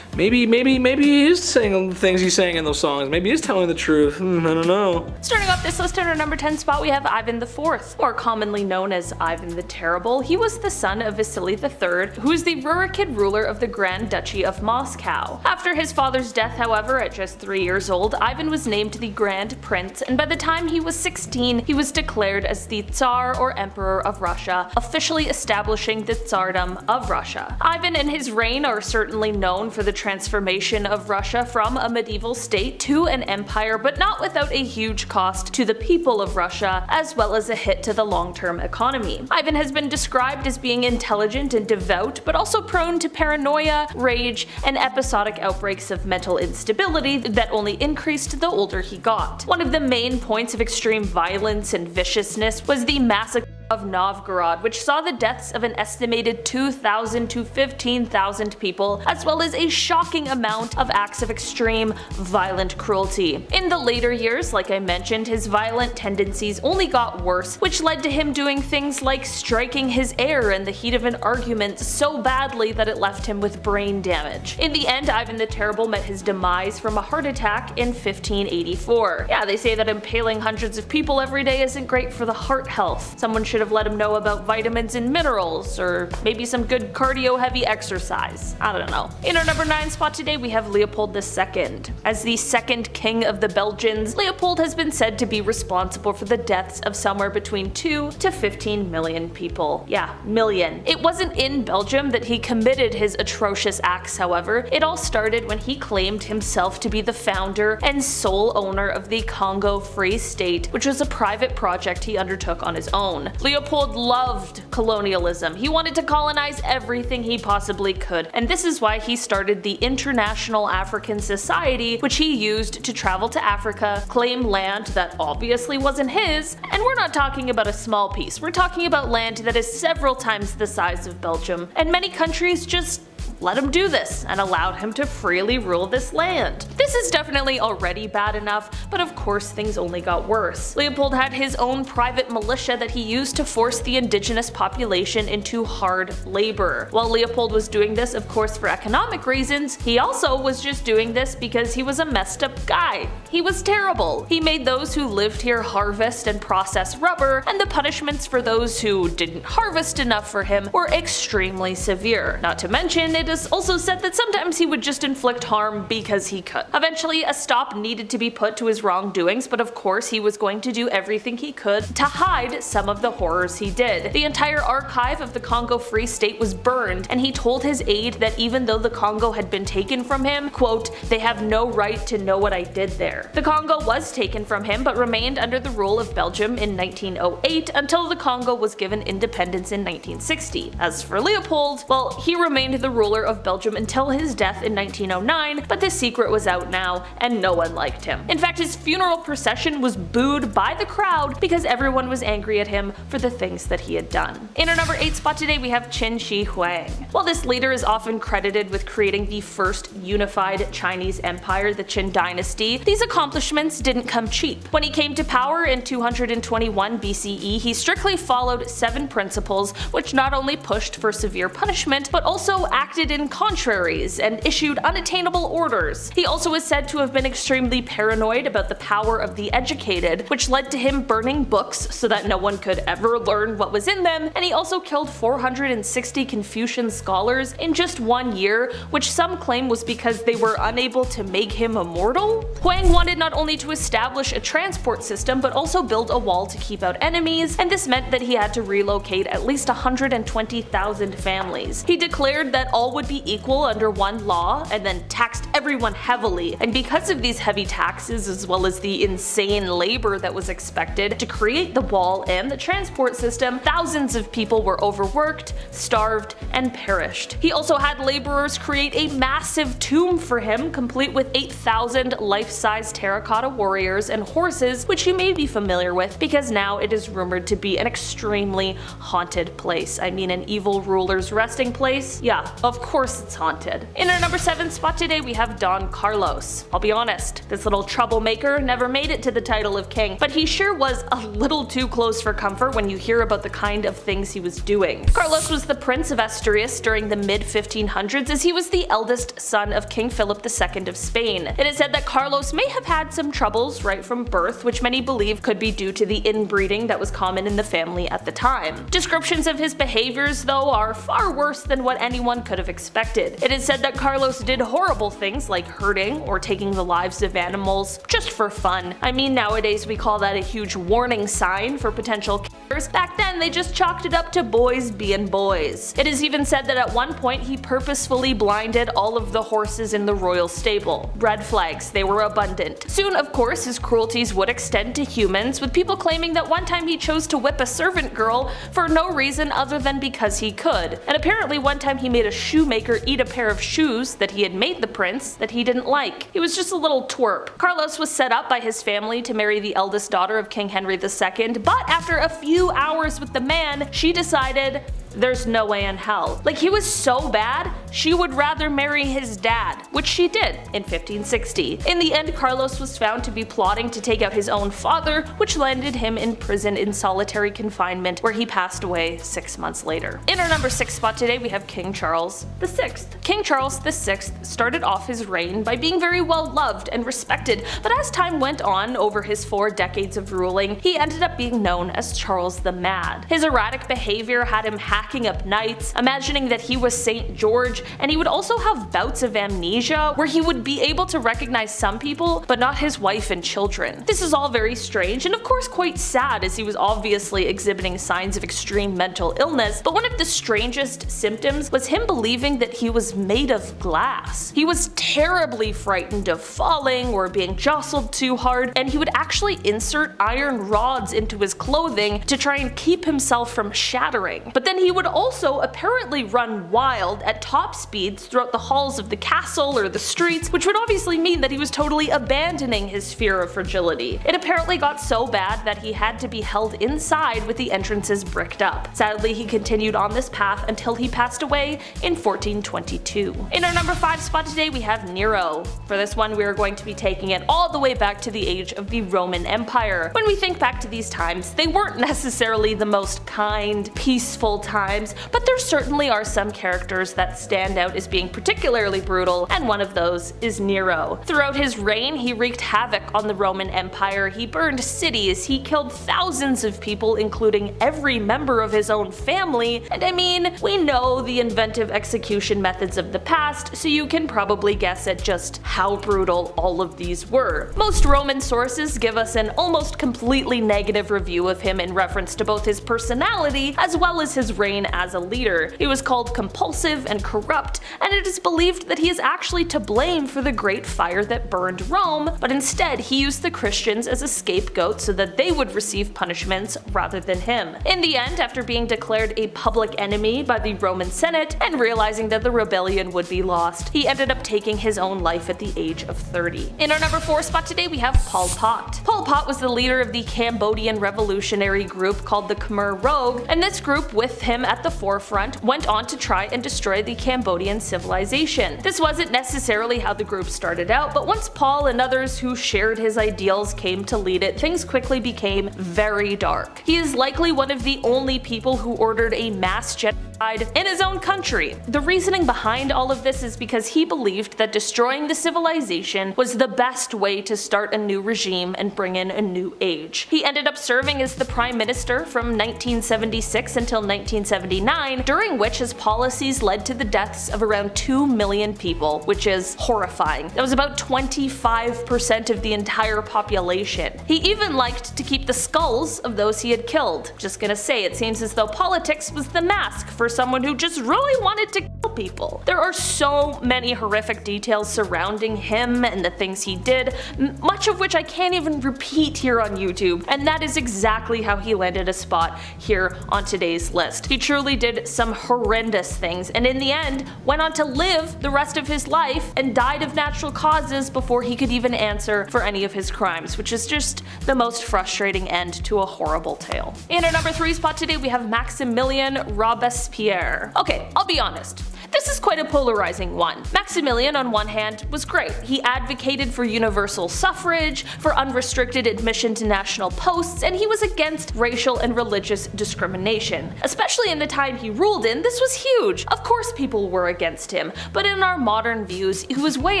Maybe he is saying the things he's saying in those songs. Maybe he is telling the truth. I don't know. Starting off this list at our number 10 spot, we have Ivan IV, more commonly known as Ivan the Terrible. He was the son of Vasily III, who is the Rurikid ruler of the Grand Duchy of Moscow. After his father's death, however, at just 3 years old, Ivan was named the Grand Prince, and by the time he was 16, he was declared as the Tsar or Emperor of Russia, officially establishing the Tsardom of Russia. Ivan and his reign are certainly known for the transformation of Russia from a medieval state to an empire, but not without a huge cost to the people of Russia, as well as a hit to the long-term economy. Ivan has been described as being intelligent and devout, but also prone to paranoia, rage, and episodic outbreaks of mental instability that only increased the older he got. One of the main points of extreme violence and viciousness was the massacre of Novgorod, which saw the deaths of an estimated 2,000 to 15,000 people, as well as a shocking amount of acts of extreme, violent cruelty. In the later years, like I mentioned, his violent tendencies only got worse, which led to him doing things like striking his heir in the heat of an argument so badly that it left him with brain damage. In the end, Ivan the Terrible met his demise from a heart attack in 1584. Yeah, they say that impaling hundreds of people every day isn't great for the heart health. Someone should have let him know about vitamins and minerals, or maybe some good cardio heavy exercise. I don't know. In our number 9 spot today, we have Leopold II. As the second king of the Belgians, Leopold has been said to be responsible for the deaths of somewhere between 2 to 15 million people. Yeah, million. It wasn't in Belgium that he committed his atrocious acts, however. It all started when he claimed himself to be the founder and sole owner of the Congo Free State, which was a private project he undertook on his own. Leopold loved colonialism. He wanted to colonize everything he possibly could, and this is why he started the International African Society, which he used to travel to Africa, claim land that obviously wasn't his, and we're not talking about a small piece, we're talking about land that is several times the size of Belgium, and many countries just let him do this and allowed him to freely rule this land. This is definitely already bad enough, but of course things only got worse. Leopold had his own private militia that he used to force the indigenous population into hard labor. While Leopold was doing this, of course, for economic reasons, he also was just doing this because he was a messed up guy. He was terrible. He made those who lived here harvest and process rubber, and the punishments for those who didn't harvest enough for him were extremely severe. Not to mention, it is also said that sometimes he would just inflict harm because he could. Eventually, a stop needed to be put to his wrongdoings, but of course he was going to do everything he could to hide some of the horrors he did. The entire archive of the Congo Free State was burned, and he told his aide that even though the Congo had been taken from him, quote, "they have no right to know what I did there." The Congo was taken from him, but remained under the rule of Belgium in 1908 until the Congo was given independence in 1960. As for Leopold, well, he remained the ruler of Belgium until his death in 1909, but the secret was out now, and no one liked him. In fact, his funeral procession was booed by the crowd because everyone was angry at him for the things that he had done. In our number 8 spot today, we have Qin Shi Huang. While this leader is often credited with creating the first unified Chinese empire, the Qin dynasty, these accomplishments didn't come cheap. When he came to power in 221 BCE, he strictly followed 7 principles, which not only pushed for severe punishment, but also acted in contraries and issued unattainable orders. He also is said to have been extremely paranoid about the power of the educated, which led to him burning books so that no one could ever learn what was in them, and he also killed 460 Confucian scholars in just 1 year, which some claim was because they were unable to make him immortal. Huang wanted not only to establish a transport system, but also build a wall to keep out enemies, and this meant that he had to relocate at least 120,000 families. He declared that all would be equal under one law, and then taxed everyone heavily, and because of these heavy taxes as well as the insane labor that was expected to create the wall and the transport system, thousands of people were overworked, starved, and perished. He also had laborers create a massive tomb for him, complete with 8,000 life-size terracotta warriors and horses, which you may be familiar with because now it is rumored to be an extremely haunted place. I mean, an evil ruler's resting place? Yeah, of course it's haunted. In our number 7 spot today, we have Don Carlos. I'll be honest, this little troublemaker never made it to the title of king, but he sure was a little too close for comfort when when you hear about the kind of things he was doing. Carlos was the Prince of Asturias during the mid-1500s, as he was the eldest son of King Philip II of Spain. It is said that Carlos may have had some troubles right from birth, which many believe could be due to the inbreeding that was common in the family at the time. Descriptions of his behaviors, though, are far worse than what anyone could have expected. It is said that Carlos did horrible things like hurting or taking the lives of animals just for fun. I mean, nowadays we call that a huge warning sign for potential killers. Back then they just chalked it up to boys being boys. It is even said that at one point he purposefully blinded all of the horses in the royal stable. Red flags, they were abundant. Soon, of course, his cruelties would extend to humans, with people claiming that one time he chose to whip a servant girl for no reason other than because he could. And apparently one time he made a shoemaker eat a pair of shoes that he had made the prince that he didn't like. He was just a little twerp. Carlos was set up by his family to marry the eldest daughter of King Henry II, but after a few hours with the man, she decided there's no way in hell. Like, he was so bad, she would rather marry his dad, which she did in 1560. In the end, Carlos was found to be plotting to take out his own father, which landed him in prison in solitary confinement, where he passed away 6 months later. In our number 6 spot today, we have King Charles VI. King Charles VI started off his reign by being very well loved and respected, but as time went on over his 4 decades of ruling, he ended up being known as Charles the Mad. His erratic behavior had him hacking up knights, imagining that he was St. George, and he would also have bouts of amnesia where he would be able to recognize some people but not his wife and children. This is all very strange and of course quite sad, as he was obviously exhibiting signs of extreme mental illness, but one of the strangest symptoms was him believing that he was made of glass. He was terribly frightened of falling or being jostled too hard, and he would actually insert iron rods into his clothing to try and keep himself from shattering. But then he would also apparently run wild at top speeds throughout the halls of the castle or the streets, which would obviously mean that he was totally abandoning his fear of fragility. It apparently got so bad that he had to be held inside with the entrances bricked up. Sadly, he continued on this path until he passed away in 1422. In our number 5 spot today, we have Nero. For this one, we are going to be taking it all the way back to the age of the Roman Empire. When we think back to these times, they weren't necessarily the most kind, peaceful times, but there certainly are some characters that stand out as being particularly brutal, and one of those is Nero. Throughout his reign, he wreaked havoc on the Roman Empire. He burned cities, he killed thousands of people, including every member of his own family, and I mean, we know the inventive execution methods of the past, so you can probably guess at just how brutal all of these were. Most Roman sources give us an almost completely negative review of him in reference to both his personality as well as his reign as a leader. He was called compulsive and corrupt, and it is believed that he is actually to blame for the great fire that burned Rome, but instead he used the Christians as a scapegoat so that they would receive punishments rather than him. In the end, after being declared a public enemy by the Roman Senate and realizing that the rebellion would be lost, he ended up taking his own life at the age of 30. In our number 4 spot today, we have Pol Pot. Pol Pot was the leader of the Cambodian revolutionary group called the Khmer Rouge, and this group, with him at the forefront, went on to try and destroy the Cambodian civilization. This wasn't necessarily how the group started out, but once Paul and others who shared his ideals came to lead it, things quickly became very dark. He is likely one of the only people who ordered a mass genocide in his own country. The reasoning behind all of this is because he believed that destroying the civilization was the best way to start a new regime and bring in a new age. He ended up serving as the prime minister from 1976 until 1979, during which his policies led to the deaths of around 2 million people, which is horrifying. That was about 25% of the entire population. He even liked to keep the skulls of those he had killed. Just gonna say, it seems as though politics was the mask for someone who just really wanted to kill people. There are so many horrific details surrounding him and the things he did, much of which I can't even repeat here on YouTube, and that is exactly how he landed a spot here on today's list. He truly did some horrendous things, and in the end went on to live the rest of his life and died of natural causes before he could even answer for any of his crimes, which is just the most frustrating end to a horrible tale. In our number 3 spot today, we have Maximilien Robespierre. Okay, I'll be honest. This is quite a polarizing one. Maximilian, on one hand, was great. He advocated for universal suffrage, for unrestricted admission to national posts, and he was against racial and religious discrimination. Especially in the time he ruled in, this was huge. Of course people were against him, but in our modern views, he was way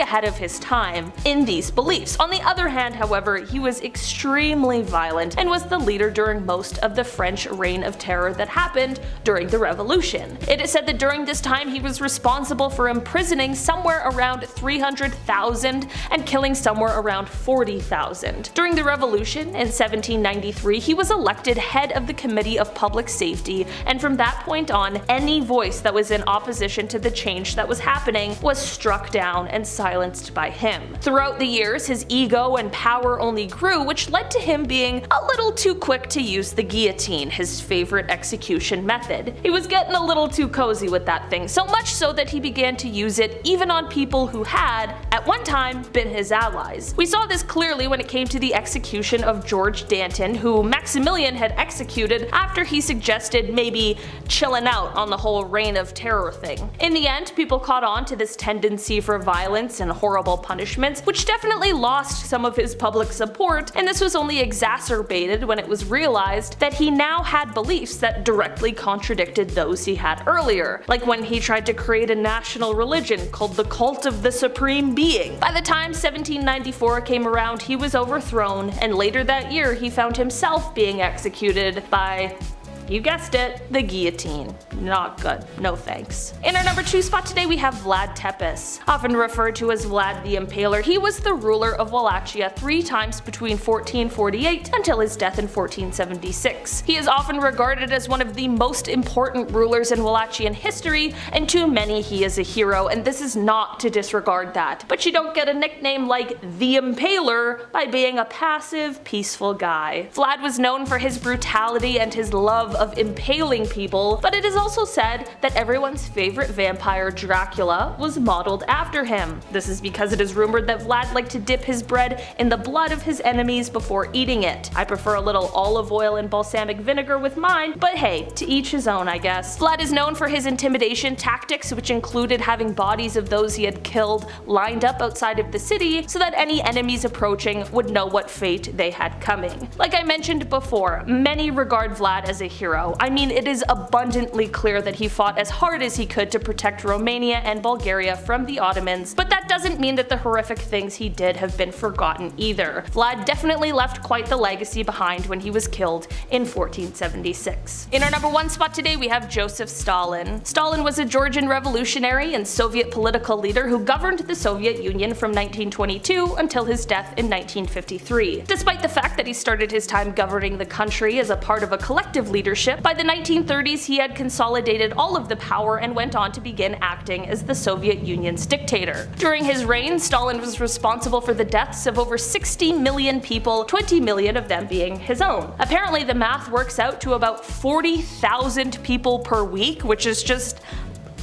ahead of his time in these beliefs. On the other hand, however, he was extremely violent and was the leader during most of the French reign of terror that happened during the Revolution. It is said that during this time he was responsible for imprisoning somewhere around 300,000 and killing somewhere around 40,000. During the Revolution in 1793, he was elected head of the Committee of Public Safety, and from that point on, any voice that was in opposition to the change that was happening was struck down and silenced by him. Throughout the years, his ego and power only grew, which led to him being a little too quick to use the guillotine, his favorite execution method. He was getting a little too cozy with that thing, so much so that he began to use it even on people who had, at one time, been his allies. We saw this clearly when it came to the execution of George Danton, who Maximilian had executed after he suggested maybe chilling out on the whole reign of terror thing. In the end, people caught on to this tendency for violence and horrible punishments, which definitely lost some of his public support, and this was only exacerbated when it was realized that he now had beliefs that directly contradicted those he had earlier, like when he tried to create a national religion called the Cult of the Supreme Being. By the time 1794 came around, he was overthrown, and later that year he found himself being executed by, you guessed it, the guillotine. Not good. No thanks. In our number 2 spot today we have Vlad Tepes. Often referred to as Vlad the Impaler, he was the ruler of Wallachia 3 times between 1448 until his death in 1476. He is often regarded as one of the most important rulers in Wallachian history, and to many he is a hero, and this is not to disregard that. But you don't get a nickname like the Impaler by being a passive, peaceful guy. Vlad was known for his brutality and his love of impaling people, but it is also said that everyone's favorite vampire, Dracula, was modeled after him. This is because it is rumored that Vlad liked to dip his bread in the blood of his enemies before eating it. I prefer a little olive oil and balsamic vinegar with mine, but hey, to each his own, I guess. Vlad is known for his intimidation tactics, which included having bodies of those he had killed lined up outside of the city so that any enemies approaching would know what fate they had coming. Like I mentioned before, many regard Vlad as a hero. I mean, it is abundantly clear that he fought as hard as he could to protect Romania and Bulgaria from the Ottomans, but that doesn't mean that the horrific things he did have been forgotten either. Vlad definitely left quite the legacy behind when he was killed in 1476. In our number 1 spot today we have Joseph Stalin. Stalin was a Georgian revolutionary and Soviet political leader who governed the Soviet Union from 1922 until his death in 1953. Despite the fact that he started his time governing the country as a part of a collective leadership, by the 1930s he had consolidated all of the power and went on to begin acting as the Soviet Union's dictator. During his reign, Stalin was responsible for the deaths of over 60 million people, 20 million of them being his own. Apparently the math works out to about 40,000 people per week, which is just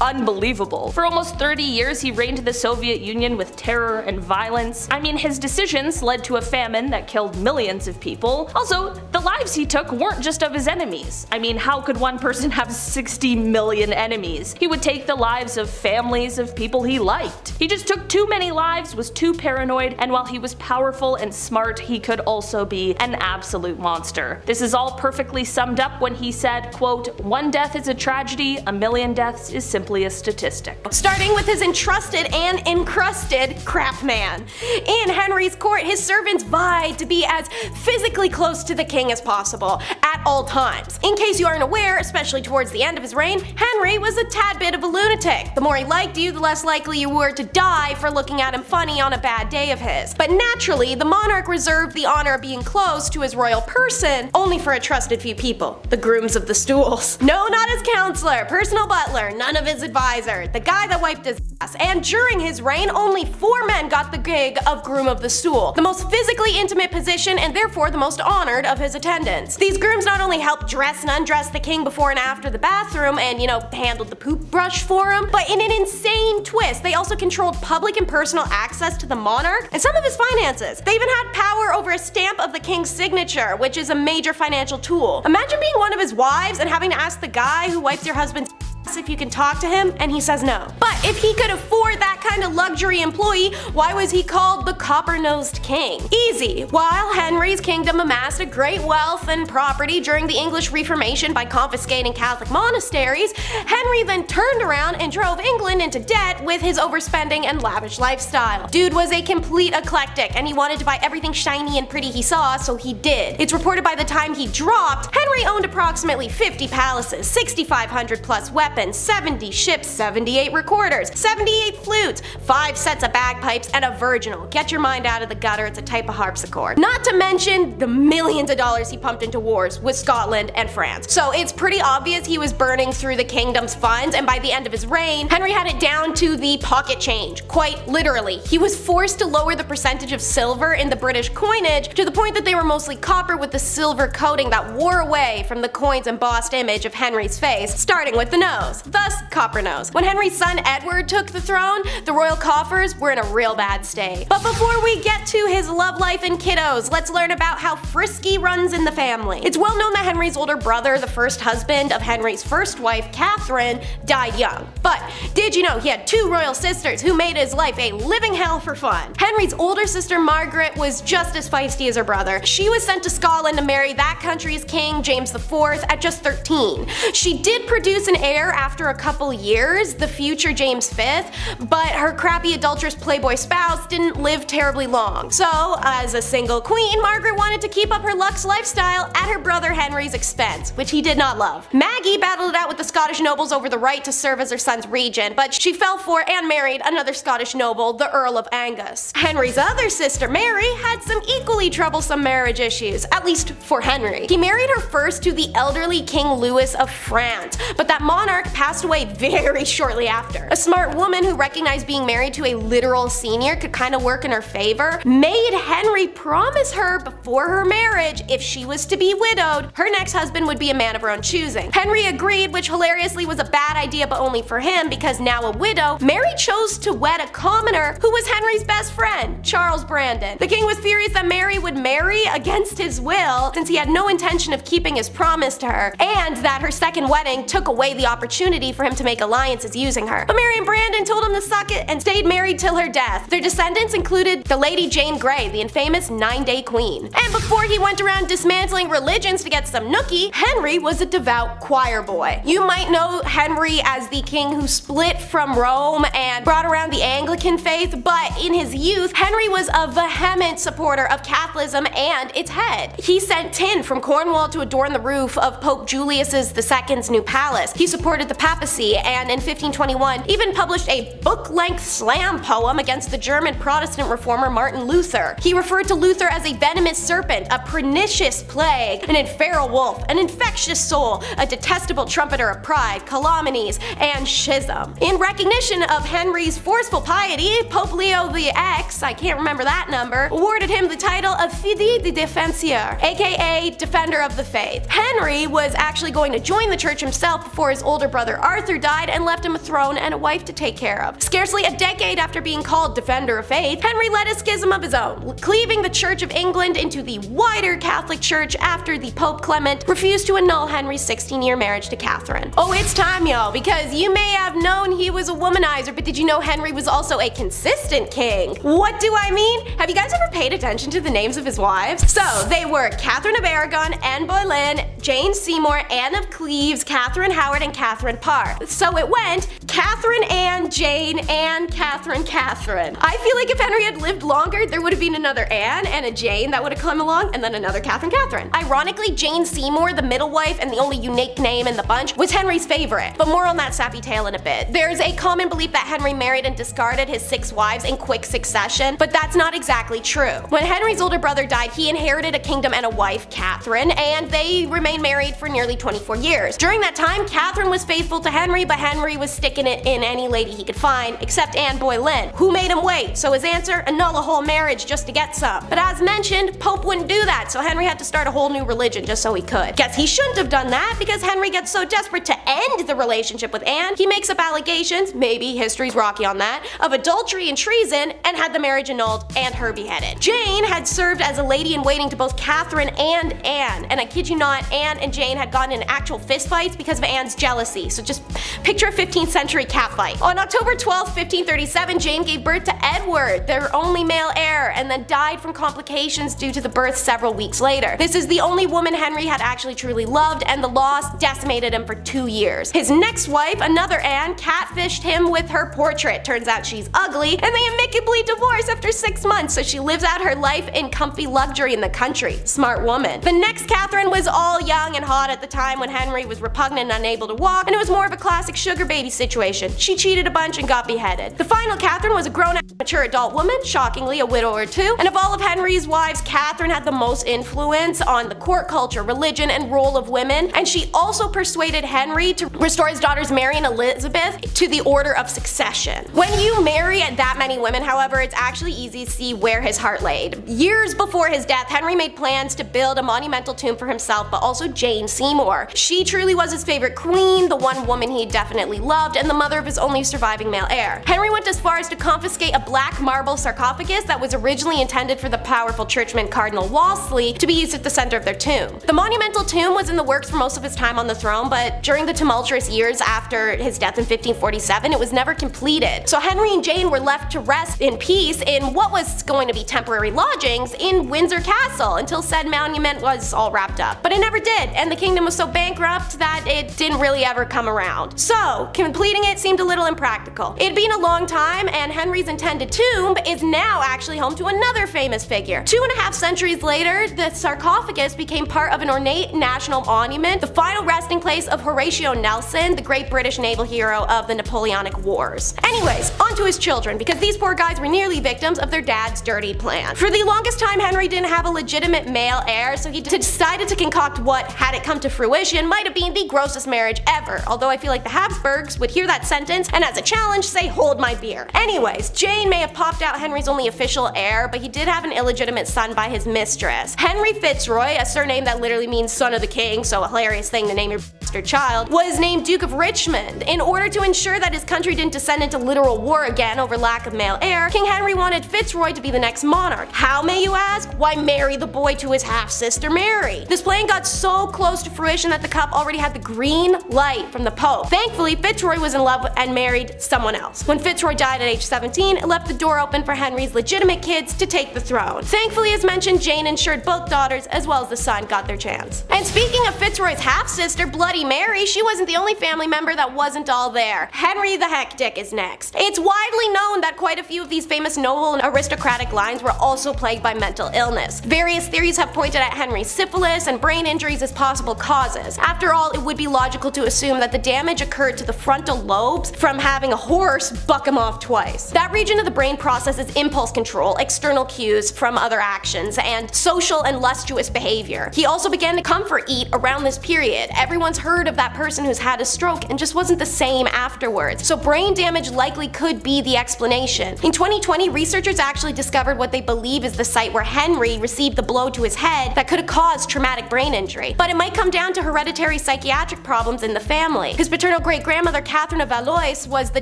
unbelievable. For almost 30 years he reigned the Soviet Union with terror and violence. I mean, his decisions led to a famine that killed millions of people. Also, the lives he took weren't just of his enemies. I mean, how could one person have 60 million enemies? He would take the lives of families of people he liked. He just took too many lives, was too paranoid, and while he was powerful and smart, he could also be an absolute monster. This is all perfectly summed up when he said, quote, "One death is a tragedy, a million deaths is simply a statistic." Starting with his entrusted and encrusted crap man. In Henry's court, his servants vied to be as physically close to the king as possible at all times. In case you aren't aware, especially towards the end of his reign, Henry was a tad bit of a lunatic. The more he liked you, the less likely you were to die for looking at him funny on a bad day of his. But naturally, the monarch reserved the honor of being close to his royal person only for a trusted few people, the grooms of the stools. No, not his counselor, personal butler, none of his advisor, the guy that wiped his ass. And during his reign, only 4 men got the gig of groom of the stool, the most physically intimate position and therefore the most honored of his attendants. These grooms not only helped dress and undress the king before and after the bathroom and, handled the poop brush for him, but in an insane twist, they also controlled public and personal access to the monarch and some of his finances. They even had power over a stamp of the king's signature, which is a major financial tool. Imagine being one of his wives and having to ask the guy who wipes your husband's if you can talk to him, and he says no. But if he could afford that kind of luxury employee, why was he called the copper-nosed king? Easy. While Henry's kingdom amassed a great wealth and property during the English Reformation by confiscating Catholic monasteries, Henry then turned around and drove England into debt with his overspending and lavish lifestyle. Dude was a complete eclectic, and he wanted to buy everything shiny and pretty he saw, so he did. It's reported by the time he dropped, Henry owned approximately 50 palaces, 6,500 plus weapons, 70 ships, 78 recorders, 78 flutes, 5 sets of bagpipes, and a virginal. Get your mind out of the gutter, it's a type of harpsichord. Not to mention the millions of dollars he pumped into wars with Scotland and France. So it's pretty obvious he was burning through the kingdom's funds, and by the end of his reign, Henry had it down to the pocket change. Quite literally. He was forced to lower the percentage of silver in the British coinage to the point that they were mostly copper with the silver coating that wore away from the coin's embossed image of Henry's face, starting with the nose. Thus, copper nose. When Henry's son Edward took the throne, the royal coffers were in a real bad state. But before we get to his love life and kiddos, let's learn about how frisky runs in the family. It's well known that Henry's older brother, the first husband of Henry's first wife, Catherine, died young. But did you know he had 2 royal sisters who made his life a living hell for fun? Henry's older sister Margaret was just as feisty as her brother. She was sent to Scotland to marry that country's king, James IV, at just 13. She did produce an heir after a couple years, the future James V, but her crappy adulterous playboy spouse didn't live terribly long. So, as a single queen, Margaret wanted to keep up her luxe lifestyle at her brother Henry's expense, which he did not love. Maggie battled it out with the Scottish nobles over the right to serve as her son's regent, but she fell for and married another Scottish noble, the Earl of Angus. Henry's other sister, Mary, had some equally troublesome marriage issues, at least for Henry. He married her first to the elderly King Louis of France, but that monarch passed away very shortly after. A smart woman who recognized being married to a literal senior could kind of work in her favor made Henry promise her before her marriage if she was to be widowed, her next husband would be a man of her own choosing. Henry agreed, which hilariously was a bad idea but only for him because now a widow, Mary chose to wed a commoner who was Henry's best friend, Charles Brandon. The king was furious that Mary would marry against his will since he had no intention of keeping his promise to her, and that her second wedding took away the opportunity for him to make alliances using her. But Mary and Brandon told him to suck it and stayed married till her death. Their descendants included the Lady Jane Grey, the infamous 9-day queen. And before he went around dismantling religions to get some nookie, Henry was a devout choir boy. You might know Henry as the king who split from Rome and brought around the Anglican faith, but in his youth, Henry was a vehement supporter of Catholicism and its head. He sent tin from Cornwall to adorn the roof of Pope Julius II's new palace. He supported the papacy and in 1521 even published a book-length slam poem against the German Protestant reformer Martin Luther. He referred to Luther as a venomous serpent, a pernicious plague, an infernal wolf, an infectious soul, a detestable trumpeter of pride, calumnies, and schism. In recognition of Henry's forceful piety, Pope Leo X, I can't remember that number, awarded him the title of Fidei de Defensor, aka Defender of the Faith. Henry was actually going to join the church himself before his older brother Arthur died and left him a throne and a wife to take care of. Scarcely a decade after being called Defender of Faith, Henry led a schism of his own, cleaving the Church of England into the wider Catholic Church after the Pope Clement refused to annul Henry's 16-year marriage to Catherine. Oh, it's time, y'all, because you may have known he was a womanizer, but did you know Henry was also a consistent king? What do I mean? Have you guys ever paid attention to the names of his wives? So, they were Catherine of Aragon, Anne Boleyn, Jane Seymour, Anne of Cleves, Catherine Howard, and Catherine Parr. So it went Catherine, Anne, Jane, Anne, Catherine, Catherine. I feel like if Henry had lived longer, there would have been another Anne and a Jane that would have come along, and then another Catherine, Catherine. Ironically, Jane Seymour, the middle wife and the only unique name in the bunch, was Henry's favorite, but more on that sappy tale in a bit. There's a common belief that Henry married and discarded his 6 wives in quick succession, but that's not exactly true. When Henry's older brother died, he inherited a kingdom and a wife, Catherine, and they remained married for nearly 24 years. During that time, Catherine was faithful to Henry, but Henry was sticking it in any lady he could find, except Anne Boleyn, who made him wait, so his answer, annul a whole marriage just to get some. But as mentioned, Pope wouldn't do that, so Henry had to start a whole new religion just so he could. Guess he shouldn't have done that, because Henry gets so desperate to end the relationship with Anne, he makes up allegations accusations, maybe history's rocky on that, of adultery and treason, and had the marriage annulled and her beheaded. Jane had served as a lady-in-waiting to both Catherine and Anne, and I kid you not, Anne and Jane had gotten in actual fistfights because of Anne's jealousy, so just picture a 15th century catfight. On October 12, 1537, Jane gave birth to Edward, their only male heir, and then died from complications due to the birth several weeks later. This is the only woman Henry had actually truly loved, and the loss decimated him for 2 years. His next wife, another Anne, catfished him with her portrait. Turns out she's ugly, and they amicably divorce after 6 months, so she lives out her life in comfy luxury in the country. Smart woman. The next Catherine was all young and hot at the time when Henry was repugnant and unable to walk, and it was more of a classic sugar baby situation. She cheated a bunch and got beheaded. The final Catherine was a grown-up, mature adult woman, shockingly a widow or two, and of all of Henry's wives, Catherine had the most influence on the court culture, religion, and role of women, and she also persuaded Henry to restore his daughters Mary and Elizabeth to the order of succession. When you marry that many women, however, it's actually easy to see where his heart laid. Years before his death, Henry made plans to build a monumental tomb for himself, but also Jane Seymour. She truly was his favorite queen, the one woman he definitely loved, and the mother of his only surviving male heir. Henry went as far as to confiscate a black marble sarcophagus that was originally intended for the powerful churchman Cardinal Wolsey to be used at the center of their tomb. The monumental tomb was in the works for most of his time on the throne, but during the tumultuous years after his death in 1547, it was never completed. So Henry and Jane were left to rest in peace in what was going to be temporary lodgings in Windsor Castle until said monument was all wrapped up. But it never did, and the kingdom was so bankrupt that it didn't really ever come around. So, completing it seemed a little impractical. It had been a long time, and Henry's intended tomb is now actually home to another famous figure. 2.5 centuries later, the sarcophagus became part of an ornate national monument, the final resting place of Horatio Nelson, the great British naval hero of the Napoleonic Wars. Anyways, on to his children, because these poor guys were nearly victims of their dad's dirty plan. For the longest time, Henry didn't have a legitimate male heir, so he decided to concoct what, had it come to fruition, might have been the grossest marriage ever, although I feel like the Habsburgs would hear that sentence and as a challenge say, hold my beer. Anyways, Jane may have popped out Henry's only official heir, but he did have an illegitimate son by his mistress. Henry Fitzroy, a surname that literally means son of the king, so a hilarious thing to name your bastard child, was named Duke of Richmond. In order to ensure that his country didn't descend into literal war again over lack of male heir, King Henry wanted Fitzroy to be the next monarch. How, may you ask? Why, marry the boy to his half-sister Mary. This plan got so close to fruition that the couple already had the green light from the Pope. Thankfully, Fitzroy was in love and married someone else. When Fitzroy died at age 17, it left the door open for Henry's legitimate kids to take the throne. Thankfully, as mentioned, Jane ensured both daughters as well as the son got their chance. And speaking of Fitzroy's half-sister, Bloody Mary, she wasn't the only family member that wasn't all there. Henry the Hectic is next. It's widely known that quite a few of these famous noble and aristocratic lines were also plagued by mental illness. Various theories have pointed at Henry's syphilis and brain injuries as possible causes. After all, it would be logical to assume that the damage occurred to the frontal lobes from having a horse buck him off twice. That region of the brain processes impulse control, external cues from other actions, and social and lustuous behavior. He also began to comfort eat around this period. Everyone's heard of that person who's had a stroke and just wasn't the same afterwards. So brain damage likely could be the explanation. In 2020, researchers actually discovered what they believe is the site where Henry received the blow to his head that could have caused traumatic brain injury. But it might come down to hereditary psychiatric problems in the family. His paternal great-grandmother Catherine of Valois was the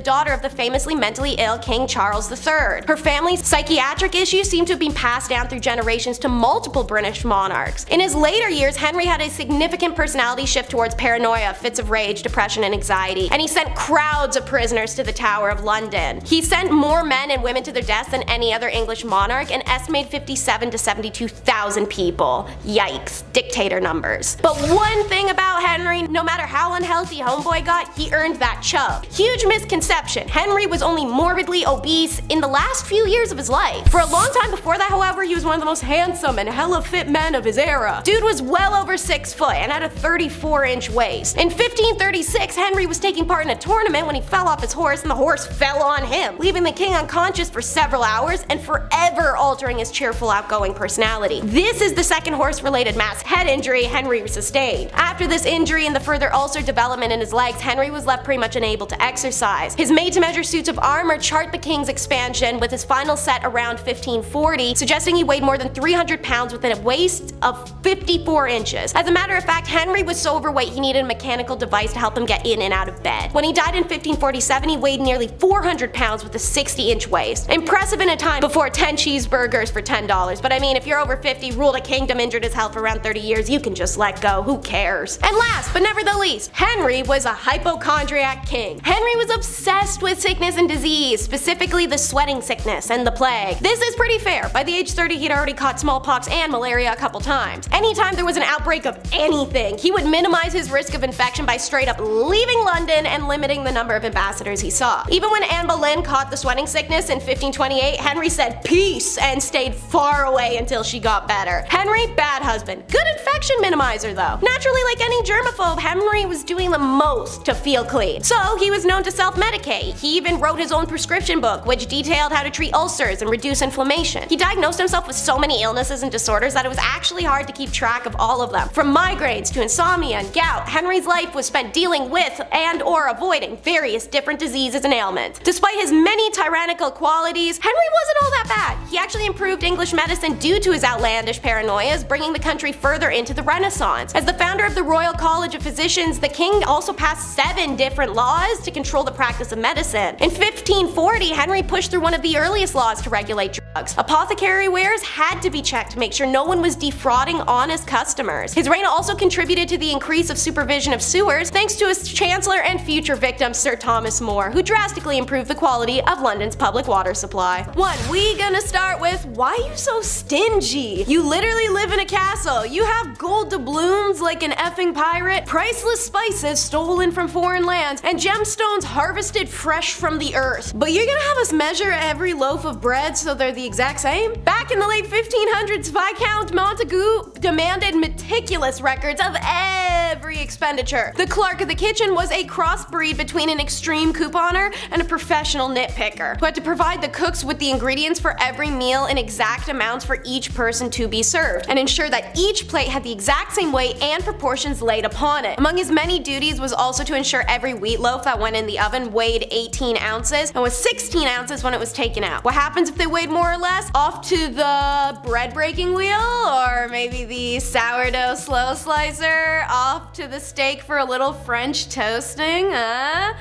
daughter of the famously mentally ill King Charles III. Her family's psychiatric issues seem to have been passed down through generations to multiple British monarchs. In his later years, Henry had a significant personality shift towards paranoia, fits of rage, depression, and anxiety, and he sent crowds of prisoners to the Tower of London. He sent more men and women to their deaths than any other English monarch, an estimated 57 to 72,000 people. Yikes, dictator numbers. But one thing about Henry, no matter how unhealthy homeboy got, he earned that chub. Huge misconception, Henry was only morbidly obese in the last few years of his life. For a long time before that, however, he was one of the most handsome and hella fit men of his era. Dude was well over 6 foot and had a 34-inch waist. In 1536, Henry was taking part in a tournament when he fell off his horse and the horse fell on him, leaving the king unconscious for several hours and forever altering his cheerful, outgoing personality. This is the second horse-related mass head injury Henry sustained. After this injury and the further ulcer development in his legs, Henry was left pretty much unable to exercise. His made-to-measure suits of armor chart the king's expansion, with his final set around 1540, suggesting he weighed more than 300 pounds with a waist of 54 inches. As a matter of fact, Henry was so overweight he needed needed a mechanical device to help him get in and out of bed. When he died in 1547, he weighed nearly 400 pounds with a 60-inch waist. Impressive in a time before 10 cheeseburgers for $10. But I mean, if you're over 50, ruled a kingdom, injured his health for around 30 years, you can just let go. Who cares? And last, but never the least, Henry was a hypochondriac king. Henry was obsessed with sickness and disease, specifically the sweating sickness and the plague. This is pretty fair. By the age 30, he'd already caught smallpox and malaria a couple times. Anytime there was an outbreak of anything, he would minimize his risk of infection by straight up leaving London and limiting the number of ambassadors he saw. Even when Anne Boleyn caught the sweating sickness in 1528, Henry said peace and stayed far away until she got better. Henry, bad husband. Good infection minimizer though. Naturally, like any germaphobe, Henry was doing the most to feel clean. So he was known to self-medicate. He even wrote his own prescription book, which detailed how to treat ulcers and reduce inflammation. He diagnosed himself with so many illnesses and disorders that it was actually hard to keep track of all of them. From migraines to insomnia and gout, Henry's life was spent dealing with and or avoiding various different diseases and ailments. Despite his many tyrannical qualities, Henry wasn't all that bad. He actually improved English medicine due to his outlandish paranoias, bringing the country further into the Renaissance. As the founder of the Royal College of Physicians, the king also passed 7 different laws to control the practice of medicine. In 1540, Henry pushed through one of the earliest laws to regulate drugs. Apothecary wares had to be checked to make sure no one was defrauding honest customers. His reign also contributed to the increase of supervision of sewers, thanks to his chancellor and future victim Sir Thomas More, who drastically improved the quality of London's public water supply. 1. We gonna start with, why you so stingy? You literally live in a castle. You have gold doubloons like an effing pirate, priceless spices stolen from foreign lands, and gemstones harvested fresh from the earth. But you're gonna have us measure every loaf of bread so they're the exact same? Back in the late 1500s, Viscount Montagu demanded meticulous records of every expenditure. The clerk of the kitchen was a crossbreed between an extreme couponer and a professional nitpicker, who had to provide the cooks with the ingredients for every meal in exact amounts for each person to be served, and ensure that each plate had the exact same weight and proportions laid upon it. Among his many duties was also to ensure every wheat loaf that went in the oven weighed 18 ounces and was 16 ounces when it was taken out. What happens if they weighed more or less? Off to the bread breaking wheel, or maybe the sourdough slow slicer, off to the steak for a little French toasting,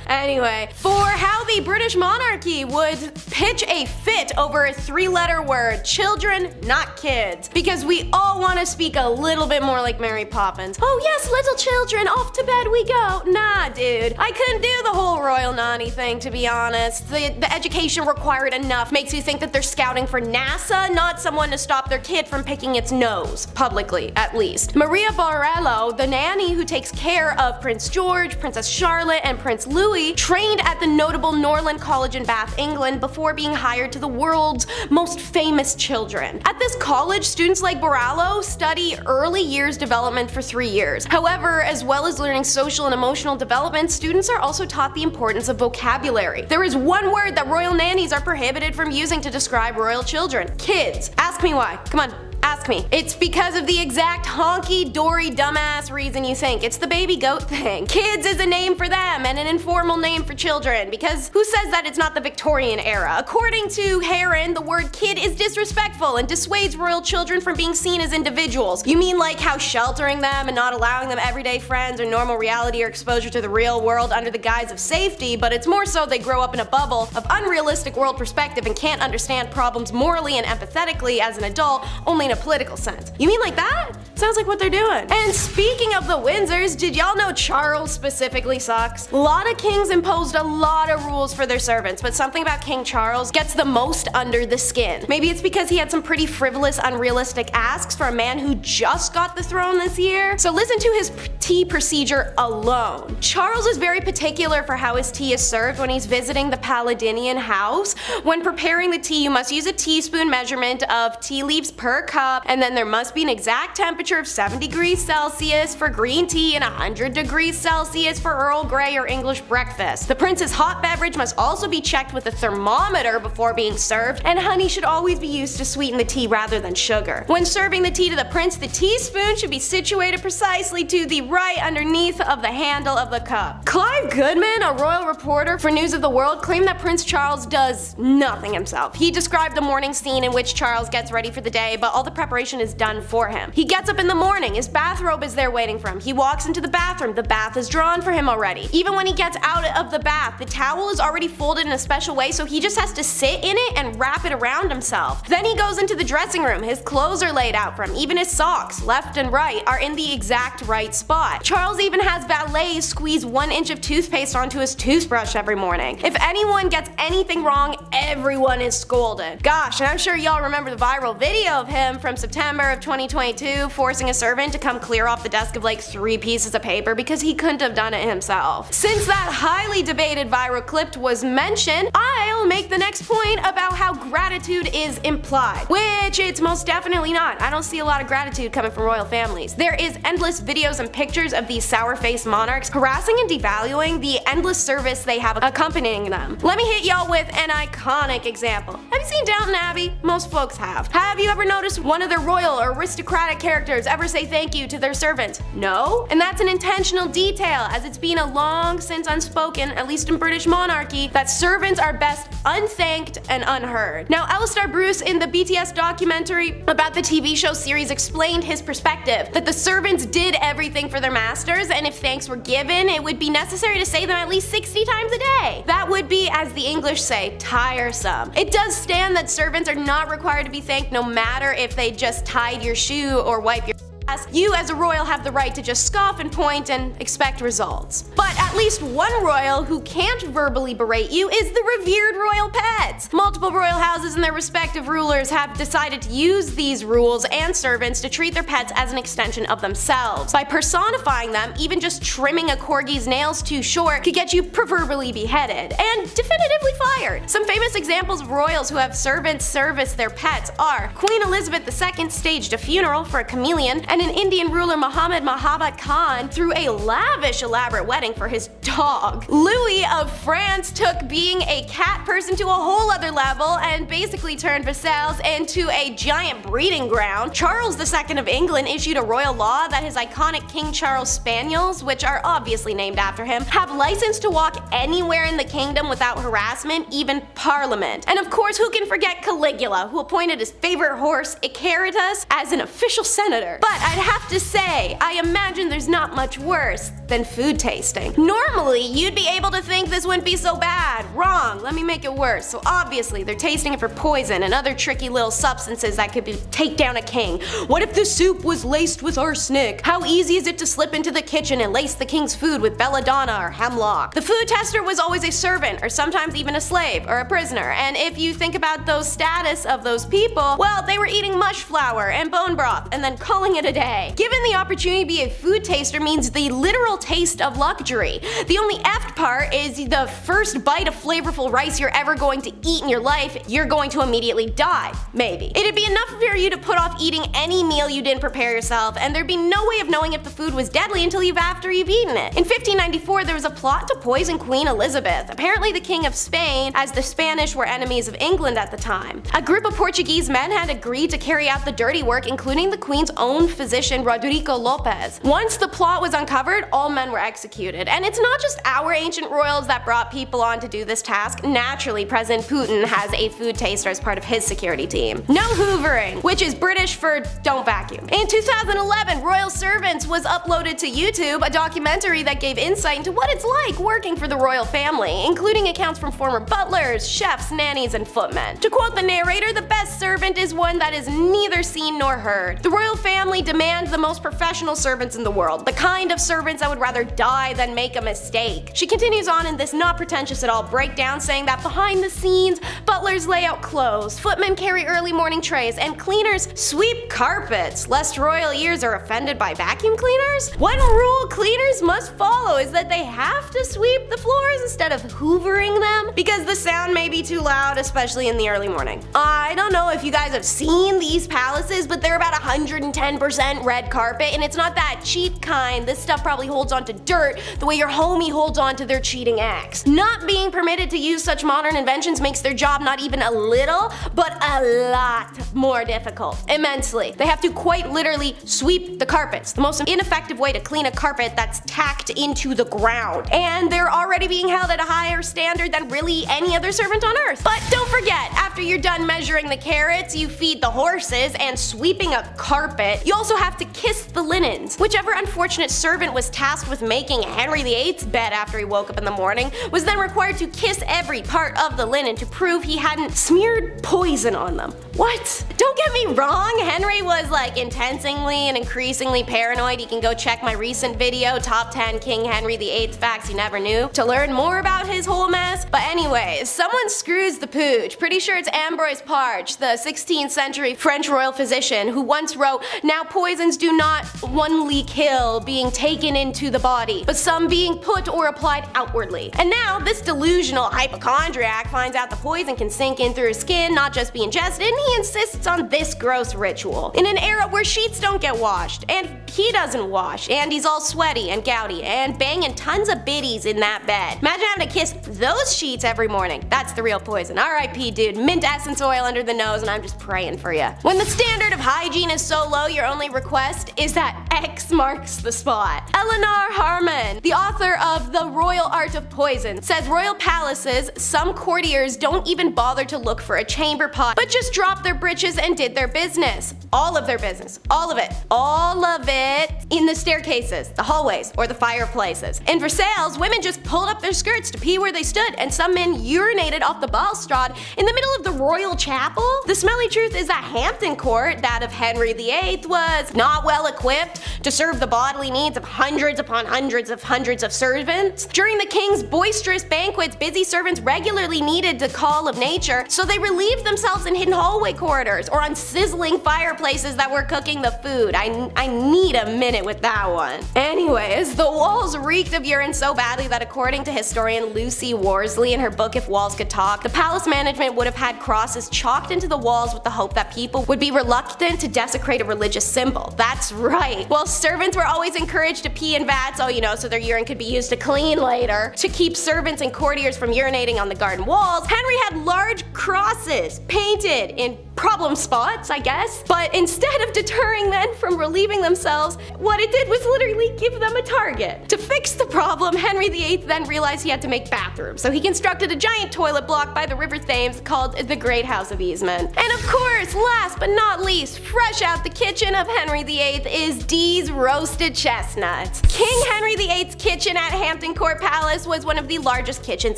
Anyway, for how the British monarchy would pitch a fit over a 3-letter word, children, not kids. Because we all want to speak a little bit more like Mary Poppins. Oh yes, little children, off to bed we go. Nah, dude, I couldn't do the whole royal nanny thing, to be honest. The education required enough makes you think that they're scouting for NASA, not someone to stop their kid from picking its nose. Publicly, at least. Maria Borello, the nanny who takes care of Prince George, Princess Charlotte, and Prince Louis, trained at the notable Norland College in Bath, England, before being hired to the world's most famous children. At this college, students like Borello study early years development for 3 years. However, as well as learning social and emotional development, students are also taught the importance of vocabulary. There is one word that royal nannies are prohibited from using to describe royal children: kids. Ask me why. Come on. Ask me. It's because of the exact honky-dory dumbass reason you think. It's the baby goat thing. Kids is a name for them and an informal name for children, because who says that it's not the Victorian era? According to Heron, the word kid is disrespectful and dissuades royal children from being seen as individuals. You mean like how sheltering them and not allowing them everyday friends or normal reality or exposure to the real world under the guise of safety, but it's more so they grow up in a bubble of unrealistic world perspective and can't understand problems morally and empathetically as an adult, only in a political sense. You mean like that? Sounds like what they're doing. And speaking of the Windsors, did y'all know Charles specifically sucks? A lot of kings imposed a lot of rules for their servants, but something about King Charles gets the most under the skin. Maybe it's because he had some pretty frivolous, unrealistic asks for a man who just got the throne this year. So listen to his tea procedure alone. Charles is very particular for how his tea is served when he's visiting the Paladinian house. When preparing the tea, you must use a teaspoon measurement of tea leaves per cup, and then there must be an exact temperature of 7 degrees Celsius for green tea and 100 degrees Celsius for Earl Grey or English breakfast. The prince's hot beverage must also be checked with a thermometer before being served, and honey should always be used to sweeten the tea rather than sugar. When serving the tea to the prince, the teaspoon should be situated precisely to the right underneath of the handle of the cup. Clive Goodman, a royal reporter for News of the World, claimed that Prince Charles does nothing himself. He described the morning scene in which Charles gets ready for the day, but all the preparation is done for him. He gets up in the morning, his bathrobe is there waiting for him. He walks into the bathroom, the bath is drawn for him already. Even when he gets out of the bath, the towel is already folded in a special way, so he just has to sit in it and wrap it around himself. Then he goes into the dressing room, his clothes are laid out for him, even his socks, left and right, are in the exact right spot. Charles even has valets squeeze 1 inch of toothpaste onto his toothbrush every morning. If anyone gets anything wrong, everyone is scolded. Gosh, and I'm sure y'all remember the viral video of him from September of 2022 forcing a servant to come clear off the desk of like 3 pieces of paper because he couldn't have done it himself. Since that highly debated viral clip was mentioned, I'll make the next point about how gratitude is implied, which it's most definitely not. I don't see a lot of gratitude coming from royal families. There is endless videos and pictures of these sour-faced monarchs harassing and devaluing the endless service they have accompanying them. Let me hit y'all with an iconic example. Have you seen Downton Abbey? Most folks have. Have you ever noticed one of their royal or aristocratic characters ever say thank you to their servants? No? And that's an intentional detail, as it's been a long since unspoken, at least in British monarchy, that servants are best unthanked and unheard. Now, Alistair Bruce in the BTS documentary about the TV show series explained his perspective, that the servants did everything for their masters, and if thanks were given, it would be necessary to say them at least 60 times a day. That would be, as the English say, tiresome. It does stand that servants are not required to be thanked no matter if they just tied your shoe or wipe your ass. You as a royal have the right to just scoff and point and expect results. But at least one royal who can't verbally berate you is the revered royal pets. Multiple royal houses and their respective rulers have decided to use these rules and servants to treat their pets as an extension of themselves. By personifying them, even just trimming a corgi's nails too short could get you proverbially beheaded and definitively fired. Some famous examples of royals who have servants service their pets are Queen Elizabeth II staged a funeral for a chameleon, and an Indian ruler Muhammad Mahabat Khan threw a lavish elaborate wedding for his dog. Louis of France took being a cat person to a whole other level and basically turned Versailles into a giant breeding ground. Charles II of England issued a royal law that his iconic King Charles Spaniels, which are obviously named after him, have license to walk anywhere in the kingdom without harassment, even Parliament. And of course, who can forget Caligula, who appointed his favorite horse, Icaritus, as an official senator. But I'd have to say, I imagine there's not much worse than food tasting. Normally, you'd be able to think this wouldn't be so bad. Wrong, let me make it worse. So obviously, they're tasting it for poison and other tricky little substances that could take down a king. What if the soup was laced with arsenic? How easy is it to slip into the kitchen and lace the king's food with belladonna or hemlock? The food tester was always a servant, or sometimes even a slave, or a prisoner. And if you think about those status of those people, well, they were eating mush flour and bone broth and then calling it a day. Given the opportunity to be a food taster means the literal taste of luxury. The only effed part is the first bite of flavorful rice you're ever going to eat in your life, you're going to immediately die. Maybe. It'd be enough for you to put off eating any meal you didn't prepare yourself, and there'd be no way of knowing if the food was deadly until after you've eaten it. In 1594, there was a plot to poison Queen Elizabeth, apparently the King of Spain, as the Spanish were enemies of England at the time. A group of Portuguese men had agreed to carry out the dirty work, including the Queen's own physician, Rodrigo Lopez. Once the plot was uncovered, all men were executed. And it's not just our ancient royals that brought people on to do this task. Naturally, President Putin has a food taster as part of his security team. No hoovering, which is British for don't vacuum. In 2011, Royal Servants was uploaded to YouTube, a documentary that gave insight into what it's like working for the royal family, including accounts from former butlers, chefs, nannies, and footmen. To quote the narrator, the best servant is one that is neither seen nor heard. The royal family demand the most professional servants in the world, the kind of servants that would rather die than make a mistake. She continues on in this not pretentious at all breakdown, saying that behind the scenes, butlers lay out clothes, footmen carry early morning trays, and cleaners sweep carpets, lest royal ears are offended by vacuum cleaners. One rule cleaners must follow is that they have to sweep the floors instead of hoovering them, because the sound may be too loud, especially in the early morning. I don't know if you guys have seen these palaces, but they're about 110% red carpet, and it's not that cheap kind. This stuff probably holds onto dirt the way your homie holds onto their cheating ex. Not being permitted to use such modern inventions makes their job not even a little, but a lot more difficult. Immensely. They have to quite literally sweep the carpets, the most ineffective way to clean a carpet that's tacked into the ground. And they're already being held at a higher standard than really any other servant on earth. But don't forget, after you're done measuring the carrots, you feed the horses, and sweeping a carpet, you also have to kiss the linens. Whichever unfortunate servant was tasked with making Henry VIII's bed after he woke up in the morning was then required to kiss every part of the linen to prove he hadn't smeared poison on them. What? Don't get me wrong, Henry was like intensely and increasingly paranoid. You can go check my recent video, Top 10 King Henry VIII Facts You Never Knew, to learn more about his whole mess. But anyways, someone screws the pooch. Pretty sure it's Ambroise Parge, the 16th century French royal physician, who once wrote, "Now poisons do not only kill being taken into the body, but some being put or applied outwardly." And now this delusional hypochondriac finds out the poison can sink in through his skin, not just be ingested, and he insists on this gross ritual. In an era where sheets don't get washed, and he doesn't wash, and he's all sweaty and gouty, and banging tons of biddies in that bed. Imagine having to kiss those sheets every morning. That's the real poison. RIP, dude. Mint essence oil under the nose, and I'm just praying for you. When the standard of hygiene is so low, your only request is that X marks the spot. Eleanor Harmon, the author of The Royal Art of Poison, says royal palaces, some courtiers don't even bother to look for a chamber pot, but just dropped their britches and did their business. All of their business. All of it. All of it in the staircases, the hallways, or the fireplaces. In Versailles, women just pulled up their skirts to pee where they stood, and some men urinated off the balustrade in the middle of the royal chapel. The smelly truth is that Hampton Court, that of Henry VIII, was not well equipped to serve the bodily needs of hundreds upon hundreds of servants. During the king's boisterous banquets, busy servants regularly needed the call of nature, so they relieved themselves in hidden hallway corridors or on sizzling fireplaces that were cooking the food. I need a minute with that one. Anyways, the walls reeked of urine so badly that according to historian Lucy Worsley in her book If Walls Could Talk, the palace management would have had crosses chalked into the walls with the hope that people would be reluctant to desecrate a religious symbol. That's right. While servants were always encouraged to pee in vats, so their urine could be used to clean later, to keep servants and courtiers from urinating on the garden walls, Henry had large crosses painted in problem spots, I guess. But instead of deterring men from relieving themselves, what it did was literally give them a target. To fix the problem, Henry VIII then realized he had to make bathrooms, so he constructed a giant toilet block by the River Thames called the Great House of Easement. And of course, last but not least, fresh out the kitchen of Henry VIII is Dee's roasted chestnuts. King Henry VIII's kitchen at Hampton Court Palace was one of the largest kitchens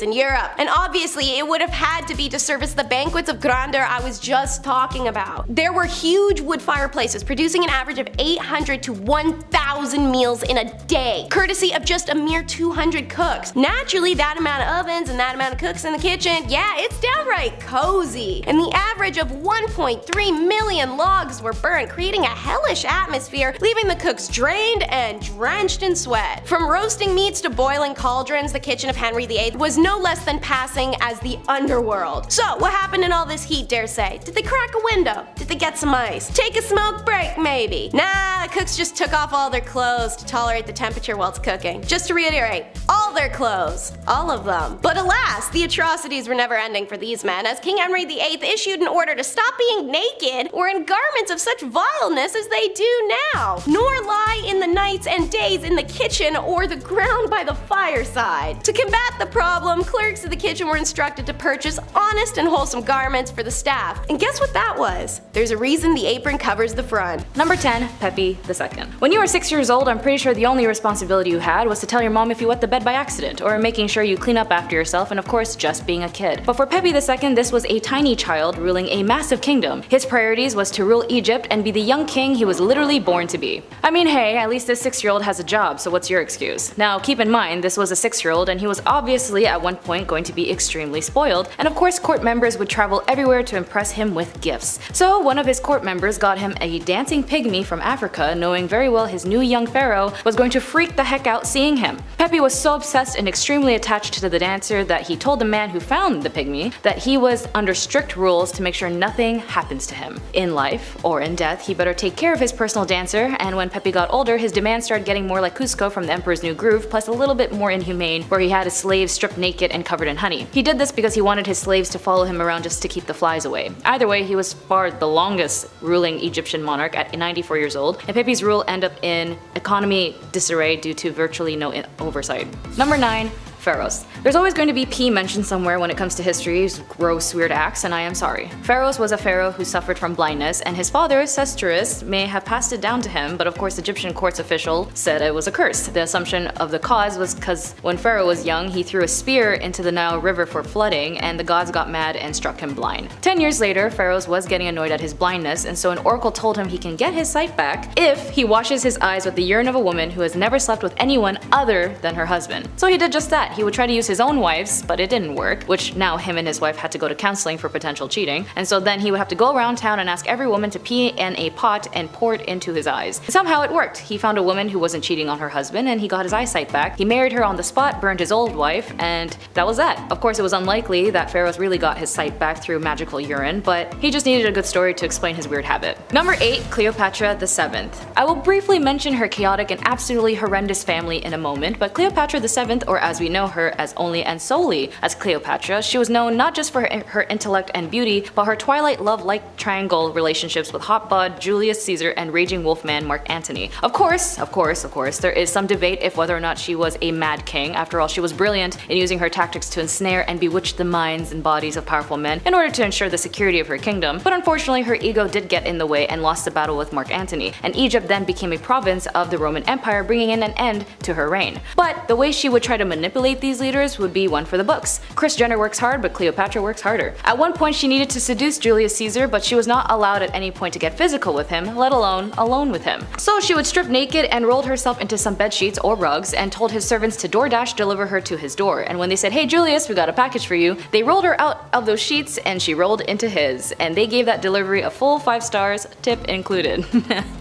in Europe, and obviously it would have had to be to service the banquets of grandeur I was just talking about. There were huge wood fireplaces producing an average of 800 to 1,000 meals in a day, courtesy of just a mere 200 cooks. Naturally, that amount of ovens and that amount of cooks in the kitchen, yeah, it's downright cozy. And the average of 1.3 million logs were burned, creating a hellish atmosphere, leaving the cooks drained and drenched in sweat. From roasting meats to boiling cauldrons, the kitchen of Henry VIII was no less than passing as the underworld. So, what happened in all this heat, dare say? Did they crack a window? Did they get some ice? Take a smoke break, maybe? Nah, the cooks just took off all their clothes to tolerate the temperature while it's cooking. Just to reiterate, all their clothes. All of them. But alas, the atrocities were never ending for these men, as King Henry VIII issued an order to stop being naked or in garments of such vileness as they do now, nor lie in the nights and days in the kitchen or the ground by the fireside. To combat the problem, clerks of the kitchen were instructed to purchase honest and wholesome garments for the staff. And guess what that was? There's a reason the apron covers the front. Number 10, Peppy II. When you were 6 years old, I'm pretty sure the only responsibility you had was to tell your mom if you wet the bed by accident, or making sure you clean up after yourself, and of course, just being a kid. But for Peppy II, this was a tiny child ruling a massive kingdom. His priorities was to rule Egypt and be the young king he was literally born to be. I mean, hey, at least this 6-year-old has a job, so what's your excuse? Now, keep in mind, this was a 6-year-old, and he was obviously at one point going to be extremely spoiled, and of course, court members would travel everywhere to impress him with gifts. So one of his court members got him a dancing pygmy from Africa, knowing very well his new young pharaoh was going to freak the heck out seeing him. Pepi was so obsessed and extremely attached to the dancer that he told the man who found the pygmy that he was under strict rules to make sure nothing happens to him. In life or in death, he better take care of his personal dancer, and when Pepi got older, his demands started getting more like Cusco from the Emperor's New Groove, plus a little bit more inhumane, where he had his slaves stripped naked and covered in honey. He did this because he wanted his slaves to follow him around just to keep the flies away. Either way, he was far the longest ruling Egyptian monarch at 94 years old, and Pepi's rule ended up in economy disarray due to virtually no oversight. Number 9. Pharaohs. There's always going to be P mentioned somewhere when it comes to history's gross weird acts, and I am sorry. Pharaohs was a pharaoh who suffered from blindness, and his father, Successors, may have passed it down to him, but of course Egyptian courts official said it was a curse. The assumption of the cause was because when Pharaoh was young, he threw a spear into the Nile River for flooding, and the gods got mad and struck him blind. 10 years later, Pharaohs was getting annoyed at his blindness, and so an oracle told him he can get his sight back if he washes his eyes with the urine of a woman who has never slept with anyone other than her husband. So he did just that. He would try to use his own wives, but it didn't work, which now him and his wife had to go to counseling for potential cheating, and so then he would have to go around town and ask every woman to pee in a pot and pour it into his eyes. Somehow it worked. He found a woman who wasn't cheating on her husband, and he got his eyesight back. He married her on the spot, burned his old wife, and that was that. Of course, it was unlikely that Pharaohs really got his sight back through magical urine, but he just needed a good story to explain his weird habit. Number 8. Cleopatra VII. I will briefly mention her chaotic and absolutely horrendous family in a moment, but Cleopatra VII, or as we know her as only and solely as Cleopatra, she was known not just for her intellect and beauty, but her Twilight love-like triangle relationships with Hotbod, Julius Caesar, and raging wolfman Mark Antony. Of course, there is some debate if whether or not she was a mad king. After all, she was brilliant in using her tactics to ensnare and bewitch the minds and bodies of powerful men in order to ensure the security of her kingdom, but unfortunately her ego did get in the way and lost the battle with Mark Antony, and Egypt then became a province of the Roman Empire, bringing in an end to her reign. But the way she would try to manipulate these leaders would be one for the books. Kris Jenner works hard, but Cleopatra works harder. At one point she needed to seduce Julius Caesar, but she was not allowed at any point to get physical with him, let alone alone with him. So she would strip naked and rolled herself into some bed sheets or rugs and told his servants to DoorDash deliver her to his door. And when they said, "Hey Julius, we got a package for you," they rolled her out of those sheets and she rolled into his, and they gave that delivery a full 5 stars, tip included.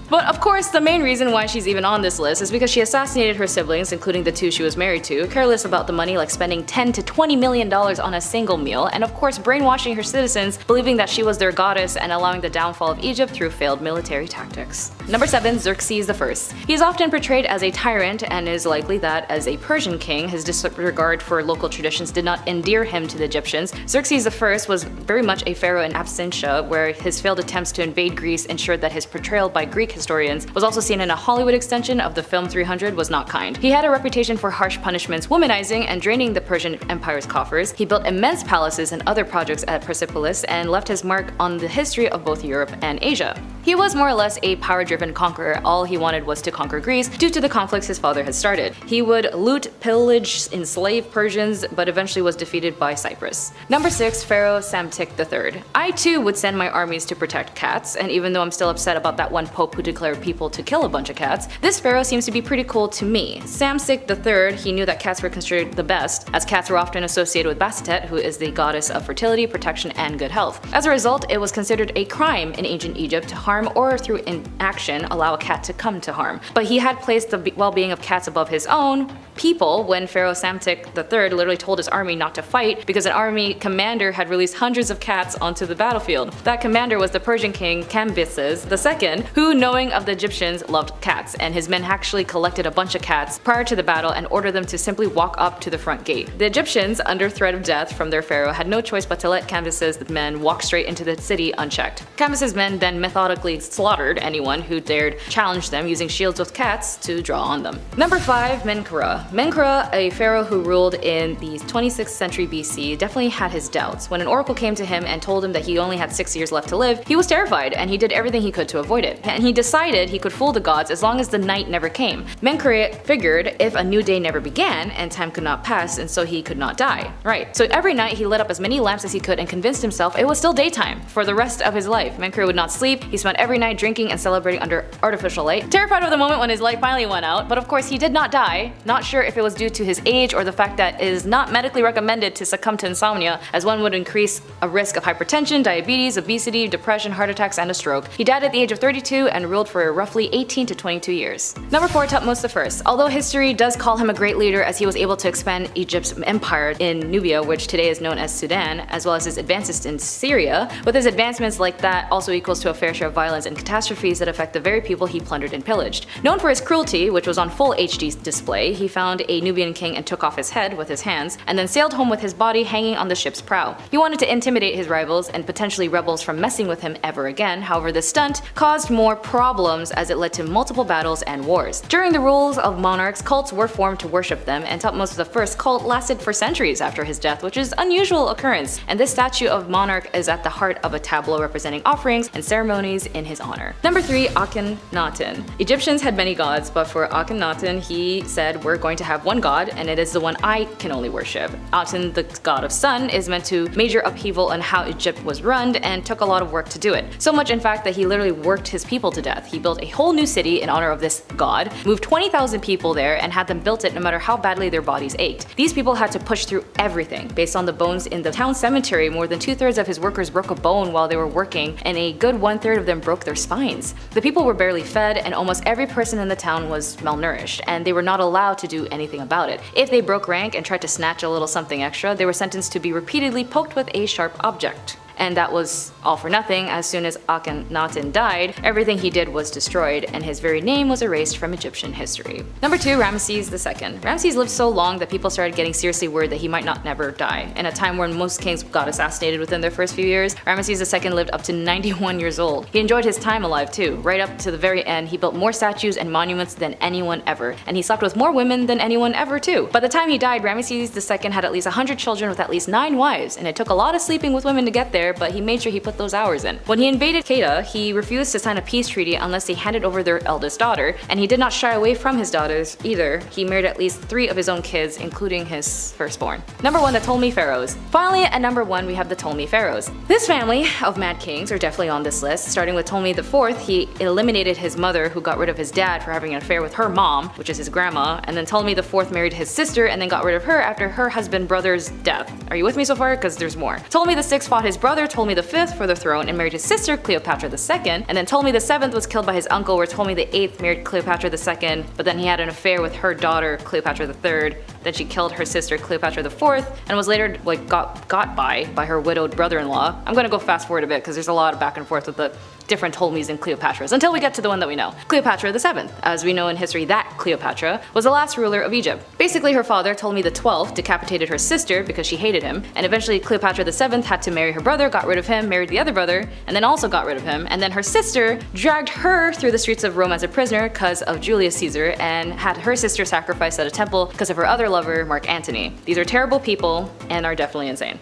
But of course, the main reason why she's even on this list is because she assassinated her siblings, including the 2 she was married to, careless about the money like spending $10 to $20 million on a single meal, and of course brainwashing her citizens, believing that she was their goddess and allowing the downfall of Egypt through failed military tactics. Number 7. Xerxes I. He is often portrayed as a tyrant, and it is likely that as a Persian king, his disregard for local traditions did not endear him to the Egyptians. Xerxes I was very much a pharaoh in absentia, where his failed attempts to invade Greece ensured that his portrayal by Greek historians was also seen in a Hollywood extension of the film 300 was not kind. He had a reputation for harsh punishments, womanizing, and draining the Persian Empire's coffers. He built immense palaces and other projects at Persepolis and left his mark on the history of both Europe and Asia. He was more or less a power-driven conqueror. All he wanted was to conquer Greece due to the conflicts his father had started. He would loot, pillage, enslave Persians, but eventually was defeated by Cyprus. Number 6. Pharaoh Psamtik III. I too would send my armies to protect cats, and even though I'm still upset about that one pope who declared people to kill a bunch of cats, this pharaoh seems to be pretty cool to me. Psamtik III, he knew that cats were considered the best, as cats were often associated with Bastet, who is the goddess of fertility, protection, and good health. As a result, it was considered a crime in ancient Egypt to harm or through inaction allow a cat to come to harm. But he had placed the well-being of cats above his own people when Pharaoh Psamtik III literally told his army not to fight because an army commander had released hundreds of cats onto the battlefield. That commander was the Persian king Cambyses II, who, knowing of the Egyptians, loved cats, and his men actually collected a bunch of cats prior to the battle and ordered them to simply walk up to the front gate. The Egyptians, under threat of death from their pharaoh, had no choice but to let Cambyses' men walk straight into the city unchecked. Cambyses' men then methodically slaughtered anyone who dared challenge them, using shields with cats to draw on them. Number 5. Menkaure. Menkaure, a pharaoh who ruled in the 26th century BC, definitely had his doubts. When an oracle came to him and told him that he only had 6 years left to live, he was terrified, and he did everything he could to avoid it. And he decided he could fool the gods as long as the night never came. Menkaure figured if a new day never began and time could not pass and so he could not die. Right. So every night he lit up as many lamps as he could and convinced himself it was still daytime for the rest of his life. Menkaure would not sleep. He spent every night drinking and celebrating under artificial light, terrified of the moment when his light finally went out. But of course he did not die. Not sure if it was due to his age or the fact that it is not medically recommended to succumb to insomnia, as one would increase a risk of hypertension, diabetes, obesity, depression, heart attacks, and a stroke. He died at the age of 32 and ruled for roughly 18 to 22 years. Number 4, Thutmose I. Although history does call him a great leader as he was able to expand Egypt's empire in Nubia, which today is known as Sudan, as well as his advances in Syria, with his advancements like that also equals to a fair share of violence and catastrophes that affect the very people he plundered and pillaged. Known for his cruelty, which was on full HD display, he found a Nubian king and took off his head with his hands, and then sailed home with his body hanging on the ship's prow. He wanted to intimidate his rivals and potentially rebels from messing with him ever again. However, this stunt caused more problems as it led to multiple battles and wars. During the rules of monarchs, cults were formed to worship them, and Thutmose I's cult lasted for centuries after his death, which is an unusual occurrence, and this statue of monarch is at the heart of a tableau representing offerings and ceremonies in his honor. Number 3, Akhenaten. Egyptians had many gods, but for Akhenaten, he said, we're going to have one god, and it is the one I can only worship. Aten, the god of sun, is meant to major upheaval on how Egypt was run and took a lot of work to do it. So much in fact that he literally worked his people to death. He built a whole new city in honor of this god, moved 20,000 people there and had them built it no matter how badly their bodies ached. These people had to push through everything. Based on the bones in the town cemetery, more than 2/3 of his workers broke a bone while they were working, and a good 1/3 of them broke their spines. The people were barely fed, and almost every person in the town was malnourished, and they were not allowed to do anything about it. If they broke rank and tried to snatch a little something extra, they were sentenced to be repeatedly poked with a sharp object. And that was all for nothing. As soon as Akhenaten died, everything he did was destroyed, and his very name was erased from Egyptian history. Number 2, Ramesses II. Ramesses lived so long that people started getting seriously worried that he might not never die. In a time when most kings got assassinated within their first few years, Ramesses II lived up to 91 years old. He enjoyed his time alive too. Right up to the very end, he built more statues and monuments than anyone ever, and he slept with more women than anyone ever too. By the time he died, Ramesses II had at least 100 children with at least 9 wives, and it took a lot of sleeping with women to get there, but he made sure he put those hours in. When he invaded Kedah, he refused to sign a peace treaty unless they handed over their eldest daughter, and he did not shy away from his daughters either. He married at least 3 of his own kids, including his firstborn. Number 1, the Ptolemy pharaohs. Finally, at number 1, we have the Ptolemy pharaohs. This family of mad kings are definitely on this list. Starting with Ptolemy IV, he eliminated his mother, who got rid of his dad for having an affair with her mom, which is his grandma, and then Ptolemy IV married his sister and then got rid of her after her husband brother's death. Are you with me so far? Because there's more. Ptolemy VI fought his brother Ptolemy V for the throne and married his sister Cleopatra II, and then Ptolemy VII was killed by his uncle, where Ptolemy VIII married Cleopatra II, but then he had an affair with her daughter Cleopatra III. Then she killed her sister Cleopatra IV and was later got by her widowed brother-in-law. I'm gonna go fast forward a bit because there's a lot of back and forth with the different Ptolemies and Cleopatras until we get to the one that we know. Cleopatra VII. As we know in history, that Cleopatra was the last ruler of Egypt. Basically, her father, Ptolemy XII, decapitated her sister because she hated him, and eventually Cleopatra VII had to marry her brother, got rid of him, married the other brother, and then also got rid of him, and then her sister dragged her through the streets of Rome as a prisoner because of Julius Caesar, and had her sister sacrificed at a temple because of her other lover, Mark Antony. These are terrible people and are definitely insane.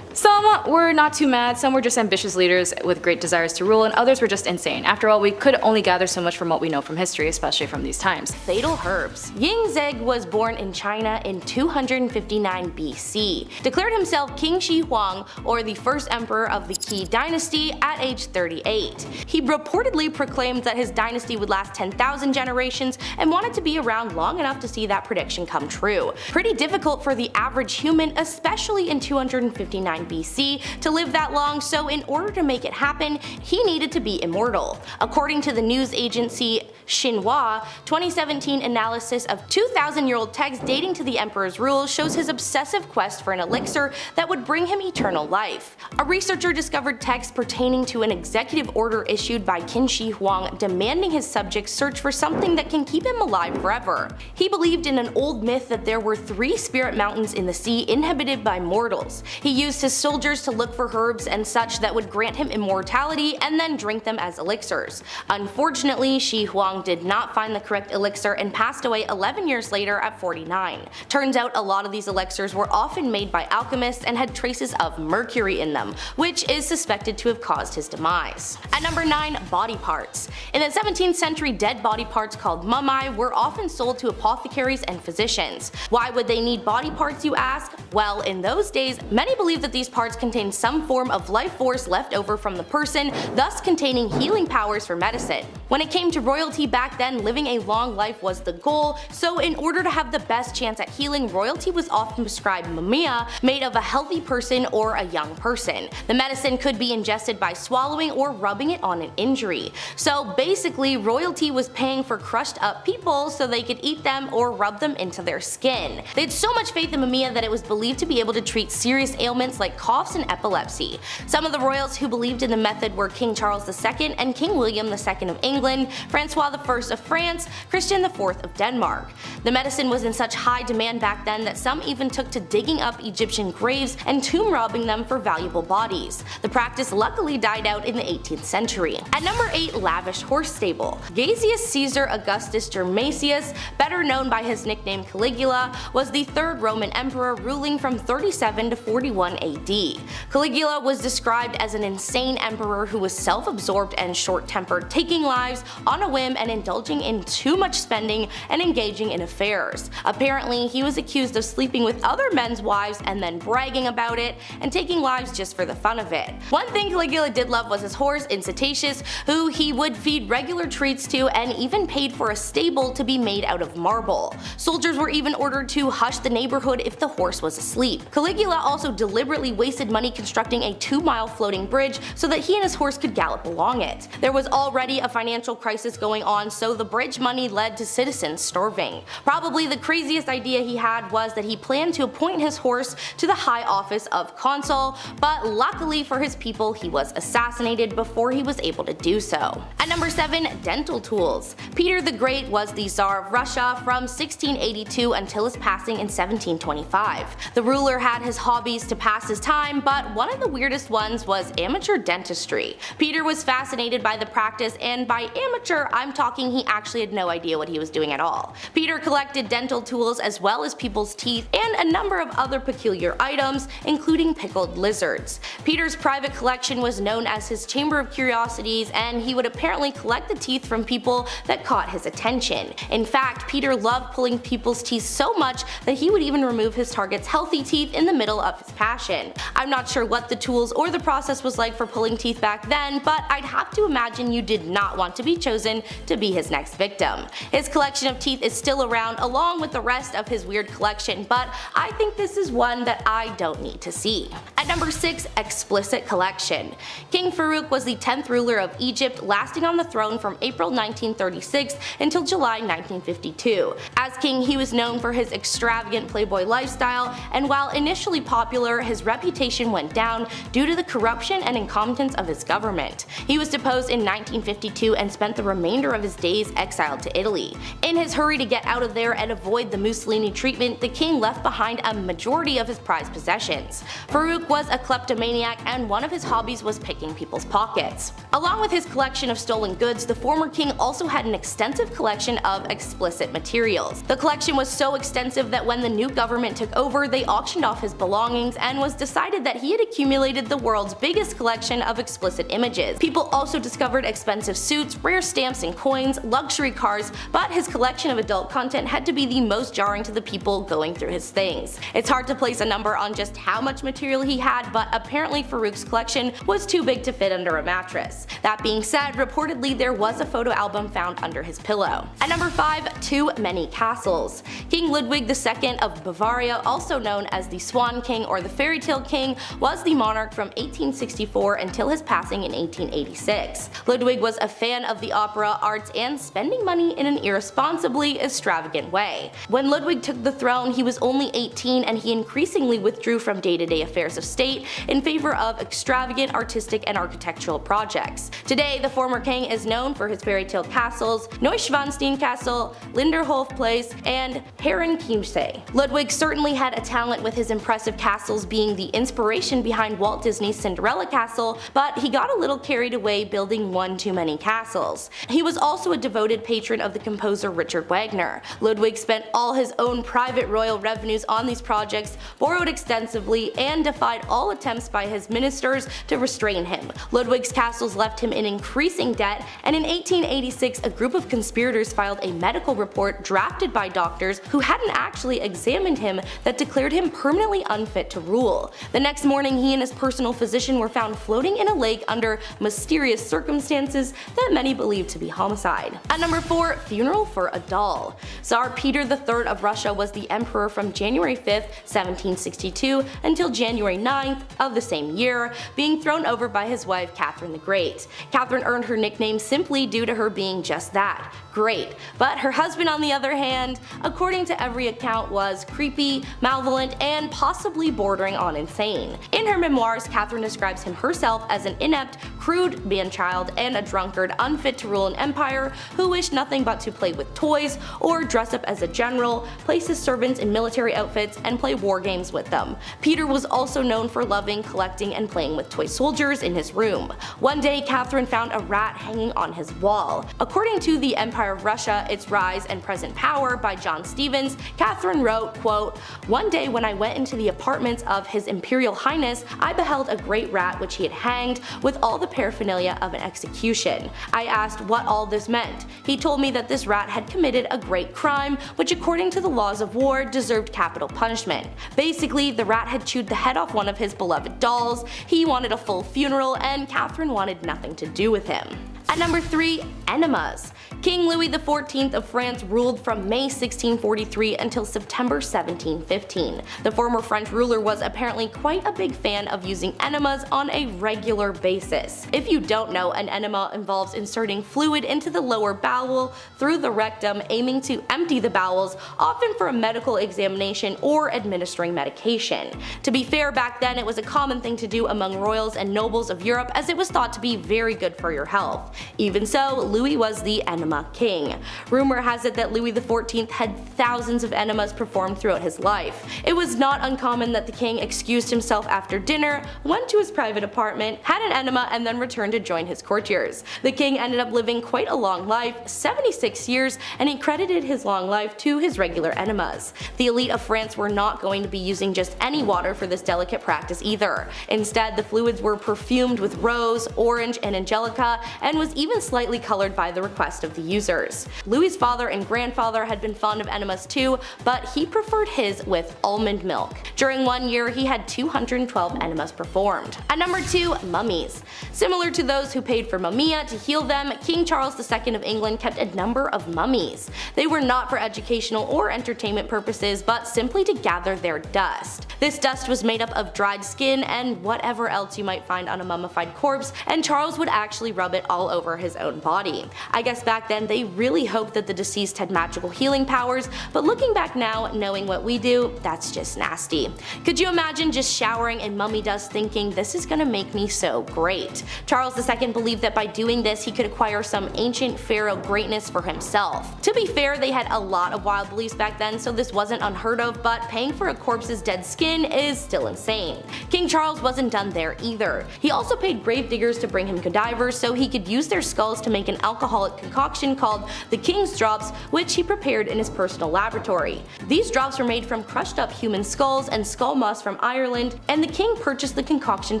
Some were not too mad, some were just ambitious leaders with great desires to rule, and others were just insane. After all, we could only gather so much from what we know from history, especially from these times. Fatal herbs. Yingzeg was born in China in 259 BC. Declared himself King Shi Huang, or the first emperor of the Qi dynasty, at age 38. He reportedly proclaimed that his dynasty would last 10,000 generations and wanted to be around long enough to see that prediction come true. Pretty difficult for the average human, especially in 259 BC, to live that long, so in order to make it happen, he needed to be immortal. According to the news agency Xinhua, 2017 analysis of 2,000-year-old texts dating to the emperor's rule shows his obsessive quest for an elixir that would bring him eternal life. A researcher discovered texts pertaining to an executive order issued by Qin Shi Huang demanding his subjects search for something that can keep him alive forever. He believed in an old myth that there were 3 spirit mountains in the sea inhabited by mortals. He used his soldiers to look for herbs and such that would grant him immortality and then drink them as elixirs. Unfortunately, Shi Huang did not find the correct elixir and passed away 11 years later at 49. Turns out a lot of these elixirs were often made by alchemists and had traces of mercury in them, which is suspected to have caused his demise. At number 9, body parts. In the 17th century, dead body parts called mummi were often sold to apothecaries and physicians. Why would they need body parts, you ask? Well, in those days, many believed that these parts contained some form of life force left over from the person, thus containing healing powers for medicine. When it came to royalty back then, living a long life was the goal, so in order to have the best chance at healing, royalty was often prescribed mumia made of a healthy person or a young person. The medicine could be ingested by swallowing or rubbing it on an injury. So basically, royalty was paying for crushed up people so they could eat them or rub them into their skin. They had so much faith in mumia that it was believed to be able to treat serious ailments like coughs and epilepsy. Some of the royals who believed in the method were King Charles II and King William II of England, Francois I of France, Christian IV of Denmark. The medicine was in such high demand back then that some even took to digging up Egyptian graves and tomb robbing them for valuable bodies. The practice luckily died out in the 18th century. At number 8, lavish horse stable. Gaius Caesar Augustus Germasius, better known by his nickname Caligula, was the third Roman emperor ruling from 37 to 41 AD. Caligula was described as an insane emperor who was self-absorbed and short-tempered, taking lives on a whim and indulging in too much spending and engaging in affairs. Apparently, he was accused of sleeping with other men's wives and then bragging about it and taking lives just for the fun of it. One thing Caligula did love was his horse Incitatus, who he would feed regular treats to and even paid for a stable to be made out of marble. Soldiers were even ordered to hush the neighborhood if the horse was asleep. Caligula also deliberately wasted money constructing a 2-mile floating bridge so that he and his horse could gallop along it. There was already a financial crisis going on, so the bridge money led to citizens starving. Probably the craziest idea he had was that he planned to appoint his horse to the high office of consul, but luckily for his people he was assassinated before he was able to do so. At number 7, dental tools. Peter the Great was the Tsar of Russia from 1682 until his passing in 1725. The ruler had his hobbies to pass his time, but one of the weirdest ones was amateur dentistry. Peter was fascinated by the practice, and by amateur I'm talking he actually had no idea what he was doing at all. Peter collected dental tools as well as people's teeth and a number of other peculiar items, including pickled lizards. Peter's private collection was known as his Chamber of Curiosities, and he would apparently collect the teeth from people that caught his attention. In fact, Peter loved pulling people's teeth so much that he would even remove his target's healthy teeth in the middle of his passion. I'm not sure what the tools or the process was like for pulling teeth back then, but I'd have to imagine you did not want to be chosen to be his next victim. His collection of teeth is still around along with the rest of his weird collection, but I think this is one that I don't need to see. At number 6, explicit collection. King Farouk was the 10th ruler of Egypt, lasting on the throne from April 1936 until July 1952. As king, he was known for his extravagant playboy lifestyle, and while initially popular, his reputation went down due to the corruption and incompetence of his government. He was deposed in 1952 and spent the remainder of his days exiled to Italy. In his hurry to get out of there and avoid the Mussolini treatment, the king left behind a majority of his prized possessions. Farouk was a kleptomaniac, and one of his hobbies was picking people's pockets. Along with his collection of stolen goods, the former king also had an extensive collection of explicit materials. The collection was so extensive that when the new government took over, they auctioned off his belongings, and was decided that he had accumulated the world's biggest collection of explicit images. People also discovered expensive suits, rare stamps and coins, luxury cars, but his collection of adult content had to be the most jarring to the people going through his things. It's hard to place a number on just how much material he had, but apparently Farouk's collection was too big to fit under a mattress. That being said, reportedly there was a photo album found under his pillow. At number 5, too many castles. King Ludwig II of Bavaria, also known as the Swan King or the Fairy Tale King, was the monarch from 1864 until his passing in 1886. Ludwig was a fan of the opera, arts, and spending money in an irresponsibly extravagant way. When Ludwig took the throne, he was only 18, and he increasingly withdrew from day-to-day affairs of state in favor of extravagant artistic and architectural projects. Today, the former king is known for his fairy tale castles, Neuschwanstein Castle, Linderhof Place, and Herrenchiemsee. Ludwig certainly had a talent with his impressive castles being the the inspiration behind Walt Disney's Cinderella Castle, but he got a little carried away building one too many castles. He was also a devoted patron of the composer Richard Wagner. Ludwig spent all his own private royal revenues on these projects, borrowed extensively, and defied all attempts by his ministers to restrain him. Ludwig's castles left him in increasing debt, and in 1886 a group of conspirators filed a medical report drafted by doctors who hadn't actually examined him that declared him permanently unfit to rule. The next morning he and his personal physician were found floating in a lake under mysterious circumstances that many believed to be homicide. At number 4, funeral for a doll. Tsar Peter III of Russia was the emperor from January 5th, 1762 until January 9th of the same year, being thrown over by his wife Catherine the Great. Catherine earned her nickname simply due to her being just that, great. But her husband, on the other hand, according to every account, was creepy, malevolent, and possibly bordering on insane. In her memoirs, Catherine describes him herself as an inept, crude man-child and a drunkard unfit to rule an empire who wished nothing but to play with toys or dress up as a general, place his servants in military outfits, and play war games with them. Peter was also known for loving, collecting, and playing with toy soldiers in his room. One day, Catherine found a rat hanging on his wall. According to The Empire of Russia, Its Rise and Present Power by John Stevens, Catherine wrote, quote, "One day when I went into the apartments of His Imperial Highness, I beheld a great rat which he had hanged with all the paraphernalia of an execution. I asked what all this meant. He told me that this rat had committed a great crime which according to the laws of war deserved capital punishment. Basically, the rat had chewed the head off one of his beloved dolls, he wanted a full funeral, and Catherine wanted nothing to do with him." At number 3, enemas. King Louis XIV of France ruled from May 1643 until September 1715. The former French ruler was apparently quite a big fan of using enemas on a regular basis. If you don't know, an enema involves inserting fluid into the lower bowel through the rectum, aiming to empty the bowels, often for a medical examination or administering medication. To be fair, back then it was a common thing to do among royals and nobles of Europe as it was thought to be very good for your health. Even so, Louis was the enema king. Rumor has it that Louis XIV had thousands of enemas performed throughout his life. It was not uncommon that the king excused himself after dinner, went to his private apartment, had an enema, and then returned to join his courtiers. The king ended up living quite a long life, 76 years, and he credited his long life to his regular enemas. The elite of France were not going to be using just any water for this delicate practice either. Instead, the fluids were perfumed with rose, orange, and angelica, and was even slightly colored by the request of the users. Louis's father and grandfather had been fond of enemas too, but he preferred his with almond milk. During one year, he had 212 enemas performed. At number 2, mummies. Similar to those who paid for mumia to heal them, King Charles II of England kept a number of mummies. They were not for educational or entertainment purposes, but simply to gather their dust. This dust was made up of dried skin and whatever else you might find on a mummified corpse, and Charles would actually rub it all over his own body. I guess back then they really hoped that the deceased had magical healing powers, but looking back now, knowing what we do, that's just nasty. Could you imagine just showering in mummy dust thinking, this is gonna make me so great? Charles II believed that by doing this he could acquire some ancient pharaoh greatness for himself. To be fair, they had a lot of wild beliefs back then, so this wasn't unheard of, but paying for a corpse's dead skin is still insane. King Charles wasn't done there either. He also paid gravediggers to bring him cadavers so he could use their skulls to make an alcoholic concoction called the King's Drops, which he prepared in his personal laboratory. These drops were made from crushed up human skulls and skull moss from Ireland, and the king purchased the concoction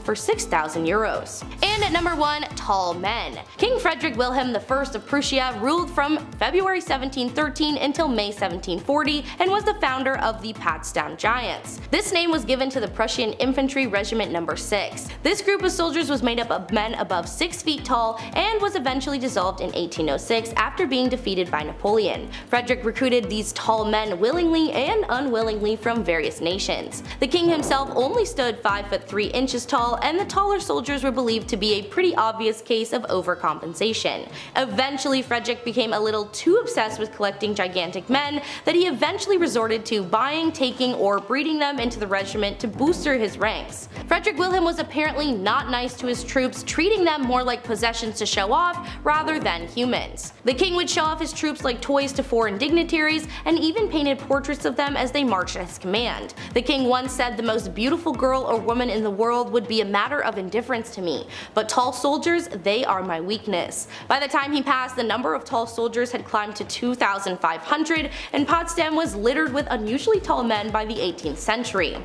for 6,000 euros. And at number 1, tall men. King Frederick Wilhelm I of Prussia ruled from February 1713 until May 1740 and was the founder of the Potsdam Giants. This name was given to the Prussian Infantry Regiment No. 6. This group of soldiers was made up of men above 6 feet tall and was eventually dissolved in 1806 after being defeated by Napoleon. Frederick recruited these tall men willingly and unwillingly from various nations. The king himself only stood 5'3" tall, and the taller soldiers were believed to be a pretty obvious case of overcompensation. Eventually, Frederick became a little too obsessed with collecting gigantic men that he eventually resorted to buying, taking, or breeding them into the regiment to booster his ranks. Frederick Wilhelm was apparently not nice to his troops, treating them more like possessions to show show off rather than humans. The king would show off his troops like toys to foreign dignitaries and even painted portraits of them as they marched at his command. The king once said, "The most beautiful girl or woman in the world would be a matter of indifference to me, but tall soldiers, they are my weakness." By the time he passed, the number of tall soldiers had climbed to 2,500, and Potsdam was littered with unusually tall men by the 18th century.